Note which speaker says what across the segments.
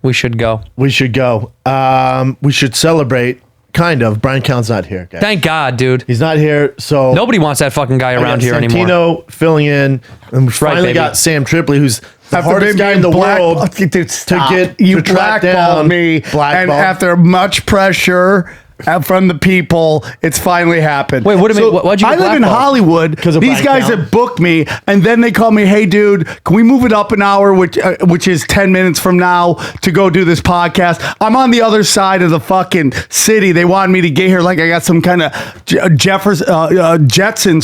Speaker 1: We should go.
Speaker 2: We should go. We should celebrate. Kind of. Brian Count's not here, guys.
Speaker 1: Thank God, dude.
Speaker 2: He's not here, so...
Speaker 1: Nobody wants that fucking guy around here anymore.
Speaker 2: Santino filling in, and we finally got Sam Tripoli, who's the hardest guy in the world to track down.
Speaker 3: Me, and after much pressure from the people, it's finally happened.
Speaker 1: Wait, what do you mean? Why'd you get
Speaker 3: I live in Hollywood. These guys have booked me, and then they call me, hey, dude, can we move it up an hour, which is 10 minutes from now, to go do this podcast? I'm on the other side of the fucking city. They wanted me to get here like I got some kind of Jetsons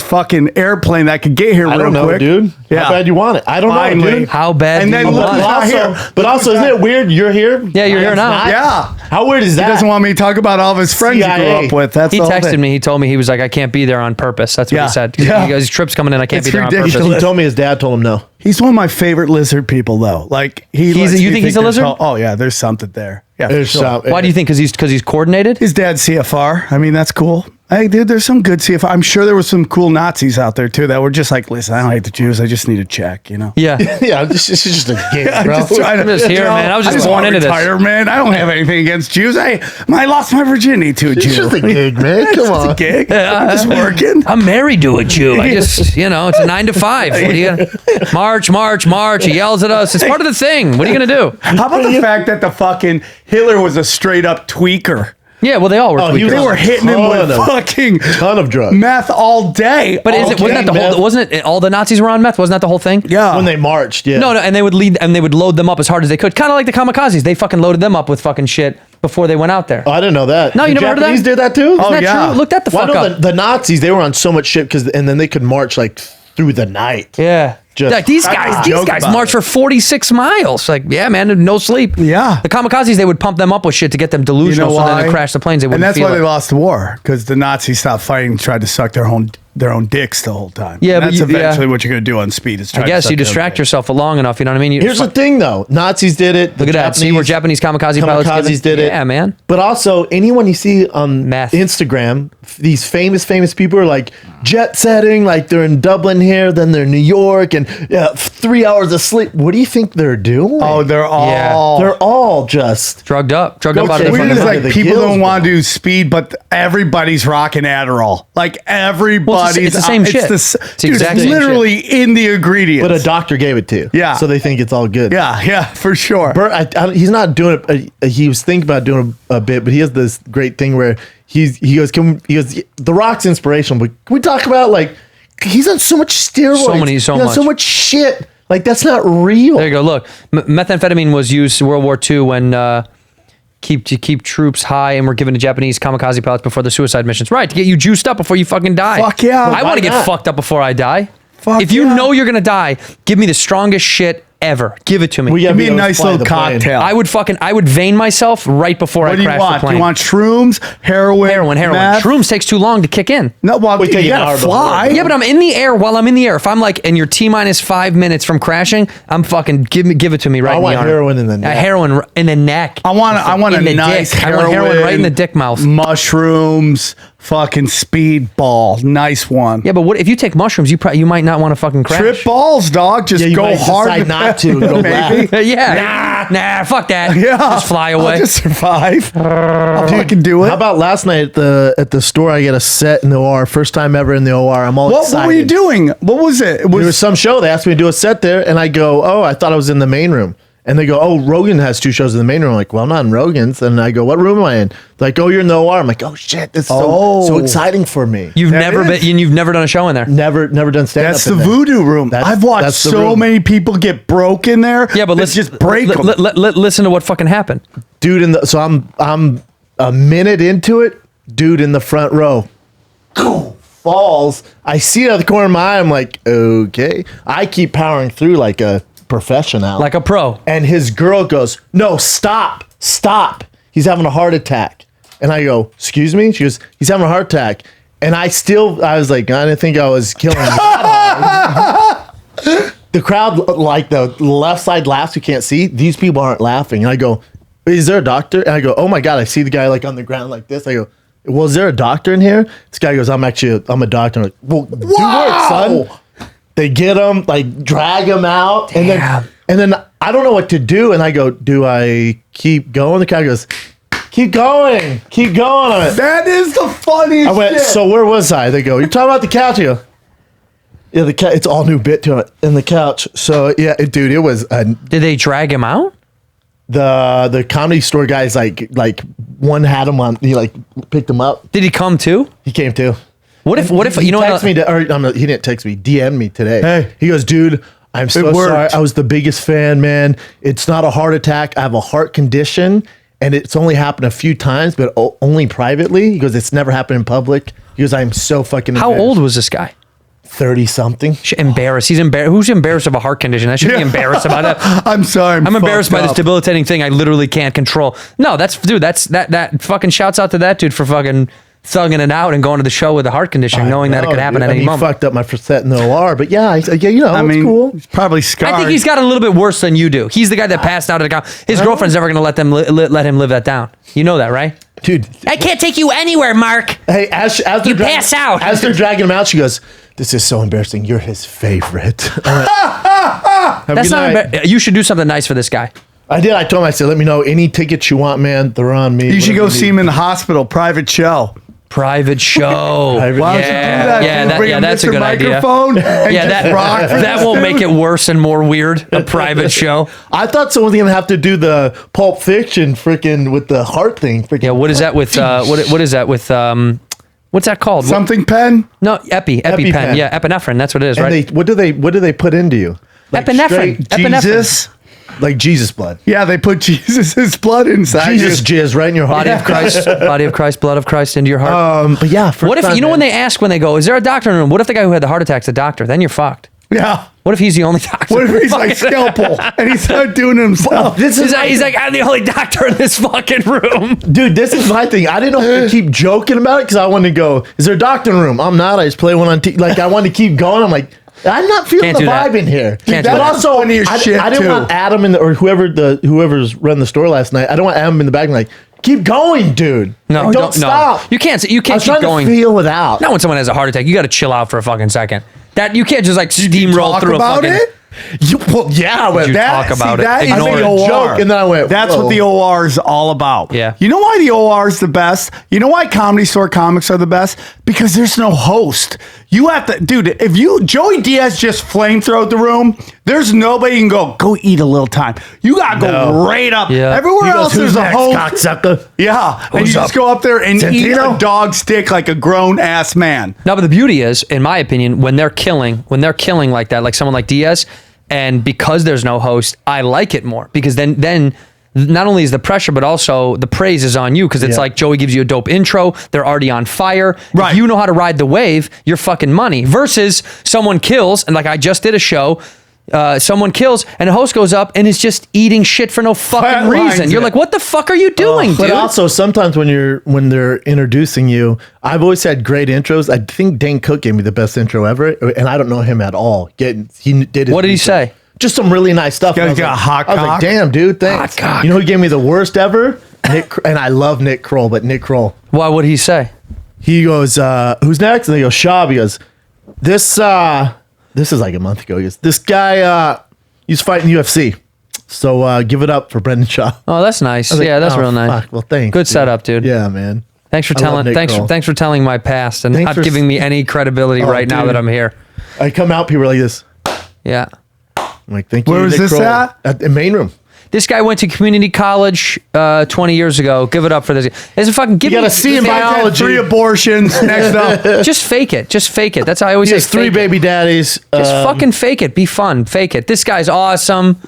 Speaker 3: fucking airplane that could get here real quick.
Speaker 2: I don't know, dude. Yeah. How bad you want it? I don't know, dude.
Speaker 1: How bad do you want it?
Speaker 2: But also, isn't it weird you're here?
Speaker 1: Yeah, you're here now.
Speaker 3: Yeah.
Speaker 2: How weird is that?
Speaker 3: He doesn't want me to talk about all of his friends he grew up with. That's
Speaker 1: he texted me. He told me, he was like, I can't be there on purpose. That's what he said. He goes, his trip's coming in. I can't be there on purpose.
Speaker 2: He told me his dad told him no.
Speaker 3: He's one of my favorite lizard people, though. Like you
Speaker 1: think he's a lizard?
Speaker 3: Oh yeah, there's something there. Yeah,
Speaker 2: sure.
Speaker 1: Why do you think? Because he's coordinated?
Speaker 3: His dad's CFR. I mean, that's cool. Hey, dude, there's some good CFR. I'm sure there were some cool Nazis out there too that were just like, listen, I don't hate the Jews. I just need a check, you know?
Speaker 1: Yeah,
Speaker 2: yeah. This is just a game, bro.
Speaker 1: I'm just here, man. I was just born into this.
Speaker 3: Man, I don't have anything against Jews. I lost my virginity to a Jew.
Speaker 2: It's just a gig, man. Come on,
Speaker 3: a gig. I'm just working.
Speaker 1: I'm married to a Jew. I just, it's a 9 to 5. What are you gonna march? He yells at us. It's part of the thing. What are you gonna do?
Speaker 3: How about the fact that the fucking Hitler was a straight up tweaker?
Speaker 1: Yeah, well, they all were.
Speaker 3: They were hitting him with fucking
Speaker 2: ton of drugs,
Speaker 3: meth all day.
Speaker 1: But wasn't it all the Nazis were on meth? Wasn't that the whole thing?
Speaker 3: Yeah,
Speaker 2: when they marched. Yeah,
Speaker 1: no, and they would load them up as hard as they could, kind of like the kamikazes. They fucking loaded them up with fucking shit before they went out there.
Speaker 2: Oh, I didn't know that.
Speaker 1: No, you never heard of that?
Speaker 2: Japanese did that too.
Speaker 1: Isn't that true? Look that the fuck up.
Speaker 2: The Nazis, they were on so much shit and then they could march like through the night.
Speaker 1: Yeah. Like these guys march for 46 miles. Like, yeah, man, no sleep.
Speaker 3: Yeah.
Speaker 1: The kamikazes, they would pump them up with shit to get them delusional, so then they crash the planes.
Speaker 3: And that's why they lost the war, because the Nazis stopped fighting and tried to suck their own dicks the whole time.
Speaker 1: Yeah,
Speaker 3: and that's eventually what you're going to do on speed. Is try
Speaker 1: I guess you distract yourself for long enough. You know what I mean?
Speaker 2: Here's the thing, though. Nazis did it.
Speaker 1: Look at that. See where Japanese kamikaze pilots
Speaker 2: did it.
Speaker 1: Yeah, man.
Speaker 2: But also, anyone you see on Instagram, these famous people are like jet setting, like they're in Dublin here, then they're in New York, and 3 hours of sleep. What do you think they're doing?
Speaker 3: Oh, they're all
Speaker 2: just
Speaker 1: drugged up out of the
Speaker 3: fucking
Speaker 1: mind.
Speaker 3: Like people don't want to do speed, but everybody's rocking Adderall. Like everybody.
Speaker 1: It's the same shit.
Speaker 3: It's literally in the ingredients.
Speaker 2: But a doctor gave it to you.
Speaker 3: Yeah.
Speaker 2: So they think it's all good.
Speaker 3: Yeah, for sure.
Speaker 2: He's not doing it. He was thinking about doing a bit, but he has this great thing where he goes, The Rock's inspirational, but can we talk about, like, he's on so much steroids. So much shit. Like, that's not real.
Speaker 1: There you go. Look, methamphetamine was used in World War II when keep troops high, and were given to Japanese kamikaze pilots before the suicide missions. Right, to get you juiced up before you fucking die.
Speaker 3: Fuck yeah.
Speaker 1: I want to get fucked up before I die.
Speaker 3: Fuck
Speaker 1: if you know you're going to die, give me the strongest shit ever. Give it to me.
Speaker 3: Give me a nice little cocktail.
Speaker 1: I would vein myself right before I crash the plane.
Speaker 3: Do you want shrooms, heroin? Meth?
Speaker 1: Shrooms takes too long to kick in.
Speaker 3: No, well, you gotta fly.
Speaker 1: Yeah, but I'm in the air. While I'm in the air, if I'm like, and you're T-minus 5 minutes from crashing, I'm fucking give it to me right now. I want
Speaker 2: heroin in the neck.
Speaker 1: Heroin in the neck.
Speaker 3: I want a nice heroin.
Speaker 1: I want heroin right in the dick mouth.
Speaker 3: Mushrooms. Fucking speedball, nice one.
Speaker 1: Yeah, but what if you take mushrooms? You might not want to fucking crash.
Speaker 3: Trip balls, dog. Just go hard.
Speaker 2: Decide not to. Go left.
Speaker 1: Yeah. Nah. Fuck that.
Speaker 3: Yeah.
Speaker 1: Just fly away.
Speaker 3: I'll just survive. I'll fucking do it.
Speaker 2: How about last night at the store? I get a set in the OR. First time ever in the OR. I'm all excited.
Speaker 3: What were you doing? What was it?
Speaker 2: There was some show. They asked me to do a set there, and I go, "Oh, I thought I was in the main room." And they go, "Oh, Rogan has 2 shows in the main room." I'm like, "Well, I'm not in Rogan's." And I go, "What room am I in?" They're like, "Oh, you're in the OR." I'm like, "Oh shit, this is so exciting for me."
Speaker 1: You've never done a show in there.
Speaker 2: Never done stand up.
Speaker 3: That's the voodoo room. I've watched so many people get broke in there.
Speaker 1: Yeah, but let's
Speaker 3: just break them.
Speaker 1: Listen to what fucking happened,
Speaker 2: dude. So I'm a minute into it, dude, in the front row, falls. I see it out of the corner of my eye. I'm like, okay. I keep powering through like a professional,
Speaker 1: like a pro,
Speaker 2: and his girl goes, "No, stop, he's having a heart attack." And I go, "Excuse me?" She goes, "He's having a heart attack." And I was like, I didn't think I was killing him. The crowd, like the left side laughs, you can't see, these people aren't laughing. And I go, "Is there a doctor?" And I go, "Oh my God," I see the guy like on the ground like this. I go, "Well, is there a doctor in here?" This guy goes, I'm a doctor." I'm like, "Well, do work, son." They get him, like drag him out, and And then I don't know what to do. And I go, do I keep going? The guy goes, keep going. Keep going on it.
Speaker 3: That is the funniest
Speaker 2: I went,
Speaker 3: shit.
Speaker 2: so where was I? They go, you're talking about the couch? I go, yeah, the couch. It's all new bit to it in the couch. So yeah, dude, it was
Speaker 1: Did they drag him out?
Speaker 2: the Comedy Store guys like one had him on. He like picked him up.
Speaker 1: Did he come too?
Speaker 2: He came too.
Speaker 1: What if
Speaker 2: He
Speaker 1: you know
Speaker 2: text
Speaker 1: what?
Speaker 2: me he didn't text me. DM me today.
Speaker 3: Hey.
Speaker 2: He goes, dude, I'm so
Speaker 3: worked.
Speaker 2: sorry. I was the biggest fan, man. It's not a heart attack. I have a heart condition, and it's only happened a few times, but only privately. He goes, it's never happened in public. He goes, I'm so fucking
Speaker 1: How old was this guy?
Speaker 2: 30 something.
Speaker 1: Embarrassed. He's embarrassed. Who's embarrassed of a heart condition? I shouldn't be embarrassed about that.
Speaker 3: I'm sorry.
Speaker 1: I'm embarrassed by this
Speaker 3: fucked up.
Speaker 1: debilitating thing I literally can't control. No, that fucking shouts out to that dude for fucking thugging it out and going to the show with a heart condition, knowing that it could happen at any
Speaker 2: He
Speaker 1: moment.
Speaker 2: fucked up my facet in the OR, but yeah, you know,
Speaker 3: I
Speaker 2: it's
Speaker 3: mean,
Speaker 2: cool.
Speaker 3: he's probably scarred.
Speaker 1: I think he's got a little bit worse than you do. He's the guy that passed out at the His girlfriend's never going to let him live that down. You know that, right?
Speaker 2: Dude,
Speaker 1: I can't take you anywhere, Mark.
Speaker 2: hey, as
Speaker 1: You pass out.
Speaker 2: As they're dragging him out, she goes, this is so embarrassing. You're his favorite. Have a
Speaker 1: That's
Speaker 2: good
Speaker 1: not.
Speaker 2: night.
Speaker 1: You should do something nice for this guy.
Speaker 2: I did. I told him, I said, let me know any tickets you want, man. They're on me.
Speaker 3: You should go
Speaker 2: Whatever
Speaker 3: see him in the hospital, private show.
Speaker 1: Private show.
Speaker 2: Private-
Speaker 3: Why don't you do that?
Speaker 1: Yeah,
Speaker 3: dude? Bring
Speaker 1: that's a
Speaker 3: Mr.
Speaker 1: good idea.
Speaker 3: Microphone and
Speaker 1: Yeah,
Speaker 3: just rock for
Speaker 1: that
Speaker 3: this
Speaker 1: won't
Speaker 3: dude.
Speaker 1: make it worse and more weird. A private show.
Speaker 2: I thought someone was going to have to do the Pulp Fiction freaking with the heart thing. Freaking
Speaker 1: Yeah, what is that with? What is that with? What's that called?
Speaker 3: Something pen?
Speaker 1: No, EpiPen. Yeah, epinephrine. That's what it is,
Speaker 2: And
Speaker 1: right?
Speaker 2: what do they put into you? Like
Speaker 1: Epinephrine.
Speaker 2: straight
Speaker 1: Epinephrine.
Speaker 3: Jesus?
Speaker 2: Like Jesus blood.
Speaker 3: Yeah, they put Jesus' blood inside
Speaker 2: Jesus
Speaker 3: you.
Speaker 2: jizz right in your heart.
Speaker 1: Body of Christ, body of Christ, blood of Christ into your heart.
Speaker 2: But yeah,
Speaker 1: What if, you know when they ask, when they go, is there a doctor in the room? What if the guy who had the heart attack's a doctor? Then you're fucked.
Speaker 3: Yeah.
Speaker 1: What if he's the only doctor?
Speaker 3: What if he's like scalpel and he's not doing it himself?
Speaker 2: this is
Speaker 1: He's like, I'm the only doctor in this fucking room.
Speaker 2: dude, this is my thing. I didn't know if to keep joking about it because I wanted to go, is there a doctor in the room? I'm not. I just play one on like I wanted to keep going. I'm like, I'm not feeling
Speaker 1: Can't
Speaker 2: the
Speaker 1: do that.
Speaker 2: vibe in here.
Speaker 1: Can't do
Speaker 2: But
Speaker 1: that.
Speaker 2: also,
Speaker 3: Funny as shit,
Speaker 2: I didn't
Speaker 3: too.
Speaker 2: want Adam or whoever's run the store last night. I don't want Adam in the back like, keep going, dude.
Speaker 1: No,
Speaker 2: Like, don't stop.
Speaker 1: You can't. You
Speaker 2: I
Speaker 1: can't
Speaker 2: was
Speaker 1: keep
Speaker 2: trying
Speaker 1: going.
Speaker 2: to feel it out.
Speaker 1: Not when someone has a heart attack. You got to chill out for a fucking second. That you can't just like steamroll
Speaker 3: Talk
Speaker 1: through
Speaker 3: about
Speaker 1: a fucking.
Speaker 3: it?
Speaker 2: Well, yeah, but
Speaker 1: You talk about it.
Speaker 3: That is
Speaker 1: Ignore
Speaker 3: the
Speaker 1: it.
Speaker 3: OR.
Speaker 2: Joke, and then I went,
Speaker 3: That's
Speaker 2: whoa.
Speaker 3: what the OR is all about.
Speaker 1: Yeah.
Speaker 3: You know why the OR is the best? You know why Comedy Store comics are the best? Because there's no host. You have to, dude, if Joey Diaz just flamethrowed the room, there's nobody you can go eat a little time. You got to go
Speaker 2: No.
Speaker 3: right up.
Speaker 1: Yeah.
Speaker 3: Everywhere
Speaker 2: He goes,
Speaker 3: else
Speaker 2: "Who's
Speaker 3: there's a
Speaker 2: next,
Speaker 3: host.
Speaker 2: cocksucker?"
Speaker 3: Yeah. And you
Speaker 2: Who's
Speaker 3: just
Speaker 2: up?
Speaker 3: go up there and eat
Speaker 2: Santino?
Speaker 3: a dog stick like a grown ass man.
Speaker 1: No, but the beauty is, in my opinion, when they're killing like that, like someone like Diaz, and because there's no host, I like it more because then not only is the pressure, but also the praise is on you because it's
Speaker 2: Yeah.
Speaker 1: like Joey gives you a dope intro. They're already on fire.
Speaker 3: Right.
Speaker 1: If you know how to ride the wave, you're fucking money. Versus someone kills, and like I just did a show. Someone kills and the host goes up and is just eating shit for no fucking
Speaker 3: Flatlines
Speaker 1: reason. You're
Speaker 3: it.
Speaker 1: like, what the fuck are you doing,
Speaker 2: But
Speaker 1: dude?
Speaker 2: also sometimes when they're introducing you, I've always had great intros. I think Dane Cook gave me the best intro ever, and I don't know him at all. He did.
Speaker 1: What did he say?
Speaker 2: Just some really nice stuff.
Speaker 3: He's
Speaker 2: And I was
Speaker 3: got
Speaker 2: like-
Speaker 3: a hot
Speaker 2: I was like,
Speaker 3: cock.
Speaker 2: damn, dude, thanks.
Speaker 1: Hot cock.
Speaker 2: You know who gave me the worst ever? And I love Nick Kroll, but Nick Kroll.
Speaker 1: Why would he say?
Speaker 2: He goes, who's next? And they go, Shab. He goes, this is like a month ago. He goes, this guy, he's fighting UFC. So give it up for Brendan Shaw.
Speaker 1: Oh, that's nice.
Speaker 2: I was like,
Speaker 1: Yeah, that's
Speaker 2: oh,
Speaker 1: real nice.
Speaker 2: fuck. Well, thanks.
Speaker 1: Good
Speaker 2: dude.
Speaker 1: setup, dude.
Speaker 2: Yeah, man.
Speaker 1: Thanks for
Speaker 2: I love
Speaker 1: telling.
Speaker 2: Nick Kroll.
Speaker 1: Thanks for telling my past and
Speaker 2: Thanks
Speaker 1: not
Speaker 2: for
Speaker 1: giving me any credibility
Speaker 2: Oh,
Speaker 1: right now
Speaker 2: dude.
Speaker 1: that I'm here.
Speaker 2: I come out, people are like this.
Speaker 1: Yeah.
Speaker 2: I'm like, thank you.
Speaker 3: Where was
Speaker 2: Nick
Speaker 3: this
Speaker 2: Kroll.
Speaker 3: at?
Speaker 2: the main room.
Speaker 1: This guy went to community college 20 years ago. Give it up for this. It's a fucking give
Speaker 2: You
Speaker 1: me
Speaker 2: got a C in
Speaker 3: Guy's had
Speaker 2: biology.
Speaker 3: 3 abortions. Next up.
Speaker 1: Just fake it. Just fake it. That's how I always
Speaker 2: He
Speaker 1: say.
Speaker 2: has 3
Speaker 1: fake it.
Speaker 2: baby daddies.
Speaker 1: Just fucking fake it. Be fun. Fake it. This guy's awesome.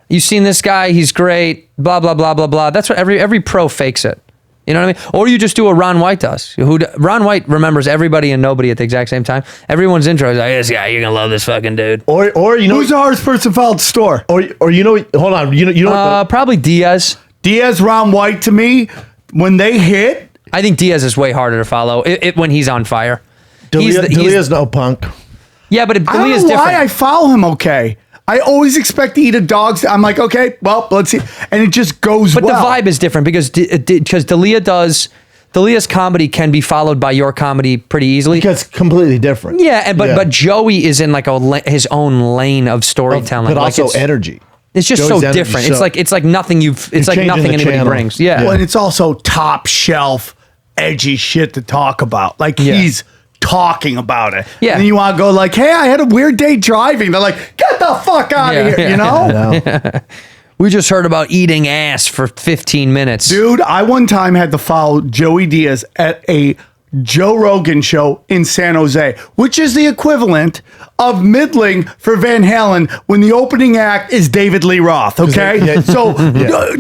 Speaker 1: You've seen this guy. He's great. Blah blah blah blah blah. That's what every pro fakes it. You know what I mean? Or you just do what Ron White does. Ron White remembers everybody and nobody at the exact same time. Everyone's intro is like, this guy, you're gonna love this fucking dude.
Speaker 2: Or you know,
Speaker 3: Who's the hardest person to follow at the store?
Speaker 2: or you know, hold on, you know what
Speaker 1: Probably Diaz.
Speaker 3: Diaz, Ron White to me, when they hit,
Speaker 1: I think Diaz is way harder to follow when he's on fire.
Speaker 2: Delia's no punk.
Speaker 1: Yeah, but
Speaker 3: I don't
Speaker 1: Delia's
Speaker 3: know
Speaker 1: different.
Speaker 3: why I follow him okay. I always expect to eat a dog's. I'm like, okay, well, let's see. And it just goes
Speaker 1: But
Speaker 3: well.
Speaker 1: the vibe is different because Delia's comedy can be followed by your comedy pretty easily.
Speaker 2: Because completely different.
Speaker 1: Yeah, but Joey is in like his own lane of storytelling.
Speaker 2: But
Speaker 1: Like
Speaker 2: also
Speaker 1: it's-
Speaker 2: energy.
Speaker 1: It's just
Speaker 2: Joey's
Speaker 1: so
Speaker 2: energy
Speaker 1: different.
Speaker 2: show.
Speaker 1: It's like nothing it's like
Speaker 2: changing
Speaker 1: nothing
Speaker 2: the
Speaker 1: anybody
Speaker 2: channel.
Speaker 1: brings. Yeah.
Speaker 3: Well, and it's also top shelf, edgy shit to talk about. Like he's talking about it.
Speaker 1: Yeah.
Speaker 3: And then you want to go like, hey, I had a weird day driving. They're like, get the fuck out of here, you know?
Speaker 1: We just heard about eating ass for 15 minutes.
Speaker 3: Dude, I one time had to follow Joey Diaz at a Joe Rogan show in San Jose, which is the equivalent of middling for Van Halen when the opening act is David Lee Roth, okay? So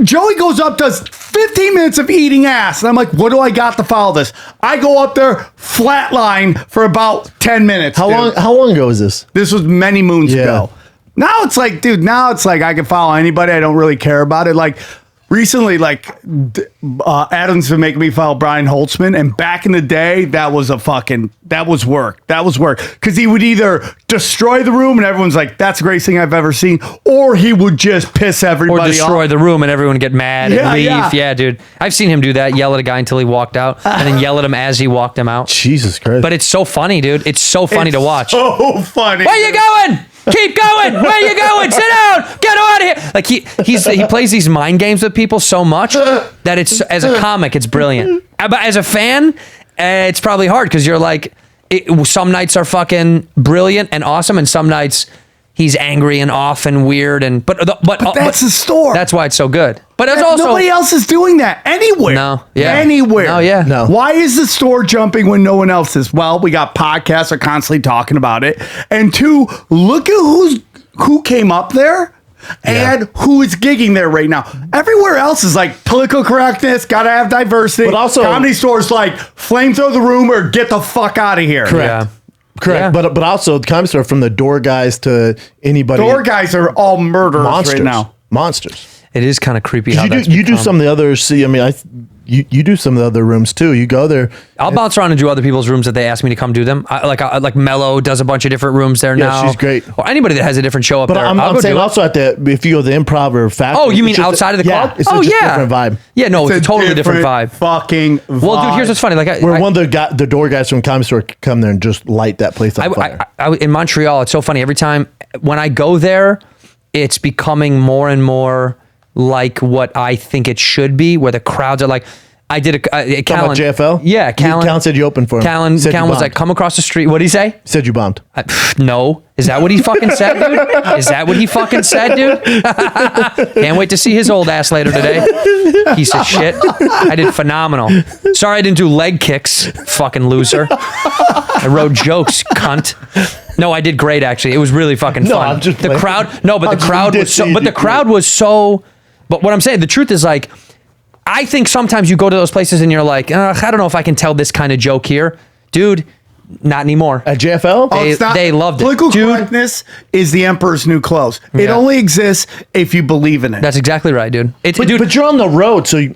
Speaker 3: Joey goes up, does 15 minutes of eating ass, and I'm like, what do I got to follow this? I go up there, flatline for about 10 minutes.
Speaker 2: How long ago was this?
Speaker 3: This was many moons ago. Now it's like, dude, I can follow anybody. I don't really care about it. Like, recently, Adam's been making me follow Brian Holtzman, and back in the day, that was work. That was work. Because he would either destroy the room and everyone's like, that's the greatest thing I've ever seen, or he would just piss everybody off.
Speaker 1: Or destroy the room and everyone get mad and leave. Yeah, dude. I've seen him do that, yell at a guy until he walked out, and then yell at him as he walked him out.
Speaker 2: Jesus Christ.
Speaker 1: But it's so funny, dude. It's so funny to watch.
Speaker 3: So funny.
Speaker 1: Where you going? Keep going. Where you going? Sit down. Get out of here. Like he plays these mind games with people so much that it's, as a comic, it's brilliant. But as a fan, it's probably hard because you're like, some nights are fucking brilliant and awesome, and some nights he's angry and off and weird, and but
Speaker 3: that's the store.
Speaker 1: That's why it's so good. But it's also
Speaker 3: nobody else is doing that anywhere.
Speaker 1: No, yeah,
Speaker 3: anywhere.
Speaker 1: No, yeah,
Speaker 2: no.
Speaker 3: Why is the store jumping when no one else is? Well, we got podcasts are constantly talking about it, and two, look at who came up there. And who is gigging there right now? Everywhere else is like political correctness, gotta have diversity.
Speaker 2: But also,
Speaker 3: Comedy Store's like flamethrower the room or get the fuck out of here.
Speaker 2: Correct.
Speaker 1: Yeah.
Speaker 2: Correct.
Speaker 1: Yeah.
Speaker 2: But also, the Comedy Store, from the door guys to anybody.
Speaker 3: Door guys are all murderers
Speaker 2: monsters
Speaker 3: right now.
Speaker 2: Monsters.
Speaker 1: It is kind of creepy how
Speaker 2: You do some of the others. See, I mean, you do some of the other rooms too. You go there.
Speaker 1: I'll bounce around and do other people's rooms that they ask me to come do them. Like Mello does a bunch of different rooms there now.
Speaker 2: she's great.
Speaker 1: Or anybody that has a different show up
Speaker 2: But
Speaker 1: there.
Speaker 2: I'm
Speaker 1: go
Speaker 2: saying
Speaker 1: do it.
Speaker 2: also if you go to the Improv or Factory.
Speaker 1: Oh, you mean
Speaker 2: it's just
Speaker 1: outside of the club?
Speaker 2: It's
Speaker 1: oh,
Speaker 2: just
Speaker 1: yeah.
Speaker 2: a different vibe.
Speaker 1: Yeah, no, it's a totally different vibe.
Speaker 3: Fucking vibe.
Speaker 1: Well, dude, here's what's funny. Like,
Speaker 2: Where one of the door guys from Comedy Store come there and just light that place on fire.
Speaker 1: in Montreal, it's so funny. Every time when I go there, it's becoming more and more like what I think it should be, where the crowds are like, I did a Callan.
Speaker 2: Talking about JFL?
Speaker 1: Yeah, Callan.
Speaker 2: Callan said you opened for him.
Speaker 1: Callan
Speaker 2: Said you
Speaker 1: was
Speaker 2: bombed.
Speaker 1: like, come across the street. What'd he say?
Speaker 2: Said you bombed.
Speaker 1: No. Is that what he fucking said, dude? Is that what he fucking said, dude? Can't wait to see his old ass later today. Piece of shit. I did phenomenal. Sorry I didn't do leg kicks, fucking loser. I wrote jokes, cunt. No, I did great actually. It was really fucking fun.
Speaker 2: I'm just
Speaker 1: the
Speaker 2: playing.
Speaker 1: crowd. No, but the crowd
Speaker 2: did
Speaker 1: was so.
Speaker 2: see
Speaker 1: But
Speaker 2: you
Speaker 1: the crowd was so. But what I'm saying, the truth is like, I think sometimes you go to those places and you're like, I don't know if I can tell this kind of joke here, dude. Not anymore.
Speaker 2: At JFL?
Speaker 1: They loved it.
Speaker 3: Political
Speaker 1: Dude.
Speaker 3: correctness is the emperor's new clothes. It
Speaker 1: Yeah.
Speaker 3: only exists if you believe in it.
Speaker 1: That's exactly right, dude.
Speaker 2: But you're on the road, so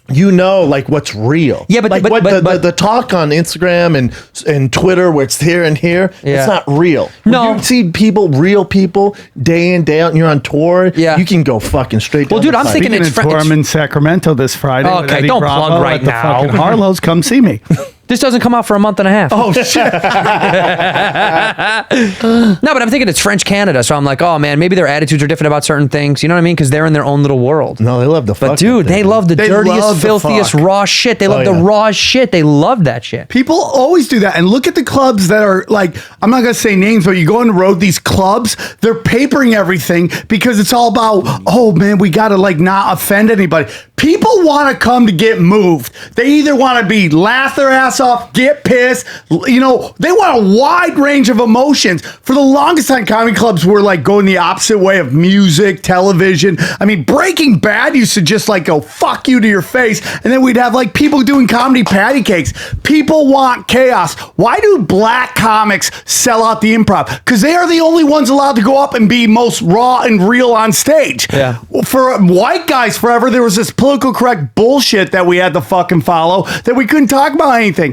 Speaker 2: you know like what's real.
Speaker 1: Yeah, but-
Speaker 2: like
Speaker 1: but-
Speaker 2: what
Speaker 1: but-
Speaker 2: the talk on Instagram and Twitter where it's here and here,
Speaker 1: Yeah.
Speaker 2: it's not real.
Speaker 1: No.
Speaker 2: When you see real people day in day out, and you're on tour.
Speaker 1: Yeah.
Speaker 2: You can go fucking straight.
Speaker 1: Well,
Speaker 2: down
Speaker 1: dude,
Speaker 2: the
Speaker 1: I'm
Speaker 2: pipe.
Speaker 1: thinking
Speaker 3: Speaking
Speaker 1: it's
Speaker 3: of tour, I'm in Sacramento this Friday. with
Speaker 1: Okay,
Speaker 3: Eddie
Speaker 1: don't
Speaker 3: Bravo
Speaker 1: plug right
Speaker 3: at the
Speaker 1: now.
Speaker 3: fucking Harlow's. Come see me.
Speaker 1: This doesn't come out for a month and a half.
Speaker 3: Oh shit!
Speaker 1: No, but I'm thinking it's French Canada, so I'm like, oh man, maybe their attitudes are different about certain things. You know what I mean? Because they're in their own little world.
Speaker 2: No, they love the fuck.
Speaker 1: But dude, they love the
Speaker 3: They
Speaker 1: dirtiest,
Speaker 3: love the
Speaker 1: filthiest,
Speaker 3: fuck.
Speaker 1: raw shit. They love the
Speaker 2: yeah.
Speaker 1: raw shit. They love that shit.
Speaker 3: People always do that, and look at the clubs that are like, I'm not gonna say names, but you go on the road, these clubs, they're papering everything because it's all about, oh man, we gotta like not offend anybody. People want to come to get moved. They either want to be laugh their ass off, get pissed, you know, they want a wide range of emotions. For the longest time, comedy clubs were like going the opposite way of music, television. I mean, Breaking Bad used to just like go fuck you to your face, and then we'd have like people doing comedy patty cakes. People want chaos. Why do black comics sell out the Improv? Because they are the only ones allowed to go up and be most raw and real on stage.
Speaker 1: Yeah.
Speaker 3: For white guys forever, there was this political correct bullshit that we had to fucking follow that we couldn't talk about anything.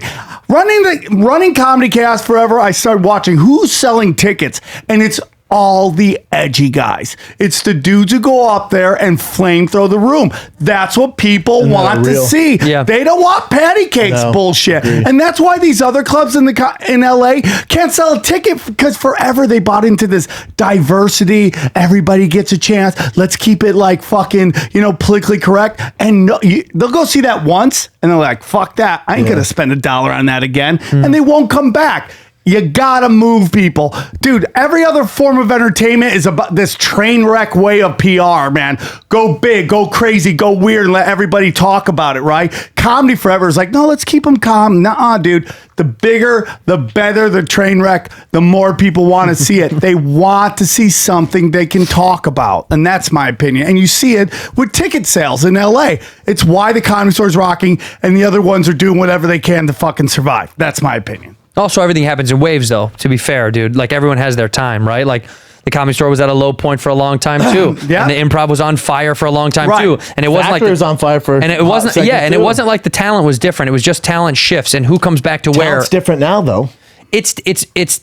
Speaker 3: Running Comedy Chaos forever, I started watching who's selling tickets, and it's all the edgy guys. It's the dudes who go up there and flamethrow the room. That's what people want to see.
Speaker 1: Yeah.
Speaker 3: They don't want patty cakes bullshit. And that's why these other clubs in LA can't sell a ticket, because forever they bought into this diversity. Everybody gets a chance. Let's keep it like fucking, politically correct. And they'll go see that once and they're like, fuck that. I ain't going to spend $1 on that again. And they won't come back. You gotta move people. Dude, every other form of entertainment is about this train wreck way of PR, man. Go big, go crazy, go weird, and let everybody talk about it, right? Comedy forever is like, no, let's keep them calm. Nuh-uh, dude. The bigger, the better the train wreck, the more people want to see it. They want to see something they can talk about. And that's my opinion. And you see it with ticket sales in LA. It's why the Comedy Store's rocking and the other ones are doing whatever they can to fucking survive. That's my opinion.
Speaker 1: Also, everything happens in waves, though, to be fair, dude. Like, everyone has their time, right? Like, the Comedy Store was at a low point for a long time, too.
Speaker 3: Yeah.
Speaker 1: And the Improv was on fire for a long time,
Speaker 3: Right.
Speaker 1: too. And it wasn't like...
Speaker 2: Factor was on fire for
Speaker 1: and it wasn't, and it wasn't like the talent was different. It was just talent shifts and who comes back to where.
Speaker 2: It's different now, though.
Speaker 1: It's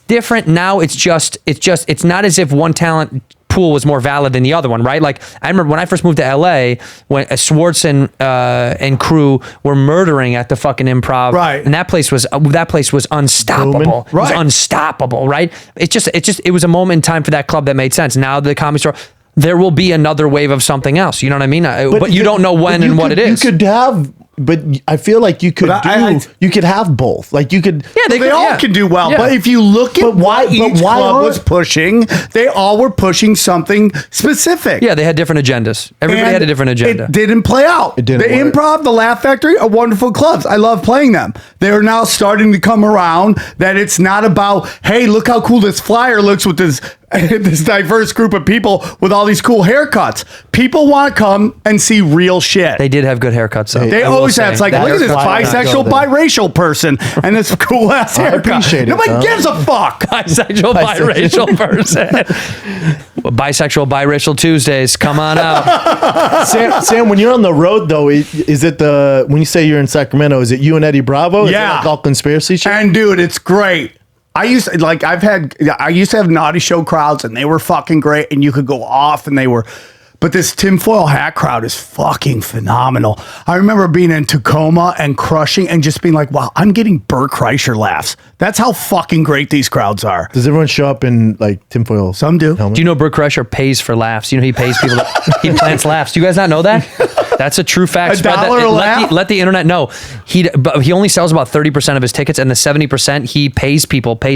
Speaker 1: different now. It's not as if one talent pool was more valid than the other one, right? Like, I remember when I first moved to LA, when Swartz and crew were murdering at the fucking Improv,
Speaker 3: right?
Speaker 1: And that place was unstoppable.
Speaker 2: Booming.
Speaker 1: It was unstoppable, right? It was a moment in time for that club that made sense. Now the Comedy Store, there will be another wave of something else. You know what I mean? But you don't know when and what it is.
Speaker 2: You could have. But I feel like you could you could have both. Like you could.
Speaker 1: Yeah,
Speaker 3: they all can do well.
Speaker 1: Yeah.
Speaker 3: But if you look at what each club was pushing, they all were pushing something specific.
Speaker 1: Yeah, they had different agendas. Everybody had a different agenda.
Speaker 3: It didn't play out.
Speaker 2: It didn't work.
Speaker 3: Improv, the Laugh Factory are wonderful clubs. I love playing them. They're now starting to come around that it's not about, hey, look how cool this flyer looks with this diverse group of people with all these cool haircuts. People want to come and see real shit.
Speaker 1: They did have good haircuts, though.
Speaker 3: They always have. It's like, look at this bisexual, biracial person and this cool ass haircut.
Speaker 2: Appreciate it,
Speaker 3: Nobody gives a fuck.
Speaker 1: Bisexual, biracial person. Bisexual, biracial Tuesdays. Come on out.
Speaker 2: Sam, when you're on the road, though, is it when you say you're in Sacramento, is it you and Eddie Bravo? Is it like all conspiracy shit?
Speaker 3: And dude, it's great. I used to have Naughty Show crowds and they were fucking great and you could go off and they were, but this tinfoil hat crowd is fucking phenomenal. I remember being in Tacoma and crushing and just being like, wow, I'm getting Bert Kreischer laughs. That's how fucking great these crowds are.
Speaker 2: Does everyone show up in like tinfoil?
Speaker 3: Some do.
Speaker 1: Do you know Bert Kreischer pays for laughs? You know he pays people. He plants laughs. Do you guys not know that? That's a true fact.
Speaker 3: $1 a laugh?
Speaker 1: Let the internet know. He only sells about 30% of his tickets, and the 70% he pays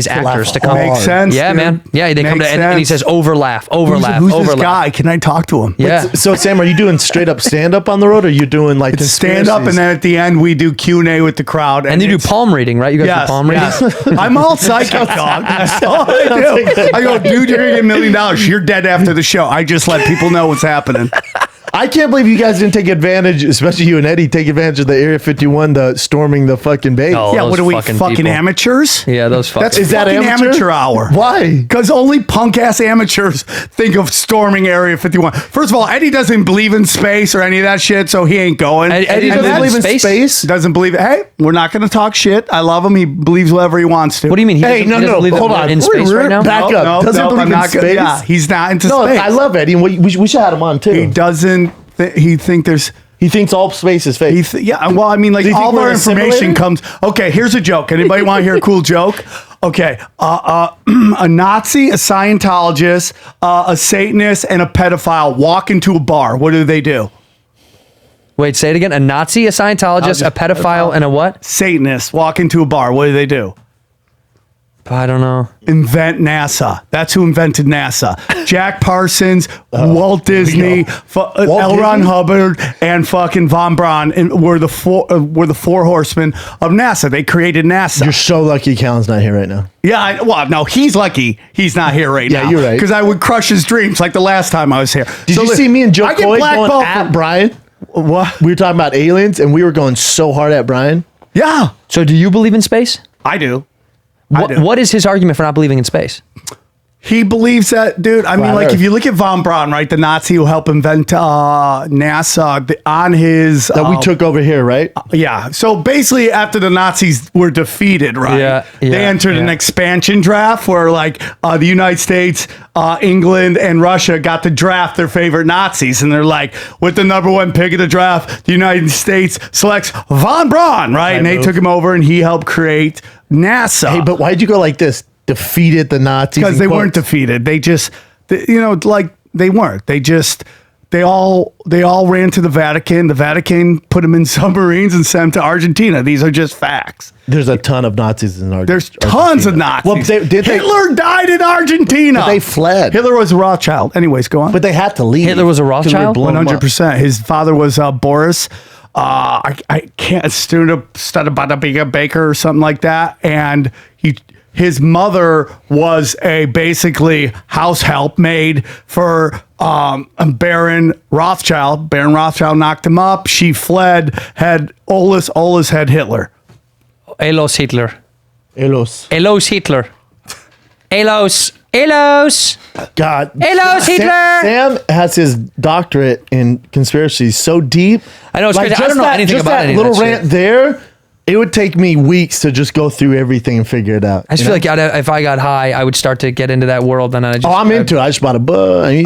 Speaker 1: actors to come.
Speaker 3: Makes sense.
Speaker 1: Yeah,
Speaker 3: dude.
Speaker 1: man. Yeah, they come to and he says over laugh.
Speaker 3: Who's this guy? Can I talk to him?
Speaker 1: Yeah.
Speaker 2: So Sam, are you doing straight up stand up on the road, or are you doing like
Speaker 3: stand up, and then at the end we do Q&A with the crowd,
Speaker 1: and you do palm reading, right? You guys do palm reading.
Speaker 3: I'm all psychic, dog. That's all I do. I go, dude, you're gonna get $1 million. You're dead after the show. I just let people know what's happening.
Speaker 2: I can't believe you guys didn't take advantage, especially you and Eddie, take advantage of the Area 51, the storming the fucking base.
Speaker 1: Oh,
Speaker 3: yeah, what are we, fucking
Speaker 1: people.
Speaker 3: Amateurs?
Speaker 1: Yeah, those fucking.
Speaker 3: That's fucking amateur hour.
Speaker 2: Why?
Speaker 3: Because only punk ass amateurs think of storming Area 51. First of all, Eddie doesn't believe in space or any of that shit, so he ain't going.
Speaker 1: Eddie doesn't believe in space?
Speaker 3: Doesn't believe it. Hey, we're not going to talk shit. I love him. He believes whatever he wants to.
Speaker 1: What do you mean?
Speaker 2: Hey, no,
Speaker 1: believe
Speaker 2: hold
Speaker 1: that we're
Speaker 2: on.
Speaker 1: in space right now?
Speaker 2: Back up. Doesn't believe in space?
Speaker 3: Yeah, he's not into
Speaker 2: No,
Speaker 3: space.
Speaker 2: I love Eddie. And we should have him on too.
Speaker 3: He doesn't. He thinks all space is fake.
Speaker 2: Do
Speaker 3: Well, I mean, like
Speaker 2: you
Speaker 3: all
Speaker 2: think
Speaker 3: our
Speaker 2: we're a
Speaker 3: information
Speaker 2: simulator?
Speaker 3: comes. Okay, here's a joke. Anybody want to hear a cool joke? Okay, a Nazi, a Scientologist, a Satanist, and a pedophile walk into a bar. What do?
Speaker 1: Wait, say it again. A Nazi, a Scientologist, a pedophile, and a what?
Speaker 3: Satanist walk into a bar. What do?
Speaker 1: I don't know.
Speaker 3: Invent NASA. That's who invented NASA. Jack Parsons, Walt Disney, L. Ron Hubbard, and fucking Von Braun were the four horsemen of NASA. They created NASA.
Speaker 2: You're so lucky Callan's not here right now.
Speaker 3: Yeah, well, no, he's lucky he's not here right now.
Speaker 2: Yeah, you're right.
Speaker 3: Because I would crush his dreams like the last time I was here.
Speaker 2: Did you see me and Joe
Speaker 3: I get
Speaker 2: Coy
Speaker 3: black
Speaker 2: going
Speaker 3: belt
Speaker 2: at
Speaker 3: for-
Speaker 2: Brian?
Speaker 3: What?
Speaker 2: We were talking about aliens, and we were going so hard at Brian.
Speaker 3: Yeah,
Speaker 1: So, do you believe in space?
Speaker 3: I do. I do.
Speaker 1: What is his argument for not believing in space?
Speaker 3: He believes that, dude. I mean, like, if you look at von Braun, right, the Nazi who helped invent NASA, on his
Speaker 2: that we took over here, right?
Speaker 3: Yeah. So basically, after the Nazis were defeated, right, they entered an expansion draft where, like, the United States, England, and Russia got to draft their favorite Nazis, and they're like, with the number one pick of the draft, the United States selects von Braun, right, and they took him over, and he helped create NASA.
Speaker 2: Hey, but why'd you go like this? Defeated the Nazis
Speaker 3: because they weren't defeated. They just, they weren't. They all ran to the Vatican. The Vatican put them in submarines and sent them to Argentina. These are just facts.
Speaker 2: There's a ton of Nazis in Argentina.
Speaker 3: There's tons of Nazis.
Speaker 2: Well,
Speaker 3: Hitler died in Argentina.
Speaker 2: But they fled.
Speaker 3: Hitler was a Rothschild. Anyways, go on.
Speaker 2: But they had to leave.
Speaker 1: Hitler was a Rothschild?
Speaker 3: 100%. His father was Boris. I can't, Studebaker Baker or something like that. And his mother was a basically house help maid for Baron Rothschild. Baron Rothschild knocked him up. She fled. Had Olus had Hitler.
Speaker 1: Elos Hitler.
Speaker 2: Elos
Speaker 1: Hitler. Elos.
Speaker 2: God.
Speaker 1: Elos Hitler.
Speaker 2: Sam has his doctorate in conspiracy so deep.
Speaker 1: I know, it's crazy. I don't know anything about
Speaker 2: that
Speaker 1: any
Speaker 2: little
Speaker 1: of that
Speaker 2: rant
Speaker 1: shit.
Speaker 2: there. It would take me weeks to just go through everything and figure it out.
Speaker 1: I just feel like if I got high, I would start to get into that world, and then
Speaker 2: I'm into it. I just bought a book.
Speaker 3: Dude,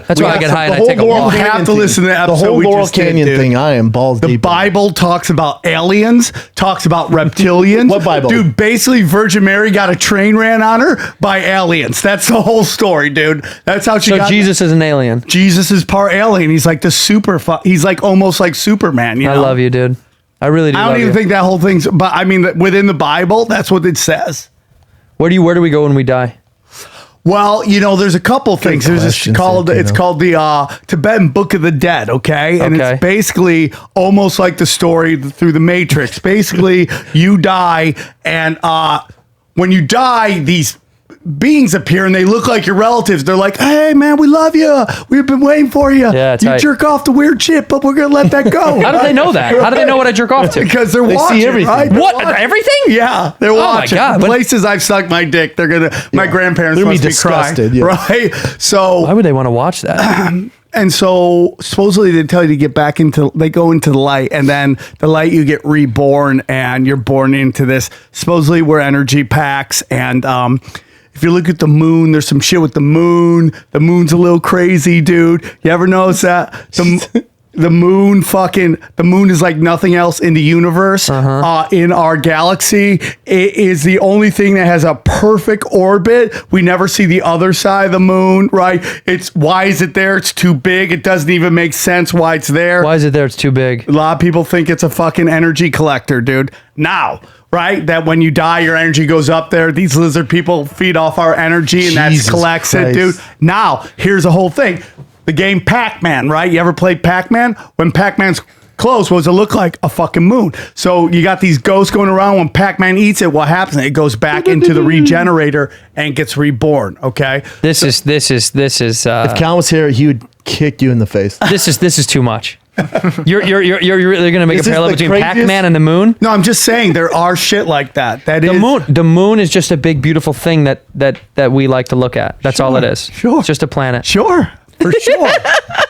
Speaker 1: that's why I get high and I take a walk.
Speaker 3: You have to listen to that
Speaker 2: the
Speaker 3: episode
Speaker 2: whole
Speaker 3: we
Speaker 2: Laurel
Speaker 3: just did,
Speaker 2: Canyon
Speaker 3: dude.
Speaker 2: thing. I am balls
Speaker 3: The
Speaker 2: deep.
Speaker 3: Bible talks about aliens, talks about reptilians.
Speaker 2: What Bible?
Speaker 3: Dude, basically Virgin Mary got a train ran on her by aliens. That's the whole story, dude. That's how she got.
Speaker 1: So Jesus is an alien.
Speaker 3: Jesus is part alien. He's like the he's like almost like Superman, you know?
Speaker 1: I love you, dude. I really do.
Speaker 3: I don't even think that whole thing's, but I mean, within the Bible, that's what it says.
Speaker 1: Where do we go when we die?
Speaker 3: Well, there's a couple things. It's called the Tibetan Book of the Dead, okay? And it's basically almost like the story through the Matrix. Basically, you die, and when you die, these beings appear and they look like your relatives. They're like, hey man, we love you. We've been waiting for you.
Speaker 1: Yeah,
Speaker 3: you
Speaker 1: tight.
Speaker 3: jerk off the weird shit, but we're gonna let that go.
Speaker 1: How do they know that? How do they know what I jerk off to?
Speaker 3: Because they're
Speaker 2: They
Speaker 3: watching
Speaker 2: see everything.
Speaker 3: right?
Speaker 1: What? Everything?
Speaker 3: Yeah, they're watching.
Speaker 1: God, but-
Speaker 3: Places I've sucked my dick, they're gonna. My grandparents
Speaker 2: They're
Speaker 3: must be
Speaker 2: disgusted,
Speaker 3: crying,
Speaker 2: yeah.
Speaker 3: right? So
Speaker 1: Why would they want to watch that?
Speaker 3: and so supposedly they tell you to get back into, they go into the light, and then the light you get reborn, and you're born into this. Supposedly we're energy packs, and if you look at the moon, there's some shit with the moon. The moon's a little crazy, dude. You ever notice that? The moon is like nothing else in the universe. In our galaxy, it is the only thing that has a perfect orbit. We never see the other side of the moon, right? Why is it there? It's too big. It doesn't even make sense why it's there.
Speaker 1: Why is it there? It's too big.
Speaker 3: A lot of people think it's a fucking energy collector, dude. Now, right? That when you die, your energy goes up there. These lizard people feed off our energy, and that
Speaker 2: Jesus
Speaker 3: collects
Speaker 2: Christ.
Speaker 3: it, dude. Now, here's the whole thing. The game Pac-Man, right? You ever played Pac-Man? When Pac-Man's close, what does it look like? A fucking moon. So you got these ghosts going around. When Pac-Man eats it, what happens? It goes back into the regenerator and gets reborn. Okay.
Speaker 1: This is.
Speaker 2: If Cal was here, he would kick you in the face.
Speaker 1: This is too much. You're really gonna make a
Speaker 2: This is
Speaker 1: parallel
Speaker 2: the
Speaker 1: between
Speaker 2: craziest-
Speaker 1: Pac-Man and the moon?
Speaker 3: No, I'm just saying there are shit like that.
Speaker 1: The moon is just a big, beautiful thing that we like to look at. That's all it is.
Speaker 3: Sure.
Speaker 1: It's just a planet.
Speaker 3: Sure. For sure.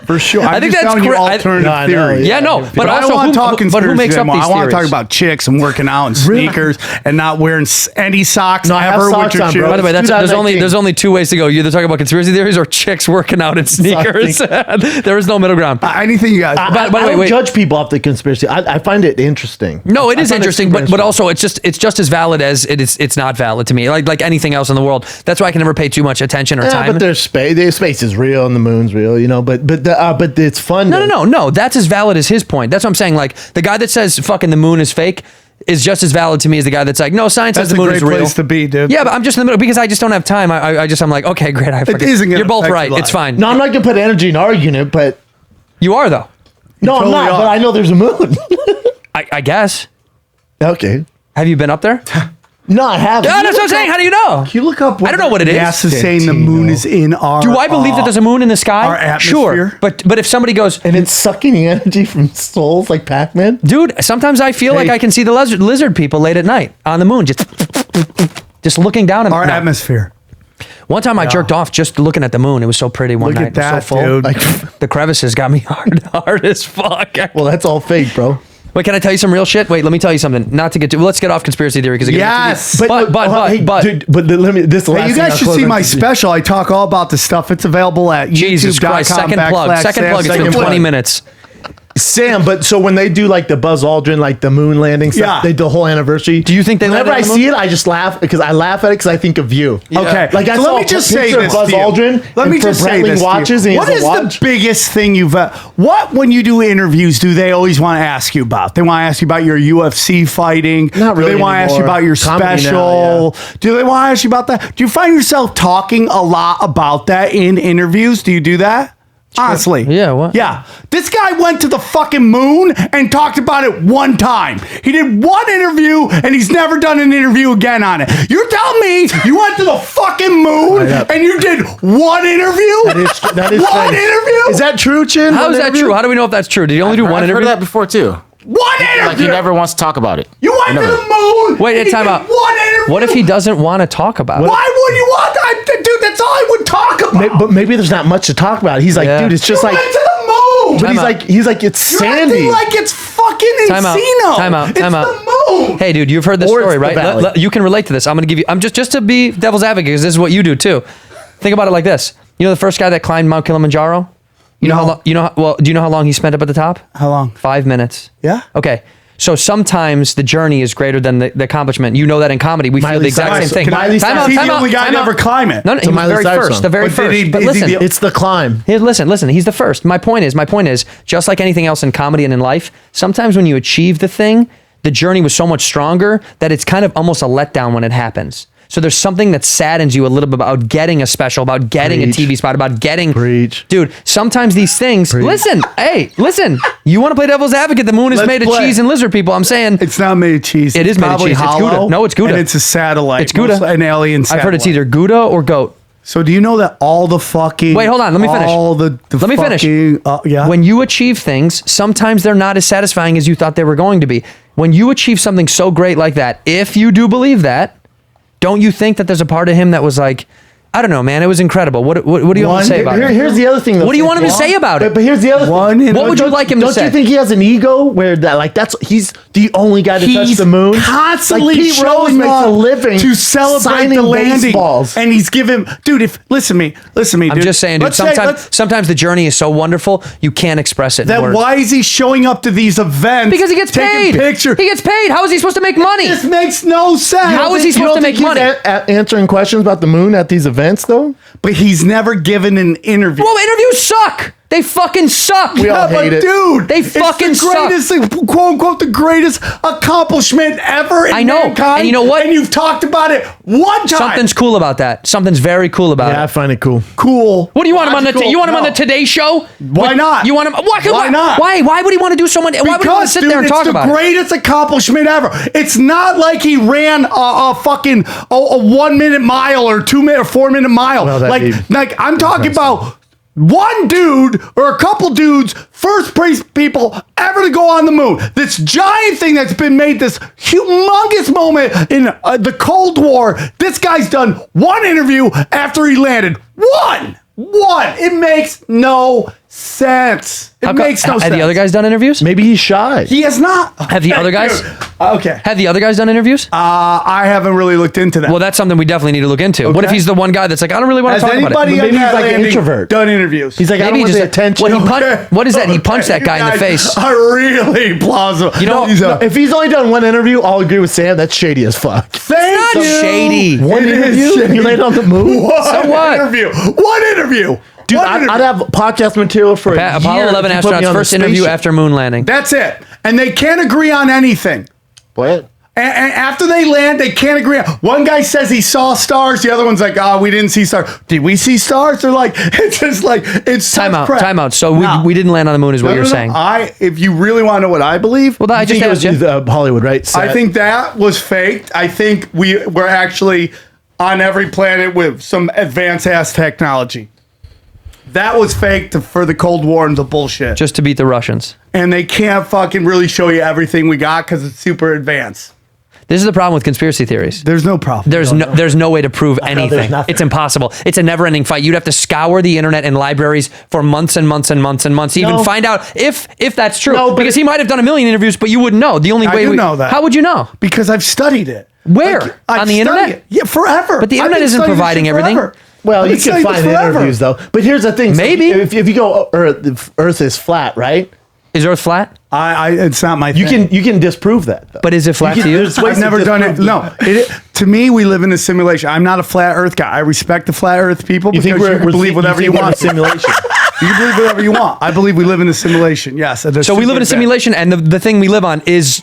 Speaker 3: For sure.
Speaker 1: I think that's
Speaker 3: telling you
Speaker 1: I-
Speaker 3: alternative
Speaker 2: No, I know,
Speaker 3: theories.
Speaker 1: Yeah, no, but
Speaker 3: I
Speaker 1: also
Speaker 3: don't want to talk
Speaker 1: but
Speaker 3: conspiracy
Speaker 1: who makes up
Speaker 3: anymore.
Speaker 1: these
Speaker 3: I want to talk
Speaker 1: theories?
Speaker 3: about chicks and working out and
Speaker 2: Really?
Speaker 3: sneakers and not wearing any socks
Speaker 2: No, I have
Speaker 3: ever
Speaker 2: socks
Speaker 3: with your
Speaker 2: on,
Speaker 3: shoes.
Speaker 2: bro.
Speaker 1: By the way, there's
Speaker 2: 2019.
Speaker 1: only two ways to go. You either talk about conspiracy theories or chicks working out in sneakers. There is no middle ground.
Speaker 3: Anything you guys.
Speaker 1: By the
Speaker 2: I
Speaker 1: way,
Speaker 2: don't
Speaker 1: wait.
Speaker 2: judge people off the conspiracy. I find it interesting.
Speaker 1: No, it is
Speaker 2: find it
Speaker 1: interesting,
Speaker 2: super
Speaker 1: but also it's just as valid as it's not valid to me. Like anything else in the world. That's why I can never pay too much attention or
Speaker 2: Yeah,
Speaker 1: time.
Speaker 2: but there's space. The space is real and the moon's real, but it's fun.
Speaker 1: No. That's as valid as his point. That's what I'm saying. Like the guy that says fucking the moon is fake is just as valid to me as the guy that's like, no, science says
Speaker 3: That's
Speaker 1: the
Speaker 3: a
Speaker 1: moon
Speaker 3: great
Speaker 1: is real.
Speaker 3: place to be, dude.
Speaker 1: Yeah, but I'm just in the middle because I just don't have time. I'm like, okay, great.
Speaker 3: isn't gonna
Speaker 1: You're both
Speaker 3: affect
Speaker 1: right.
Speaker 3: your
Speaker 1: It's
Speaker 3: life.
Speaker 1: fine.
Speaker 2: No, I'm not gonna put energy in arguing it, but
Speaker 1: You are though.
Speaker 2: no, I'm
Speaker 3: totally
Speaker 2: not.
Speaker 3: are.
Speaker 2: But I know there's a moon.
Speaker 1: I guess.
Speaker 2: Okay.
Speaker 1: Have you been up there?
Speaker 2: No, I haven't.
Speaker 1: Yeah, that's what I'm saying. How do you know?
Speaker 3: Can you look up what
Speaker 1: I don't know what it is.
Speaker 3: NASA's saying the moon is in our.
Speaker 1: Do I believe that there's a moon in the sky?
Speaker 3: our atmosphere?
Speaker 1: Sure. But if somebody goes,
Speaker 2: And it's sucking energy from souls like Pac-Man.
Speaker 1: dude, sometimes I feel like I can see the lizard people late at night on the moon, just looking down at
Speaker 3: our
Speaker 1: no.
Speaker 3: atmosphere?
Speaker 1: One time I jerked off just looking at the moon. It was so pretty one
Speaker 3: Look
Speaker 1: night.
Speaker 3: at that,
Speaker 1: It was so full.
Speaker 3: dude.
Speaker 2: Like,
Speaker 1: The crevices got me hard as fuck.
Speaker 2: well, that's all fake, bro.
Speaker 1: Wait, can I tell you some real shit? Wait, let me tell you something. Not to get to. Let's get off conspiracy theory because
Speaker 3: Yes.
Speaker 2: Hey, dude, let me. This.
Speaker 3: Hey, you guys should see my special. I talk all about the stuff. It's available at
Speaker 1: Jesus Christ! Second plug. Second plug. It's been 20 minutes.
Speaker 2: Sam, but so when they do like the Buzz Aldrin, like the moon landing stuff,
Speaker 3: Yeah.
Speaker 2: they do the whole anniversary.
Speaker 1: Do you think they
Speaker 2: Whenever I
Speaker 1: landed on the
Speaker 2: see it, I just laugh because I laugh at it because I think of you.
Speaker 3: Okay,
Speaker 2: Like I
Speaker 3: so
Speaker 2: saw
Speaker 3: let me just say
Speaker 2: picture of
Speaker 3: this
Speaker 2: Buzz
Speaker 3: to you.
Speaker 2: Aldrin.
Speaker 3: Let me
Speaker 2: and for
Speaker 3: just say
Speaker 2: Breitling
Speaker 3: this.
Speaker 2: watches
Speaker 3: To
Speaker 2: and
Speaker 3: you.
Speaker 2: he
Speaker 3: What
Speaker 2: has
Speaker 3: is
Speaker 2: a watch.
Speaker 3: the biggest thing you've? What when you do interviews do they always want to ask you about? They want to ask you about your UFC fighting.
Speaker 2: Not really
Speaker 3: Do they want to ask you
Speaker 2: anymore.
Speaker 3: about your
Speaker 2: Comedy
Speaker 3: special?
Speaker 2: now,
Speaker 3: Do they want to ask you about that? Do you find yourself talking a lot about that in interviews? Do you do that? Honestly.
Speaker 1: Yeah, what?
Speaker 3: Yeah. This guy went to the fucking moon and talked about it one time. He did one interview and he's never done an interview again on it. You're telling me you went to the fucking moon and you did one interview?
Speaker 2: That is
Speaker 3: one
Speaker 2: strange.
Speaker 3: interview?
Speaker 2: Is that true, Chin?
Speaker 1: How
Speaker 2: One
Speaker 1: is that
Speaker 2: interview?
Speaker 1: true? How do we know if that's true? Did he only do one
Speaker 4: I've
Speaker 1: interview?
Speaker 4: heard that before too.
Speaker 3: one interview?
Speaker 4: Like he never wants to talk about it.
Speaker 3: You went to
Speaker 4: Never.
Speaker 3: the moon.
Speaker 1: Wait,
Speaker 3: and he
Speaker 1: time
Speaker 3: did
Speaker 1: out.
Speaker 3: One interview.
Speaker 1: What if he doesn't want to talk about it?
Speaker 3: Why would you want that? Dude, that's all I would talk about.
Speaker 2: But maybe there's not much to talk about. He's like,
Speaker 1: Yeah.
Speaker 2: dude, it's just
Speaker 3: you
Speaker 2: like.
Speaker 3: went to the moon.
Speaker 2: But
Speaker 1: Time out.
Speaker 2: he's like, it's
Speaker 3: You're
Speaker 2: sandy.
Speaker 3: acting like it's fucking
Speaker 1: Time out.
Speaker 3: Encino.
Speaker 1: Time out.
Speaker 3: It's
Speaker 1: Time out.
Speaker 3: the moon.
Speaker 1: Hey, dude, you've heard this
Speaker 2: Or it's
Speaker 1: story,
Speaker 2: the
Speaker 1: right?
Speaker 2: valley.
Speaker 1: You can relate to this. I'm going to give you. I'm just to be devil's advocate because this is what you do too. Think about it like this. You know the first guy that climbed Mount Kilimanjaro. You know how long? Do you know how long he spent up at the top?
Speaker 3: How long?
Speaker 1: 5 minutes.
Speaker 3: Yeah.
Speaker 1: Okay. So sometimes the journey is greater than the accomplishment. You know that in comedy we feel
Speaker 2: Miley
Speaker 1: the exact
Speaker 2: Cyrus.
Speaker 1: same thing.
Speaker 2: Can Miley
Speaker 1: Time
Speaker 2: Cyrus-
Speaker 1: out.
Speaker 3: He's
Speaker 1: Time
Speaker 3: the
Speaker 1: out.
Speaker 3: only guy
Speaker 1: time
Speaker 3: to
Speaker 1: out.
Speaker 3: ever climb it.
Speaker 1: No, he
Speaker 2: It's a
Speaker 1: was
Speaker 2: Miley
Speaker 1: very
Speaker 2: Cyrus
Speaker 1: first.
Speaker 2: song.
Speaker 1: The very
Speaker 3: But did he-
Speaker 1: first. But
Speaker 3: is he
Speaker 1: listen,
Speaker 3: the-
Speaker 2: It's the climb.
Speaker 1: Here, listen. He's the first. My point is, just like anything else in comedy and in life, sometimes when you achieve the thing, the journey was so much stronger that it's kind of almost a letdown when it happens. So there's something that saddens you a little bit about getting a special, about getting
Speaker 2: Preach.
Speaker 1: a TV spot, about getting.
Speaker 2: Preach.
Speaker 1: Dude, sometimes these things. Listen. You want to play devil's advocate? The moon is
Speaker 3: Let's
Speaker 1: made of
Speaker 3: play.
Speaker 1: cheese and lizard people. I'm saying
Speaker 3: It's not made of cheese.
Speaker 1: It
Speaker 3: It's
Speaker 1: is made of
Speaker 3: probably
Speaker 1: cheese. It's
Speaker 3: hollow,
Speaker 1: Gouda. No, it's Gouda.
Speaker 3: And it's a satellite.
Speaker 1: it's Gouda.
Speaker 3: An alien satellite.
Speaker 1: I've heard it's either Gouda or goat.
Speaker 3: So do you know that all the fucking...
Speaker 1: Wait, hold on. Let me finish.
Speaker 3: All the
Speaker 1: Let me finish.
Speaker 3: fucking, yeah.
Speaker 1: When you achieve things, sometimes they're not as satisfying as you thought they were going to be. When you achieve something so great like that, if you do believe that, don't you think that there's a part of him that was like, I don't know, man, it was incredible. What do you want to say about it?
Speaker 2: Here's the other thing. Though.
Speaker 1: What do you want him to say about it?
Speaker 2: But here's the other
Speaker 3: One
Speaker 2: thing.
Speaker 3: in-
Speaker 1: What would you like him to
Speaker 2: Don't
Speaker 1: say?
Speaker 2: you think he has an ego where that like he's the only guy to touch the moon?
Speaker 3: Constantly
Speaker 2: like Pete Rose
Speaker 3: showing
Speaker 2: makes
Speaker 3: up
Speaker 2: a living
Speaker 3: to celebrate
Speaker 2: signing
Speaker 3: the landing,
Speaker 2: baseballs.
Speaker 3: and he's giving. Dude, listen to me, dude.
Speaker 1: I'm just saying, dude,
Speaker 3: Let's say-
Speaker 1: sometimes the journey is so wonderful, you can't express it in
Speaker 3: Then
Speaker 1: words.
Speaker 3: why is he showing up to these events?
Speaker 1: Because he gets
Speaker 3: taking
Speaker 1: paid.
Speaker 3: Picture.
Speaker 1: He gets paid. How is he supposed to make money?
Speaker 3: This makes no sense.
Speaker 1: How is he
Speaker 2: You
Speaker 1: supposed
Speaker 2: don't
Speaker 1: to make
Speaker 2: think he's
Speaker 1: money?
Speaker 2: answering questions about the moon at these events though?
Speaker 3: But he's never given an interview.
Speaker 1: Well, interviews suck. They fucking suck.
Speaker 2: We all
Speaker 3: Yeah,
Speaker 2: hate
Speaker 3: but
Speaker 2: it.
Speaker 3: dude,
Speaker 1: They fucking
Speaker 3: it's the greatest, quote unquote, the greatest accomplishment ever in
Speaker 1: I know.
Speaker 3: mankind.
Speaker 1: And you know what?
Speaker 3: And you've talked about it one time.
Speaker 1: Something's cool about that. Something's very cool about
Speaker 2: Yeah, I
Speaker 1: it.
Speaker 2: find it cool.
Speaker 3: cool.
Speaker 1: What do you want him on the?
Speaker 3: That's cool.
Speaker 1: You want him on
Speaker 3: No.
Speaker 1: the Today Show?
Speaker 3: Why not?
Speaker 1: You want him? Why
Speaker 3: not?
Speaker 1: Why would he want to do so much? Why would he want to sit there and talk about
Speaker 3: it's
Speaker 1: it?
Speaker 3: the greatest accomplishment ever. It's not like he ran a fucking a 1 minute mile or 2 minute or 4 minute mile.
Speaker 2: Well, that'd be
Speaker 3: like I'm talking about one dude or a couple dudes, first place people ever to go on the moon. This giant thing that's been made this humongous moment in the Cold War. This guy's done one interview after he landed. One. It makes no sense. It makes no sense.
Speaker 1: Have the other guys done interviews?
Speaker 2: Maybe he's shy.
Speaker 3: He has not.
Speaker 1: Have the other guys?
Speaker 3: Dude, okay.
Speaker 1: Have the other guys done interviews?
Speaker 3: I haven't really looked into that.
Speaker 1: Well, that's something we definitely need to look into. What if
Speaker 3: Okay.
Speaker 1: he's the one guy that's like, I don't really want
Speaker 3: Has
Speaker 1: to talk about it?
Speaker 3: anybody
Speaker 2: Maybe
Speaker 3: on
Speaker 2: he's
Speaker 3: that
Speaker 2: like an
Speaker 3: landing
Speaker 2: introvert.
Speaker 3: done interviews?
Speaker 2: He's like, I
Speaker 1: Maybe
Speaker 2: don't
Speaker 1: he
Speaker 2: want the
Speaker 1: just.
Speaker 2: attention.
Speaker 1: What is that? He punched that guy in the
Speaker 3: Guys
Speaker 1: face.
Speaker 3: Are really plausible.
Speaker 1: You know-
Speaker 2: No, if he's only done one interview, I'll agree with Sam. That's shady as fuck.
Speaker 3: Thank
Speaker 1: not
Speaker 3: you.
Speaker 1: shady.
Speaker 2: One
Speaker 3: It is
Speaker 2: interview?
Speaker 3: shady.
Speaker 2: You landed on the moon?
Speaker 3: One
Speaker 1: what?
Speaker 3: interview. One interview.
Speaker 2: Dude,
Speaker 3: One
Speaker 2: I'd
Speaker 3: interview.
Speaker 2: have podcast material for a year.
Speaker 1: Apollo 11
Speaker 2: if you put me
Speaker 1: astronauts
Speaker 2: on the
Speaker 1: first interview
Speaker 2: spaceship.
Speaker 1: after moon landing.
Speaker 3: That's it. And they can't agree on anything.
Speaker 4: What?
Speaker 3: And after they land, they can't agree. One guy says he saw stars. The other one's like, oh, we didn't see stars. Did we see stars? They're like, it's just like, it's
Speaker 1: Time
Speaker 3: such
Speaker 1: out.
Speaker 3: crap.
Speaker 1: Time out. So
Speaker 3: No.
Speaker 1: we didn't land on the moon, is what
Speaker 3: No,
Speaker 1: you're
Speaker 3: no, no.
Speaker 1: saying.
Speaker 3: If you really want to know what I believe,
Speaker 1: Well, I
Speaker 2: I
Speaker 1: just
Speaker 2: think it
Speaker 1: asked
Speaker 2: was
Speaker 1: you.
Speaker 2: Hollywood, right?
Speaker 3: I think that was faked. I think we're actually on every planet with some advanced ass technology. That was fake for the Cold War and the bullshit.
Speaker 1: Just to beat the Russians.
Speaker 3: And they can't fucking really show you everything we got because it's super advanced.
Speaker 1: This is the problem with conspiracy theories.
Speaker 3: There's no problem.
Speaker 1: There's no way to prove anything.
Speaker 2: nothing.
Speaker 1: It's impossible. It's a never-ending fight. You'd have to scour the internet and libraries for months and months and months and months to even find out if that's true.
Speaker 2: No, but
Speaker 1: because he might have done a million interviews, but you wouldn't know. The only way
Speaker 3: do know that.
Speaker 1: How would you know?
Speaker 3: Because I've studied it.
Speaker 1: Where?
Speaker 3: I've
Speaker 1: On the
Speaker 3: studied
Speaker 1: internet?
Speaker 3: it. Yeah, forever.
Speaker 1: But the
Speaker 3: I've
Speaker 1: internet
Speaker 3: been
Speaker 1: isn't
Speaker 3: studying this
Speaker 1: providing
Speaker 3: shit
Speaker 1: everything.
Speaker 3: forever.
Speaker 2: Well,
Speaker 3: I've
Speaker 2: you
Speaker 3: been
Speaker 2: can
Speaker 3: studying
Speaker 2: find
Speaker 3: this forever.
Speaker 2: interviews though. But here's the thing. So
Speaker 1: Maybe.
Speaker 2: if you go Earth is flat, right?
Speaker 1: Is Earth flat?
Speaker 3: It's not my
Speaker 2: You
Speaker 3: thing.
Speaker 2: can disprove that though.
Speaker 1: But is it flat to you?
Speaker 2: there's ways
Speaker 3: I've
Speaker 2: to
Speaker 3: never done it.
Speaker 2: disprove
Speaker 3: No, to me, we live in a simulation. I'm not a flat Earth guy. I respect the flat Earth people
Speaker 2: You
Speaker 3: because
Speaker 2: think
Speaker 3: you can believe whatever you
Speaker 2: think we're in
Speaker 3: want.
Speaker 2: a simulation?
Speaker 3: You can believe whatever you want. I believe we live in a simulation. Yes.
Speaker 1: So we live in a simulation, and the thing we live on is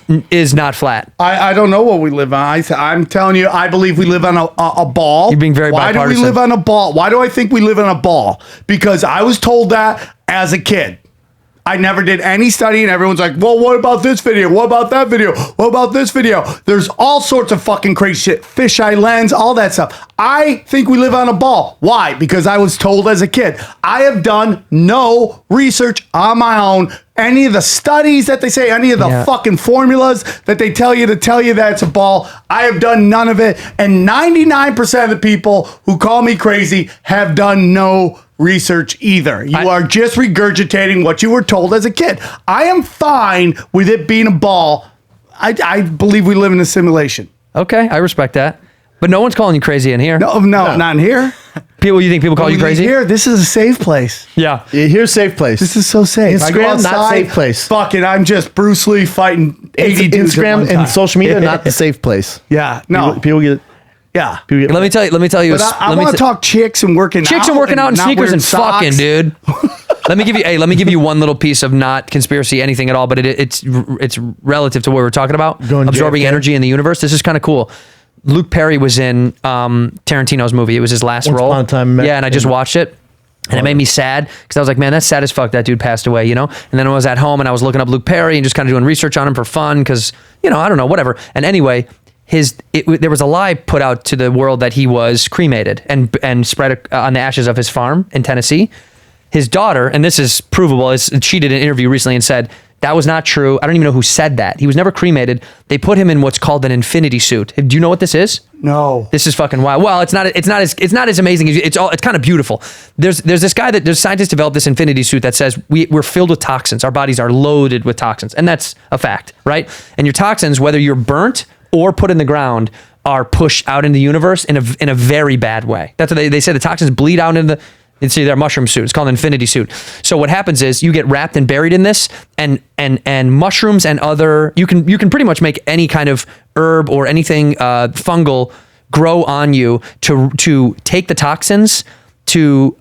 Speaker 1: not flat.
Speaker 3: I don't know what we live on. I'm telling you, I believe we live on a ball.
Speaker 1: You're being very
Speaker 3: Why
Speaker 1: bipartisan.
Speaker 3: do we live on a ball? Why do I think we live on a ball? Because I was told that as a kid. I never did any study, and everyone's like, well, what about this video? What about that video? What about this video? There's all sorts of fucking crazy shit. Fisheye lens, all that stuff. I think we live on a ball. Why? Because I was told as a kid. I have done no research on my own. Any of the studies that they say, any of the fucking formulas that they tell you that it's a ball, I have done none of it. And 99% of the people who call me crazy have done no research either. You are just regurgitating what you were told as a kid. I am fine with it being a ball. I believe we live in a simulation.
Speaker 1: Okay, I respect that. But no one's calling you crazy in here.
Speaker 3: No, not in here.
Speaker 1: You think people call you crazy?
Speaker 3: Here, this is a safe place.
Speaker 1: Yeah.
Speaker 2: Here's safe place.
Speaker 3: This is so safe. I go
Speaker 2: Instagram, not
Speaker 3: outside,
Speaker 2: safe place.
Speaker 3: Fuck it, I'm just Bruce Lee fighting 80 dudes at one
Speaker 2: Instagram
Speaker 3: time.
Speaker 2: and social media, not the safe place.
Speaker 3: Yeah, no.
Speaker 2: People get.
Speaker 3: Yeah.
Speaker 2: People get
Speaker 1: Let me tell you.
Speaker 3: But I want to talk chicks and working out.
Speaker 1: Chicks and working out in
Speaker 3: not
Speaker 1: sneakers
Speaker 3: wearing
Speaker 1: and fucking,
Speaker 3: socks.
Speaker 1: dude. Let me give you one little piece of not conspiracy anything at all, but it's relative to what we're talking about.
Speaker 2: Going
Speaker 1: Absorbing
Speaker 2: JFK?
Speaker 1: energy in the universe. This is kind of cool. Luke Perry was in Tarantino's movie. It was his last
Speaker 2: Once
Speaker 1: role.
Speaker 2: Upon a Time
Speaker 1: Yeah, and I just watched it. And it made me sad because I was like, man, that's sad as fuck. That dude passed away, you know? And then I was at home and I was looking up Luke Perry and just kind of doing research on him for fun because, you know, I don't know, whatever. And anyway, there was a lie put out to the world that he was cremated and spread on the ashes of his farm in Tennessee. His daughter, and this is provable, she did an interview recently and said, that was not true. I don't even know who said that. He was never cremated. They put him in what's called an infinity suit. Do you know what this is?
Speaker 3: No.
Speaker 1: This is fucking wild. Well, it's not as amazing as it's kind of beautiful. There's this guy there's scientists developed this infinity suit that says we're filled with toxins. Our bodies are loaded with toxins, and that's a fact, right? And your toxins, whether you're burnt or put in the ground, are pushed out in the universe in a very bad way. That's what they say. The toxins bleed out into the. It's their mushroom suit. It's called an infinity suit. So what happens is you get wrapped and buried in this, and mushrooms and other you can pretty much make any kind of herb or anything fungal grow on you to take the toxins to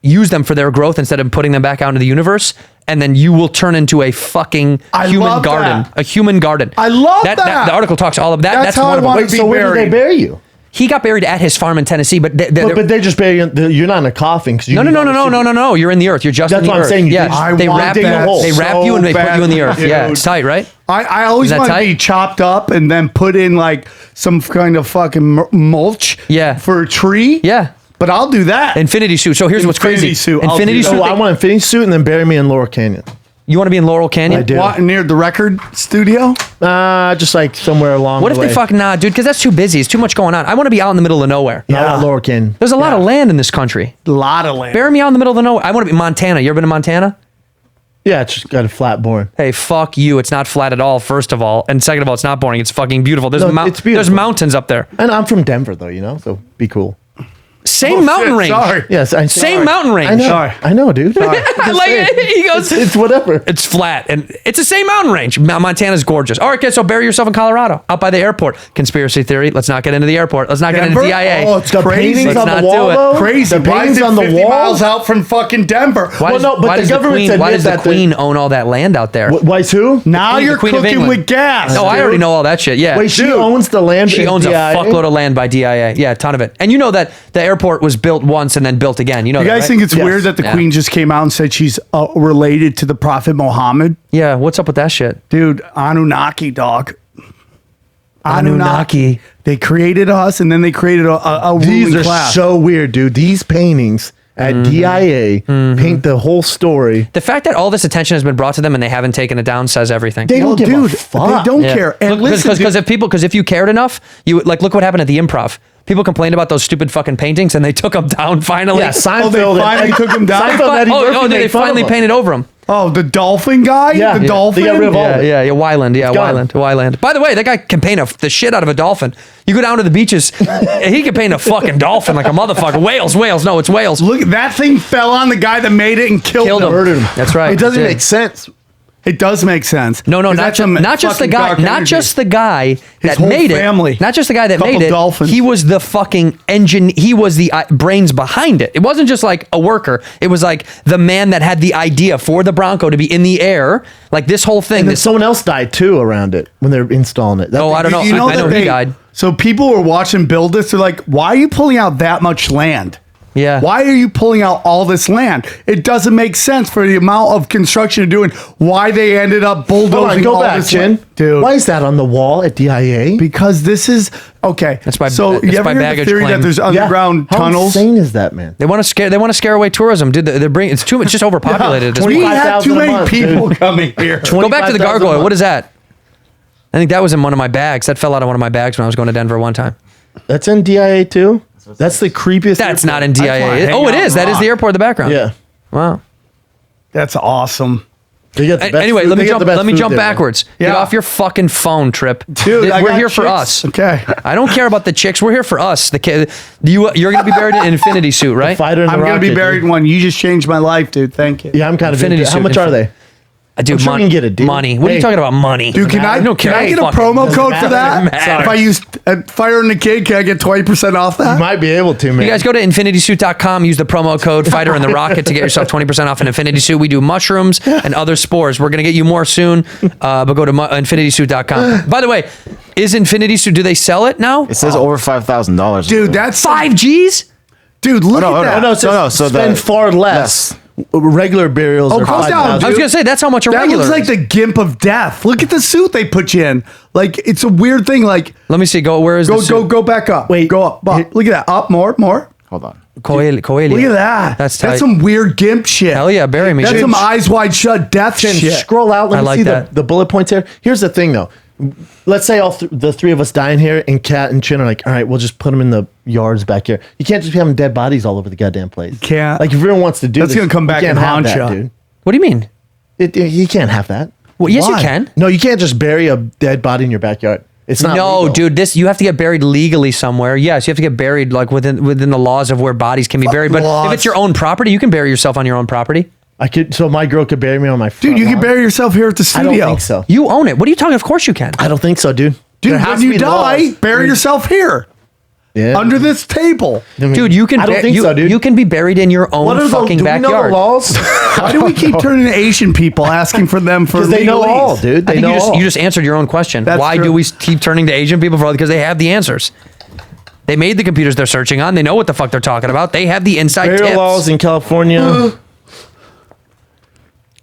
Speaker 1: use them for their growth instead of putting them back out into the universe. And then you will turn into a fucking human garden.
Speaker 3: That.
Speaker 1: A human garden.
Speaker 3: I love that.
Speaker 1: The article talks all of that. That's
Speaker 3: how
Speaker 1: one
Speaker 3: I
Speaker 1: of them.
Speaker 3: want
Speaker 2: Wait,
Speaker 3: to be
Speaker 2: so where did
Speaker 3: buried.
Speaker 2: they bury you?
Speaker 1: He got buried at his farm in Tennessee, but
Speaker 2: But they just bury you. You're not in a coffin.
Speaker 1: No. You're in the earth. You're just
Speaker 2: That's
Speaker 1: in the
Speaker 2: what I'm
Speaker 1: earth.
Speaker 2: saying.
Speaker 1: Yeah, they wrap
Speaker 2: dig a hole.
Speaker 1: They wrap you and they put you in the earth.
Speaker 3: Dude.
Speaker 1: Yeah, it's tight, right?
Speaker 3: I always
Speaker 1: Is that
Speaker 3: want to
Speaker 1: tight?
Speaker 3: be chopped up and then put in like some kind of fucking mulch.
Speaker 1: Yeah.
Speaker 3: For a tree.
Speaker 1: Yeah.
Speaker 3: But I'll do that.
Speaker 1: Infinity suit. So here's what's
Speaker 3: Infinity
Speaker 1: crazy.
Speaker 3: suit. I'll
Speaker 1: Infinity
Speaker 3: do that.
Speaker 1: suit.
Speaker 2: Oh, I want an infinity suit and then bury me in Laurel Canyon.
Speaker 1: You want to be in Laurel Canyon?
Speaker 2: I do.
Speaker 3: What, near the record studio?
Speaker 2: Just like somewhere along
Speaker 1: What
Speaker 2: the
Speaker 1: if
Speaker 2: way.
Speaker 1: they fucking dude? Because that's too busy. It's too much going on. I want to be out in the middle of nowhere.
Speaker 2: Yeah, I want Laurel Canyon.
Speaker 1: There's a lot of land in this country.
Speaker 3: A lot of land.
Speaker 1: Bury me out in the middle of the nowhere. I want to be Montana. You ever been to Montana?
Speaker 2: Yeah, it's just got a flat boring.
Speaker 1: Hey, fuck you. It's not flat at all, first of all. And second of all, it's not boring. It's fucking beautiful. There's,
Speaker 2: No, it's beautiful.
Speaker 1: There's mountains up there.
Speaker 2: And I'm from Denver, though, so be cool.
Speaker 1: Same
Speaker 3: Oh,
Speaker 1: mountain
Speaker 3: shit,
Speaker 1: range.
Speaker 3: sorry.
Speaker 2: Yes,
Speaker 1: Same mountain range.
Speaker 2: I know.
Speaker 3: Sorry.
Speaker 2: I know, dude.
Speaker 1: I like it. He goes,
Speaker 2: It's whatever.
Speaker 1: it's flat and it's the same mountain range. Montana's gorgeous. All right, kids, so bury yourself in Colorado, out by the airport. Conspiracy theory. Let's not get into the airport. Let's not get into
Speaker 3: Denver?
Speaker 1: DIA.
Speaker 3: Oh, it's
Speaker 2: The
Speaker 3: crazy.
Speaker 2: paintings
Speaker 1: Let's
Speaker 2: on
Speaker 1: not
Speaker 2: the wall,
Speaker 1: do it.
Speaker 2: though?
Speaker 3: Crazy.
Speaker 2: The
Speaker 3: Why is
Speaker 2: paintings
Speaker 3: it
Speaker 2: on the
Speaker 3: 50
Speaker 2: wall?
Speaker 3: miles out from fucking Denver?
Speaker 1: Why
Speaker 2: Well, no, but the government
Speaker 1: why
Speaker 2: admits
Speaker 1: does the
Speaker 2: that
Speaker 1: queen own all that land out there?
Speaker 2: Why's who?
Speaker 3: Now
Speaker 1: Queen-
Speaker 3: you're
Speaker 1: the Queen of
Speaker 3: cooking
Speaker 1: England.
Speaker 3: with gas.
Speaker 1: Oh, I
Speaker 3: dude.
Speaker 1: already know all that shit. Yeah.
Speaker 2: Wait, she
Speaker 3: Dude.
Speaker 2: owns the land.
Speaker 1: She
Speaker 2: in
Speaker 1: owns a
Speaker 2: DIA?
Speaker 1: fuckload of land by DIA. Yeah, a ton of it. And you know that the airport was built once and then built again. You know
Speaker 3: You
Speaker 1: that,
Speaker 3: guys
Speaker 1: right?
Speaker 3: think it's
Speaker 2: Yes.
Speaker 3: weird that the
Speaker 1: Yeah.
Speaker 3: queen just came out and said she's related to the Prophet Muhammad?
Speaker 1: Yeah, what's up with that shit?
Speaker 3: Dude, Anunnaki, dog.
Speaker 1: Anunnaki.
Speaker 3: They created us and then they created a
Speaker 2: These
Speaker 3: ruling
Speaker 2: are
Speaker 3: class.
Speaker 2: so weird, dude. These paintings at DIA, paint the whole story.
Speaker 1: The fact that all this attention has been brought to them and they haven't taken it down says everything.
Speaker 2: They don't give a fuck.
Speaker 3: They don't care. And
Speaker 1: Because if you cared enough, you like look what happened at the Improv. People complained about those stupid fucking paintings and they took them down finally.
Speaker 2: Yeah, Seinfeld.
Speaker 3: They finally took them down.
Speaker 1: They finally painted over them.
Speaker 3: Oh, the dolphin guy?
Speaker 2: Yeah.
Speaker 3: The dolphin?
Speaker 2: They got rid of all of it.
Speaker 1: Yeah, Wyland. Yeah, Wyland. By the way, that guy can paint the shit out of a dolphin. You go down to the beaches, he can paint a fucking dolphin like a motherfucker. Whales. No, it's whales.
Speaker 3: Look, that thing fell on the guy that made it and killed him.
Speaker 2: Murdered him.
Speaker 1: That's right.
Speaker 2: It doesn't
Speaker 1: It did.
Speaker 2: make sense.
Speaker 3: It does make sense.
Speaker 1: No, not just the guy. Not just the guy that
Speaker 3: whole
Speaker 1: made
Speaker 3: family.
Speaker 1: it. Not just the guy that
Speaker 3: Couple
Speaker 1: made it.
Speaker 3: dolphins.
Speaker 1: He was the fucking engine. He was the brains behind it. It wasn't just like a worker. It was like the man that had the idea for the Bronco to be in the air. Like this whole thing.
Speaker 2: And then someone else died too around it when they're installing it.
Speaker 1: I don't know. I know he died.
Speaker 3: So people were watching build this. They're like, why are you pulling out that much land?
Speaker 1: Yeah.
Speaker 3: Why are you pulling out all this land? It doesn't make sense for the amount of construction you're doing. Why they ended up bulldozing
Speaker 2: Go
Speaker 3: all
Speaker 2: back,
Speaker 3: this
Speaker 2: Chin.
Speaker 3: land. Dude.
Speaker 2: Why is that on the wall at DIA?
Speaker 3: Because this is okay.
Speaker 1: That's by-
Speaker 3: so
Speaker 1: that's
Speaker 3: you ever
Speaker 1: by
Speaker 3: heard
Speaker 1: baggage
Speaker 3: the theory
Speaker 1: claim.
Speaker 3: that there's underground
Speaker 2: How
Speaker 3: tunnels?
Speaker 2: insane is that, man?
Speaker 1: They want to scare away tourism, dude. They're bringing. It's too much. Just overpopulated. at this
Speaker 3: We
Speaker 1: point.
Speaker 3: have
Speaker 2: 25,000
Speaker 3: too
Speaker 2: a
Speaker 3: many
Speaker 2: month,
Speaker 3: people
Speaker 2: dude.
Speaker 3: coming here.
Speaker 1: Go back to the
Speaker 2: 25,000 a
Speaker 1: gargoyle.
Speaker 2: month.
Speaker 1: What is that? I think that was in one of my bags. That fell out of one of my bags when I was going to Denver one time.
Speaker 2: That's in DIA too? That's the creepiest.
Speaker 1: That's
Speaker 2: airport.
Speaker 1: not in DIA.
Speaker 3: hang
Speaker 1: Oh, it
Speaker 3: out
Speaker 1: is. That is
Speaker 3: rock.
Speaker 1: the airport in the background.
Speaker 2: Yeah.
Speaker 1: Wow.
Speaker 3: That's awesome.
Speaker 2: They got the best
Speaker 1: Anyway,
Speaker 2: food.
Speaker 1: let me
Speaker 2: They got
Speaker 1: jump.
Speaker 2: the best
Speaker 1: Let me
Speaker 2: food
Speaker 1: jump
Speaker 2: there.
Speaker 1: backwards. Get
Speaker 3: Yeah.
Speaker 1: off your fucking phone, Trip.
Speaker 3: Dude, I
Speaker 1: we're
Speaker 3: got
Speaker 1: here for
Speaker 3: chicks.
Speaker 1: us.
Speaker 3: Okay.
Speaker 1: I don't care about the chicks. We're here for us. You're going to be buried in an infinity suit, right?
Speaker 2: Fighter in the
Speaker 3: I'm going to be
Speaker 2: rocket,
Speaker 3: buried
Speaker 2: dude.
Speaker 3: in one. You just changed my life, dude. Thank you.
Speaker 2: Yeah, I'm kind of
Speaker 1: Infinity
Speaker 2: into it. How
Speaker 1: suit,
Speaker 2: much are they?
Speaker 1: Dude,
Speaker 2: I'm sure we can get it, dude.
Speaker 1: Money. What are you
Speaker 2: Hey.
Speaker 1: talking about? Money.
Speaker 3: Dude, can I
Speaker 1: don't care.
Speaker 3: get a
Speaker 1: Fucking
Speaker 3: promo
Speaker 1: doesn't
Speaker 3: code for
Speaker 1: matter.
Speaker 3: that? If I use Fire and the Kid, can I get 20% off that?
Speaker 2: You might be able to, man.
Speaker 1: You guys go to infinitysuit.com, use the promo code Fighter in the Rocket to get yourself 20% off an Infinity Suit. We do mushrooms and other spores. We're going to get you more soon, but go to infinitysuit.com. By the way, is Infinity Suit, do they sell it now?
Speaker 4: It says over $5,000.
Speaker 3: Dude, that's
Speaker 1: 5 Gs?
Speaker 3: Dude, look
Speaker 4: no,
Speaker 3: at that.
Speaker 2: Oh, no, it says
Speaker 4: so
Speaker 2: spend
Speaker 4: the-
Speaker 2: far less. Regular burials
Speaker 3: Oh,
Speaker 2: are
Speaker 3: calm down,
Speaker 2: 5,000.
Speaker 1: I was going to say, that's how much a
Speaker 3: That
Speaker 1: regular
Speaker 3: looks like
Speaker 1: is.
Speaker 3: the gimp of death. Look at the suit they put you in. Like, it's a weird thing. Like,
Speaker 1: Let me see. Where is the suit?
Speaker 3: go back up.
Speaker 2: Wait.
Speaker 3: Go up. Look at that. Up, more.
Speaker 4: Hold on.
Speaker 1: Coelho.
Speaker 3: Look at that.
Speaker 1: That's tight.
Speaker 3: That's some weird gimp shit.
Speaker 1: Hell yeah, bury me.
Speaker 3: That's
Speaker 1: Chin.
Speaker 3: some eyes wide shut death
Speaker 2: Chin,
Speaker 3: shit.
Speaker 2: scroll out. Let
Speaker 1: I
Speaker 2: me
Speaker 1: like
Speaker 2: see
Speaker 1: that.
Speaker 2: the bullet points here. Here's the thing, though. Let's say the three of us die in here, and Kat and Chin are like, all right, we'll just put them in the yards back here. You can't just be having dead bodies all over the goddamn place.
Speaker 3: Can't.
Speaker 2: Like, if everyone wants to do
Speaker 3: That's
Speaker 2: this,
Speaker 3: gonna come
Speaker 2: you
Speaker 3: back
Speaker 2: can't
Speaker 3: and
Speaker 2: have
Speaker 3: haunt
Speaker 2: that,
Speaker 3: ya.
Speaker 2: dude.
Speaker 1: What do you mean?
Speaker 2: You can't have that.
Speaker 1: Well, yes, you
Speaker 3: Why?
Speaker 1: can.
Speaker 2: No, you can't just bury a dead body in your backyard. It's not
Speaker 1: No,
Speaker 2: legal.
Speaker 1: dude, you have to get buried legally somewhere. Yes, you have to get buried like within the laws of where bodies can be buried. But
Speaker 3: laws.
Speaker 1: if it's your own property, you can bury yourself on your own property.
Speaker 2: So my girl could bury me on my front
Speaker 3: Dude, you can
Speaker 2: lawn?
Speaker 3: bury yourself here at the
Speaker 2: I
Speaker 3: studio.
Speaker 2: don't think so.
Speaker 1: You own it. What are you talking? Of course you can.
Speaker 2: I don't think so, dude.
Speaker 3: Dude,
Speaker 2: There has
Speaker 3: when
Speaker 2: to
Speaker 3: you
Speaker 2: be
Speaker 3: die,
Speaker 2: laws.
Speaker 3: bury yourself here.
Speaker 2: Yeah.
Speaker 3: Under this table.
Speaker 2: I mean,
Speaker 1: Dude, you can.
Speaker 2: I don't think so, dude.
Speaker 1: You can be buried in your own
Speaker 2: What are
Speaker 1: fucking
Speaker 2: do we know
Speaker 1: backyard.
Speaker 2: the laws?
Speaker 3: Why do we keep turning to Asian people asking for them for
Speaker 2: Because they know
Speaker 3: legalese?
Speaker 2: all, dude.
Speaker 1: I
Speaker 2: They
Speaker 1: think
Speaker 2: know all.
Speaker 1: you just answered your own question.
Speaker 3: That's
Speaker 1: Why
Speaker 3: true.
Speaker 1: do we keep turning to Asian people for? Because they have the answers. They made the computers they're searching on. They know what the fuck they're talking about. They have the inside
Speaker 2: Burial
Speaker 1: tips.
Speaker 2: laws in California.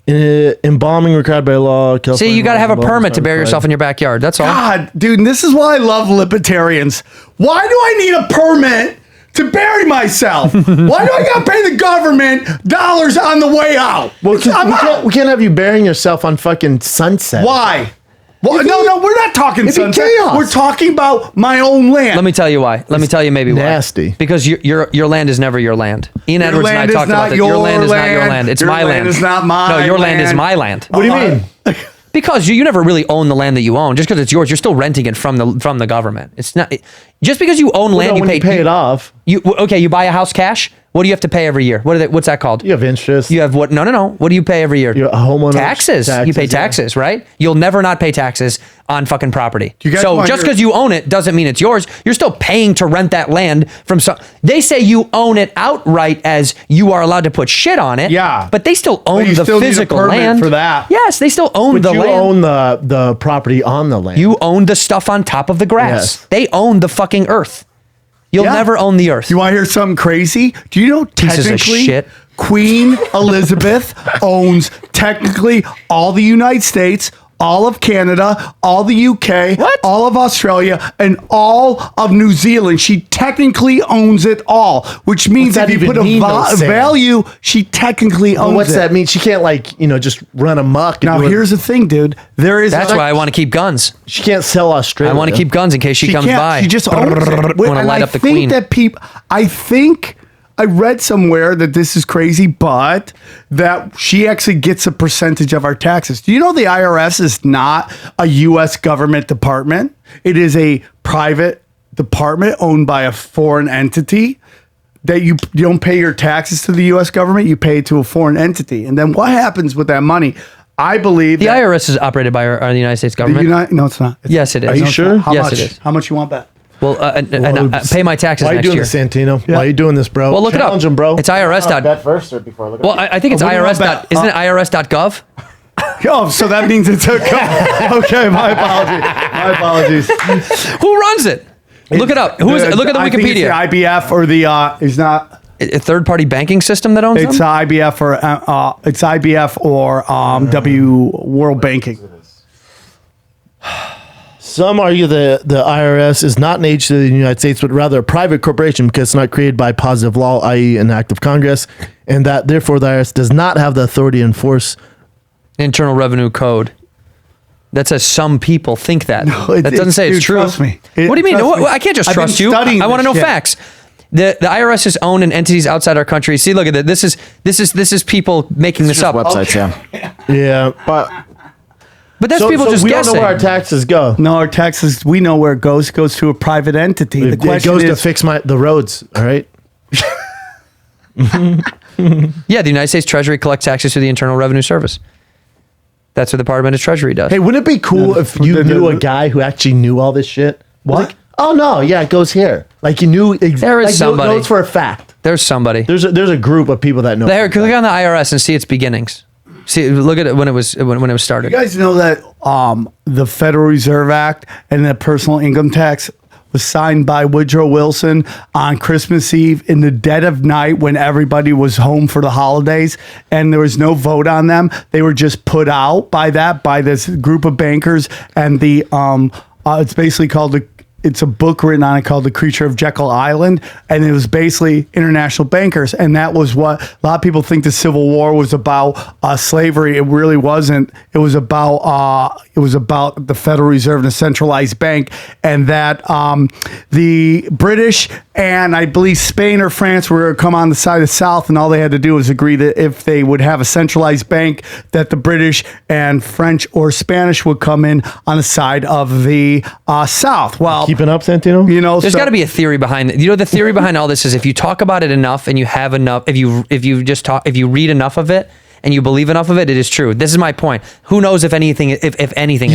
Speaker 2: Embalming required by law.
Speaker 1: See,
Speaker 2: California
Speaker 1: you got to have a
Speaker 2: laws,
Speaker 1: permit to
Speaker 2: embalming
Speaker 1: bury
Speaker 2: required.
Speaker 1: yourself in your backyard. That's all.
Speaker 3: God, dude, and this is why I love libertarians. Why do I need a permit to bury myself? Why do I got to pay the government dollars on the way out?
Speaker 2: Well, 'cause
Speaker 3: I'm out.
Speaker 2: we can't have you burying yourself on fucking Sunset.
Speaker 3: Why? Well, no, we're not talking
Speaker 2: It'd be
Speaker 3: sunset.
Speaker 2: chaos.
Speaker 3: We're talking about my own land.
Speaker 1: Let me tell you why. Let me tell you maybe why.
Speaker 2: nasty.
Speaker 1: Because your land is never your land. Ian Edwards and I
Speaker 3: land is
Speaker 1: talked about
Speaker 3: not
Speaker 1: that. Your land is not your
Speaker 3: land.
Speaker 1: land. It's
Speaker 3: Your
Speaker 1: my
Speaker 3: land
Speaker 1: land.
Speaker 3: is not my
Speaker 1: No, your land is
Speaker 3: land.
Speaker 1: my land.
Speaker 2: What do you mean?
Speaker 1: Because you never really own the land that you own. Just because it's yours, you're still renting it from the government. It's not just because you own land.
Speaker 2: When you pay it off,
Speaker 1: You buy a house cash. What do you have to pay every year? What's that called?
Speaker 2: you have interest.
Speaker 1: You have what? No. What do you pay every year?
Speaker 2: You're a homeowner.
Speaker 1: Taxes. You pay taxes, right? You'll never not pay taxes on fucking property.
Speaker 3: You guys
Speaker 1: So
Speaker 3: want
Speaker 1: just
Speaker 3: your-
Speaker 1: because you own it doesn't mean it's yours. You're still paying to rent that land from some. They say you own it outright as you are allowed to put shit on it.
Speaker 3: Yeah.
Speaker 1: But they still own
Speaker 3: you
Speaker 1: the
Speaker 3: still need a
Speaker 1: physical
Speaker 3: permit
Speaker 1: land
Speaker 3: for that.
Speaker 1: Yes, they still own
Speaker 2: But
Speaker 1: the
Speaker 2: you
Speaker 1: land.
Speaker 2: own the property on the land.
Speaker 1: You own the stuff on top of the grass.
Speaker 2: Yes.
Speaker 1: They own the fucking earth. You'll
Speaker 3: Yeah.
Speaker 1: never own the earth.
Speaker 3: You want to hear something crazy? Do you know
Speaker 1: Pieces of
Speaker 3: technically
Speaker 1: shit.
Speaker 3: Queen Elizabeth owns technically all the United States, all of Canada, all the UK,
Speaker 1: What?
Speaker 3: all of Australia, and all of New Zealand. She technically owns it all, which means
Speaker 2: What's
Speaker 3: if
Speaker 2: that
Speaker 3: you put
Speaker 2: even mean,
Speaker 3: a
Speaker 2: though, Sam?
Speaker 3: value, she technically owns
Speaker 2: What's
Speaker 3: it.
Speaker 2: that mean? She can't just run amok.
Speaker 3: Now, here's the thing, dude. There is
Speaker 1: That's why I want to keep guns.
Speaker 2: she can't sell Australia.
Speaker 1: I want to keep guns in case she comes
Speaker 3: can't-
Speaker 1: by.
Speaker 3: She just owns it.
Speaker 1: I want to
Speaker 3: And
Speaker 1: light
Speaker 3: I
Speaker 1: up the
Speaker 3: think
Speaker 1: queen.
Speaker 3: that I think I read somewhere that this is crazy, but that she actually gets a percentage of our taxes. Do you know the IRS is not a U.S. government department? It is a private department owned by a foreign entity. That you don't pay your taxes to the U.S. government, you pay it to a foreign entity. And then what happens with that money? I believe
Speaker 1: The IRS is operated by the United States government.
Speaker 3: No, it's not.
Speaker 1: Yes, it is.
Speaker 2: Are you
Speaker 3: No, it's
Speaker 2: sure?
Speaker 3: not. How
Speaker 1: Yes,
Speaker 3: much?
Speaker 1: it is.
Speaker 3: How much you want back?
Speaker 1: Well, pay my taxes
Speaker 2: Why are you
Speaker 1: next
Speaker 2: doing
Speaker 1: year.
Speaker 2: this, Santino? Why are you doing this, bro?
Speaker 1: Well, look
Speaker 2: Challenge
Speaker 1: it up,
Speaker 2: him, bro.
Speaker 1: It's IRS.
Speaker 4: Bet first or before I look
Speaker 1: Well, I think it's
Speaker 3: what do you
Speaker 1: IRS.
Speaker 3: want back?
Speaker 1: Isn't it IRS.gov?
Speaker 3: Oh, so that means it's okay. My apologies.
Speaker 1: Who runs it? Look it up. Who is it? Look at the
Speaker 3: I think it's
Speaker 1: Wikipedia.
Speaker 3: the IBF or the it's not.
Speaker 1: A third-party banking system that owns
Speaker 3: It's
Speaker 1: them?
Speaker 3: IBF or World Banking.
Speaker 2: Some argue the IRS is not an agency of the United States, but rather a private corporation because it's not created by positive law, i.e. an act of Congress, and that therefore the IRS does not have the authority to enforce.
Speaker 1: Internal Revenue Code. That says some people think that.
Speaker 3: it-
Speaker 1: That doesn't say
Speaker 3: dude,
Speaker 1: it's true.
Speaker 3: trust me.
Speaker 1: What do you mean?
Speaker 3: Trust me.
Speaker 1: I can't just
Speaker 3: I've been
Speaker 1: trust you.
Speaker 3: studying
Speaker 1: I want to
Speaker 3: this
Speaker 1: know
Speaker 3: shit.
Speaker 1: facts. The IRS is owned in entities outside our country. See, look at that. This is people making this up.
Speaker 4: websites, yeah.
Speaker 2: Yeah,
Speaker 4: But
Speaker 1: But that's people just
Speaker 2: we
Speaker 1: guessing.
Speaker 2: don't know where our taxes go.
Speaker 3: No, our taxes. We know where it goes. It goes to a private entity. The
Speaker 2: It
Speaker 3: question
Speaker 2: goes to
Speaker 3: is,
Speaker 2: fix the roads. All right.
Speaker 1: Yeah, the United States Treasury collects taxes through the Internal Revenue Service. That's what the Department of Treasury does.
Speaker 2: Hey, wouldn't it be cool if you knew a guy who actually knew all this shit?
Speaker 3: What?
Speaker 2: Like, oh no, yeah, it goes here. Like you knew.
Speaker 1: There is
Speaker 2: like,
Speaker 1: somebody.
Speaker 2: knows for a fact.
Speaker 1: There's somebody.
Speaker 2: There's a group of people that know.
Speaker 1: There, click on the IRS and see its beginnings. See, look at it when it was started.
Speaker 3: you guys know that the Federal Reserve Act and the personal income tax was signed by Woodrow Wilson on Christmas Eve in the dead of night when everybody was home for the holidays and there was no vote on them. They were just put out by this group of bankers, and the it's basically called it's a book written on it called The Creature of Jekyll Island, and it was basically international bankers, and that was what a lot of people think the Civil War was about slavery. It really wasn't. It was about the Federal Reserve and a centralized bank, and that the British and I believe Spain or France were come on the side of the South, and all they had to do was agree that if they would have a centralized bank, that the British and French or Spanish would come in on the side of the South. Well,
Speaker 2: Keeping up, Santino?
Speaker 3: you know,
Speaker 1: There's got to be a theory behind it. You know, the theory behind all this is if you talk about it enough and you have enough, if you read enough of it and you believe enough of it, it is true. This is my point. Who knows if anything is